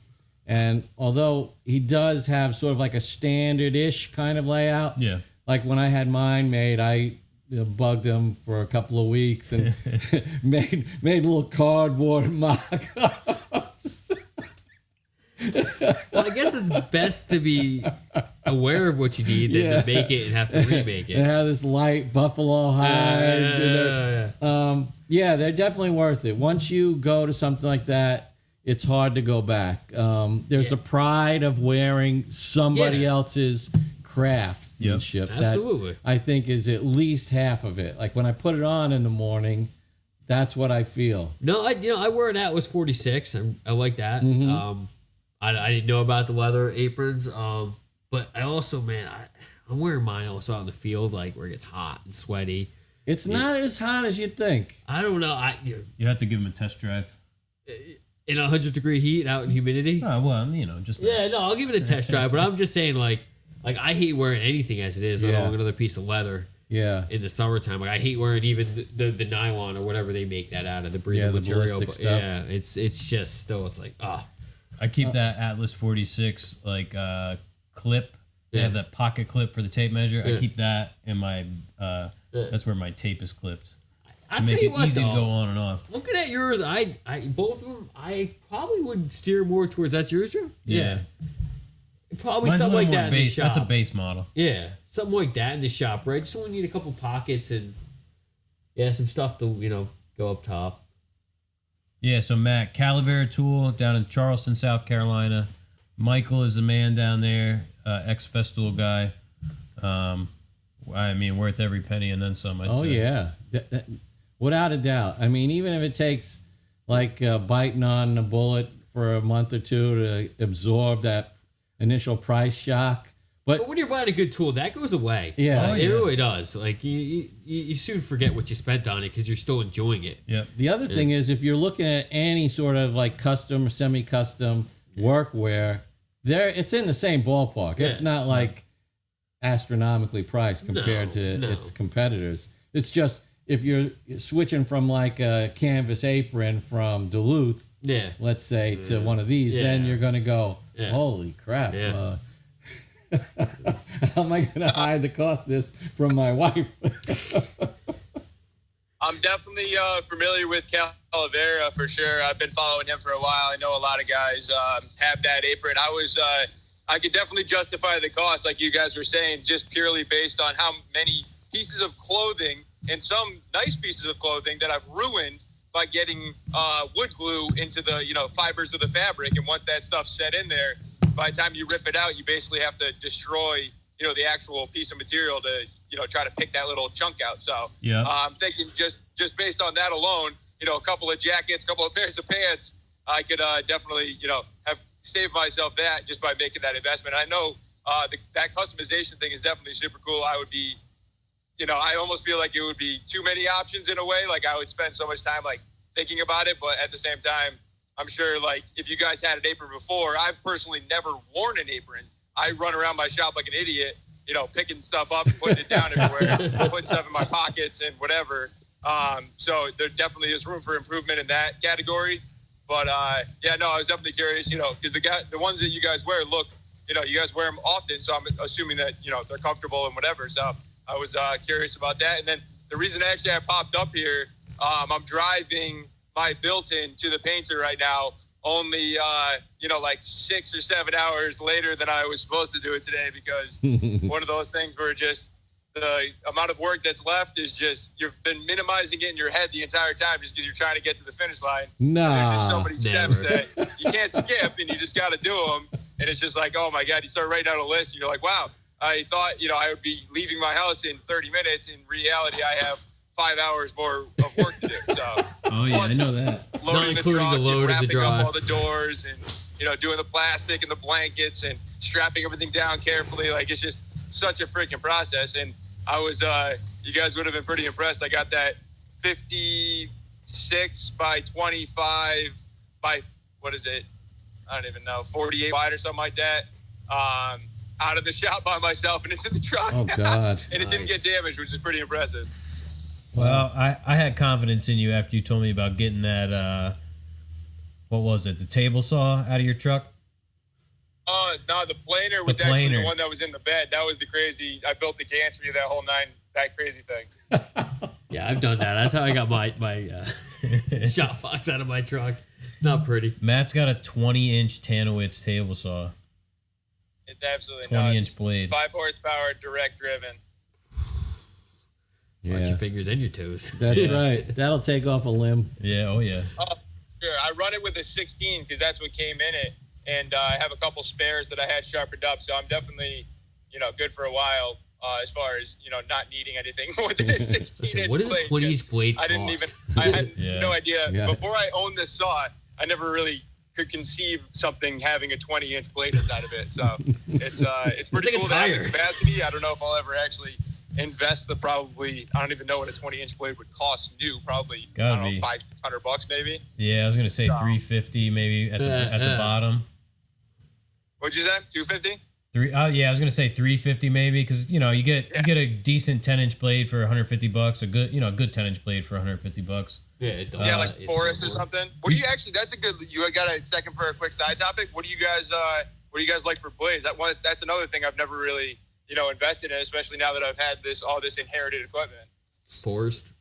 And although he does have sort of like a standard-ish kind of layout, Yeah. like when I had mine made, I bugged him for a couple of weeks and made little cardboard mock-ups. Well, I guess it's best to be aware of what you need than to make it and have to remake And it. have this light buffalo hide. Yeah, they're definitely worth it. Once you go to something like that, it's hard to go back. There's the pride of wearing somebody else's craftsmanship. Yep. That Absolutely. I think is at least half of it. Like when I put it on in the morning, that's what I feel. No, I wear an Atlas 46. I like that. Mm-hmm. I didn't know about the leather aprons. But I also, man, I'm wearing mine also out in the field, like where it gets hot and sweaty. It's not as hot as you think. I don't know. You have to give him a test drive. In 100-degree heat, out in humidity. Oh, well, just... Yeah, no, I'll give it a test drive. But I'm just saying, like I hate wearing anything as it is, let alone another piece of leather. Yeah. In the summertime, like I hate wearing even the nylon or whatever they make that out of, the breathable the material. ballistic But stuff. yeah, it's just still, it's like I keep that Atlas 46 clip. They have that pocket clip for the tape measure. I keep that in my. That's where my tape is clipped. I To tell make you it what, easy though, to go on and off. looking at yours, I both of them, I probably would steer more towards that's yours, Drew? Yeah. Probably Mine's a something little like more that in the base. shop. That's a base model. Yeah, something like that in the shop, right? Just only need a couple pockets and some stuff to go up top. Yeah, so Matt, Calavera Tool down in Charleston, South Carolina. Michael is the man down there, ex-Festool guy. I mean, worth every penny and then some, I'd say. Yeah. Without a doubt. I mean, even if it takes like biting on a bullet for a month or two to absorb that initial price shock. But when you're buying a good tool, that goes away. Yeah. It really does. Like, you soon forget what you spent on it because you're still enjoying it. Yep. The other thing is, if you're looking at any sort of like custom or semi-custom workwear, it's in the same ballpark. Yeah. It's not like astronomically priced compared to its competitors. It's just if you're switching from like a canvas apron from Duluth, let's say, to one of these, then you're going to go, holy crap. How am I going to hide the cost of this from my wife? I'm definitely familiar with Calavera for sure. I've been following him for a while. I know a lot of guys have that apron. I could definitely justify the cost, like you guys were saying, just purely based on how many pieces of clothing and some nice pieces of clothing that I've ruined by getting wood glue into the fibers of the fabric. And once that stuff's set in there, by the time you rip it out, you basically have to destroy the actual piece of material to try to pick that little chunk out. So yeah, I'm thinking just based on that alone, a couple of jackets, a couple of pairs of pants, I could definitely have saved myself that just by making that investment. I know that customization thing is definitely super cool. I would be I almost feel like it would be too many options in a way. Like I would spend so much time like thinking about it, but at the same time, I'm sure like if you guys had an apron before, I've personally never worn an apron. I run around my shop like an idiot, picking stuff up and putting it down everywhere, putting stuff in my pockets and whatever. So there definitely is room for improvement in that category. But I was definitely curious, because the ones that you guys wear look, you guys wear them often, so I'm assuming that they're comfortable and whatever. So I was curious about that. And then the reason actually I popped up here, I'm driving my built-in to the painter right now, only like 6 or 7 hours later than I was supposed to do it today, because one of those things where just the amount of work that's left is just, you've been minimizing it in your head the entire time just because you're trying to get to the finish line. Nah, there's just so many steps that you can't skip, and you just got to do them. And it's just like, oh my God, you start writing out a list and you're like, wow, I thought, I would be leaving my house in 30 minutes. In reality, I have 5 hours more of work to do. So, oh yeah, I know that. Loading the truck, the load and of the wrapping up drive. all the doors, and doing the plastic and the blankets and strapping everything down carefully. Like, it's just such a freaking process. And I was, you guys would have been pretty impressed. I got that 56 by 25 by, what is it? I don't even know, 48 wide or something like that. Out of the shop by myself and into the truck. Oh, God. And it didn't get damaged, which is pretty impressive. Well, I had confidence in you after you told me about getting that, what was it, the table saw out of your truck? No, the planer was actually the one that was in the bed. That was the crazy, I built the gantry, that crazy thing. Yeah, I've done that. That's how I got my shop box out of my truck. It's not pretty. Matt's got a 20-inch Tanowitz table saw. It's absolutely 20-inch blade. 5 horsepower, direct driven. Yeah. Watch your fingers and your toes. That's right. That'll take off a limb. Yeah, oh yeah. Sure. I run it with a 16 because that's what came in it. And I have a couple spares that I had sharpened up. So I'm definitely, good for a while as far as, not needing anything with the 16-inch What does a 20-inch blade cost? I had no idea. Yeah. Before I owned this saw, I never really could conceive something having a 20-inch blade inside of it. So it's pretty cool to have the capacity. I don't know if I'll ever actually invest I don't even know what a 20-inch blade would cost new. Probably, Gotta I don't be know, $500 maybe. Yeah, I was gonna say $350 maybe at the bottom. What'd you say? $250? Yeah, I was gonna say $350 maybe, because you get a decent 10-inch blade for $150. A good 10-inch blade for $150. Yeah, it does. Yeah, like Forest or something. What do you actually? That's a good. You got a second for a quick side topic. What do you guys like for blades? That's another thing I've never really invested in, especially now that I've had all this inherited equipment. Forest.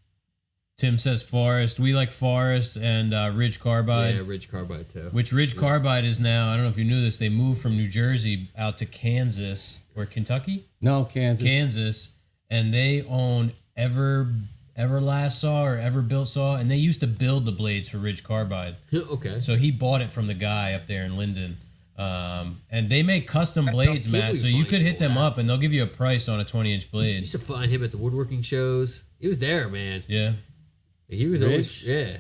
Tim says Forest. We like Forest and Ridge Carbide. Yeah, Ridge Carbide too. Which Ridge Carbide is now, I don't know if you knew this, they moved from New Jersey out to Kansas or Kentucky? No, Kansas. Kansas. And they own Everlast saw or Everbuilt saw, and they used to build the blades for Ridge Carbide. Okay. So he bought it from the guy up there in Linden. And they make custom blades, Matt, so you could hit them up and they'll give you a price on a 20-inch I blade. used to find him at the woodworking shows. He was there, man. Yeah. He was always, yeah.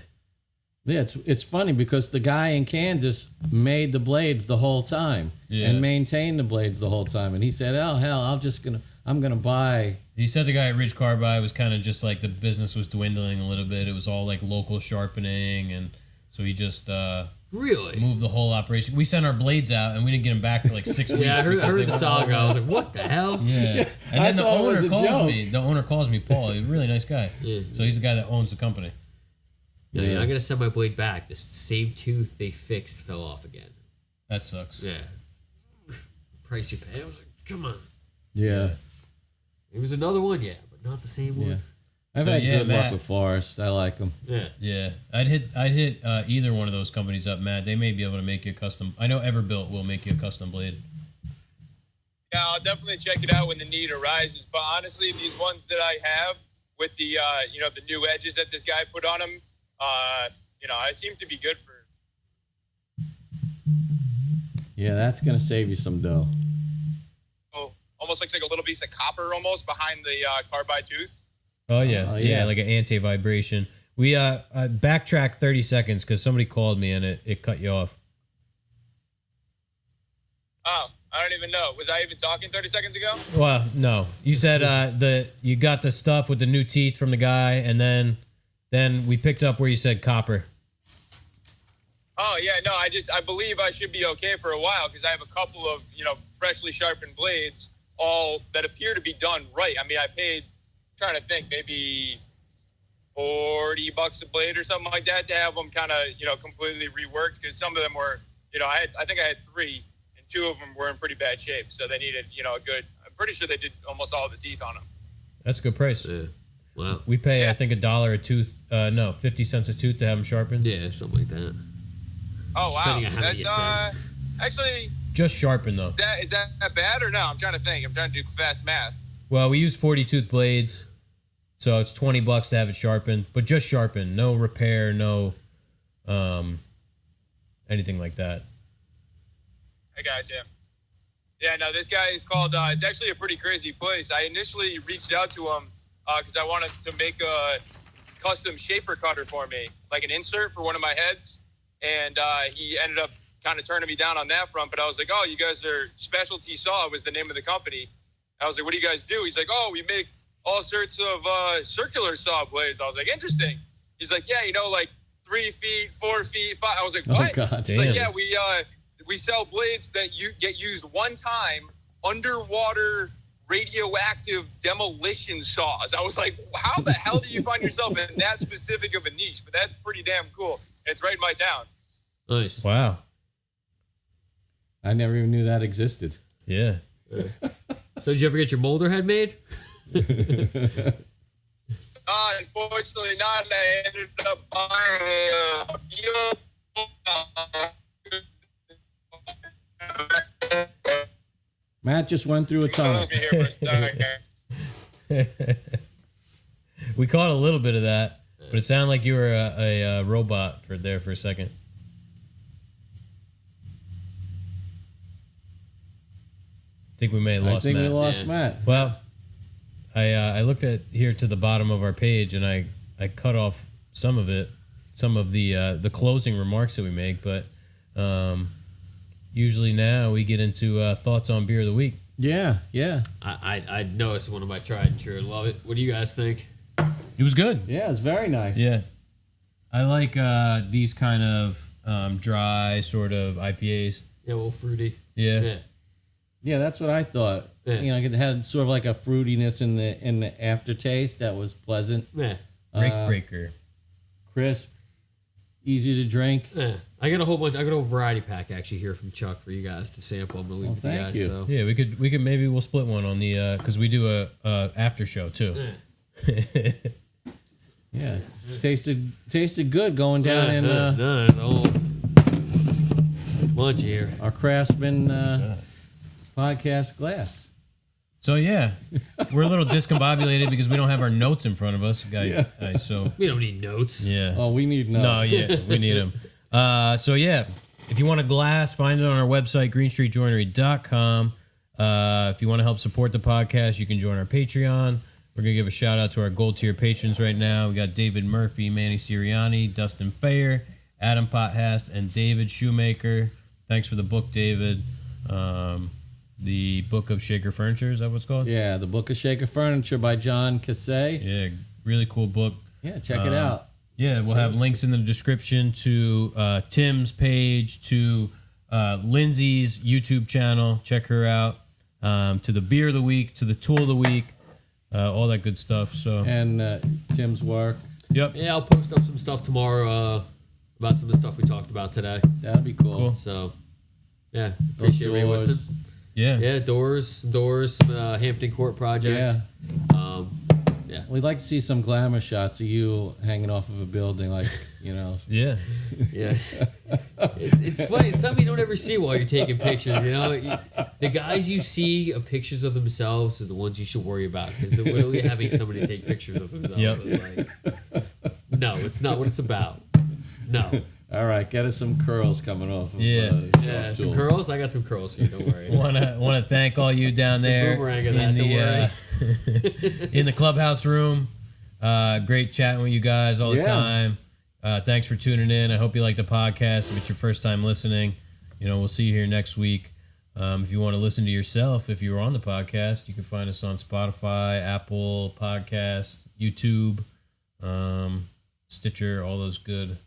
Yeah, it's funny because the guy in Kansas made the blades the whole time and maintained the blades the whole time. And he said, "Oh hell, I'm gonna buy." He said the guy at Ridge Carbide was kind of just like the business was dwindling a little bit. It was all like local sharpening, and so he just really moved the whole operation. We sent our blades out, and we didn't get them back for like 6 weeks. Yeah, I heard the were saga. I was like, "What the hell?" Yeah, and then the thought it was owner a calls joke. me. The owner calls me, Paul. He's a really nice guy. Yeah. So he's the guy that owns the company. No, you're not gonna send my blade back. The same tooth they fixed fell off again. That sucks. Yeah. Price you pay. I was like, Come on. Yeah. It was another one, yeah, but not the same one. Yeah. I've So, had yeah, good Matt. luck with Forrest. I like them. Yeah. Yeah, I'd hit either one of those companies up, Matt. They may be able to make you a custom. I know Everbuilt will make you a custom blade. Yeah, I'll definitely check it out when the need arises. But honestly, these ones that I have with the the new edges that this guy put on them, I seem to be good for. Yeah, that's going to save you some dough. Oh, almost looks like a little piece of copper almost behind the carbide tooth. Oh yeah, Oh, yeah, yeah. like an anti-vibration. We backtrack 30 seconds because somebody called me and it cut you off. Oh, I don't even know. Was I even talking 30 seconds ago? Well, no, you said you got the stuff with the new teeth from the guy, and then we picked up where you said copper. Oh yeah, no, I believe I should be okay for a while because I have a couple of freshly sharpened blades, all that appear to be done right. I mean, I paid, trying to think, maybe $40 a blade or something like that to have them kind of completely reworked because some of them were I think I had 3 and 2 of them were in pretty bad shape, so they needed a good. I'm pretty sure they did almost all the teeth on them. That's a good price. Yeah. Wow. We pay Yeah. I think $1 a tooth. No, 50 cents a tooth to have them sharpened. Yeah, something like that. Oh wow, Depending on how many you that, send. actually, Just sharpened though. is that bad or no? I'm trying to think. I'm trying to do fast math. Well, we use 40 tooth blades, so it's $20 to have it sharpened, but just sharpened, no repair, no anything like that. I got you. Yeah, no, this guy is called. It's actually a pretty crazy place. I initially reached out to him because I wanted to make a custom shaper cutter for me, like an insert for one of my heads, and he ended up kind of turning me down on that front. But I was like, "Oh, you guys are Specialty Saw," was the name of the company. I was like, "What do you guys do?" He's like, "Oh, we make all sorts of circular saw blades." I was like, "Interesting." He's like, "Yeah, like 3 feet, 4 feet, 5." I was like, "What?" God, He's like, damn. "Yeah, we sell blades that you get used one time underwater radioactive demolition saws." I was like, "How the hell do you find yourself in that specific of a niche?" But that's pretty damn cool. It's right in my town. Nice. Wow. I never even knew that existed. Yeah. So did you ever get your molder head made? Unfortunately not. I ended up buying a field. Matt just went through a tunnel. Let me hear for a second. We caught a little bit of that, but it sounded like you were a robot for a second. I think we may have I lost think Matt. we lost Yeah. Matt. Well, I looked at here to the bottom of our page, and I cut off some of it, some of the closing remarks that we make, but usually now we get into thoughts on beer of the week. Yeah, yeah. I know it's one of my tried and true. Love it. What do you guys think? It was good. Yeah, it's very nice. Yeah, I like these kind of dry sort of IPAs. Yeah, a little fruity. Yeah. Yeah. Yeah, that's what I thought. Yeah. It had sort of like a fruitiness in the aftertaste that was pleasant, Yeah. Breaker. crisp, easy to drink. Yeah. I got a variety pack actually here from Chuck for you guys to sample. I'm gonna leave Oh, with you thank guys. you. So Yeah, we could maybe we'll split one on the because we do a after show too. yeah. Yeah, tasted good going down in no, it's a whole bunch here. our Craftsman podcast glass. So yeah, we're a little discombobulated because we don't have our notes in front of us. So We don't need notes. yeah. Oh, we need no. No, yeah, we need them. So yeah, if you want a glass, find it on our website, GreeneStreetJoinery.com. If you want to help support the podcast, you can join our Patreon. We're going to give a shout out to our gold tier patrons right now. We got David Murphy, Manny Sirianni, Dustin Fayer, Adam Pothast, and David Shoemaker. Thanks for the book, David. The Book of Shaker Furniture, is that what it's called? Yeah, the Book of Shaker Furniture by John Cassay. Yeah, really cool book. Yeah, check it out. Yeah, we'll have links in the description to Tim's page, to Lindsay's YouTube channel. Check her out. To the beer of the week, to the tool of the week, all that good stuff. So And Tim's work. yep, Yeah, I'll post up some stuff tomorrow about some of the stuff we talked about today. That'd be cool. Cool. So, yeah, Those appreciate everybody doors. listening. Yeah, doors, some Hampton Court project. Yeah. Yeah. We'd like to see some glamour shots of you hanging off of a building, like, you know. Yeah. Yes. It's funny. It's something you don't ever see while you're taking pictures. You know, the guys you see pictures of themselves are the ones you should worry about, because they're literally having somebody take pictures of themselves. Yep. It's like, no, it's not what it's about. No. All right, get us some curls coming off. Of, Yeah, some curls. I got some curls for you. Don't worry. Want to thank all you down there in the clubhouse room. Great chatting with you guys all the time. Thanks for tuning in. I hope you like the podcast. If it's your first time listening, we'll see you here next week. If you want to listen to yourself, if you were on the podcast, you can find us on Spotify, Apple Podcast, YouTube, Stitcher, all those good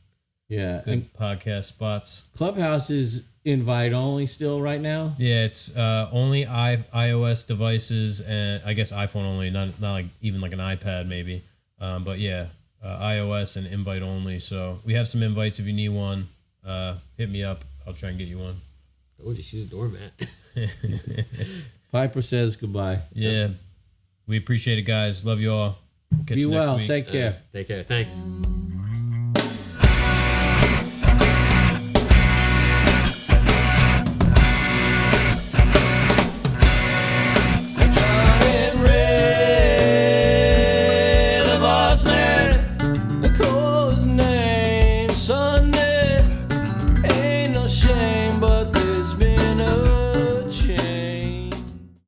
podcast spots. Clubhouse is invite only still right now? Yeah, it's only iOS devices, and I guess iPhone only, not like even like an iPad maybe. But yeah, iOS and invite only. So we have some invites if you need one. Hit me up. I'll try and get you one. Oh, she's a doormat. Piper says goodbye. Yeah. We appreciate it, guys. Love you all. We'll catch you next week. Take care. Take care. Thanks.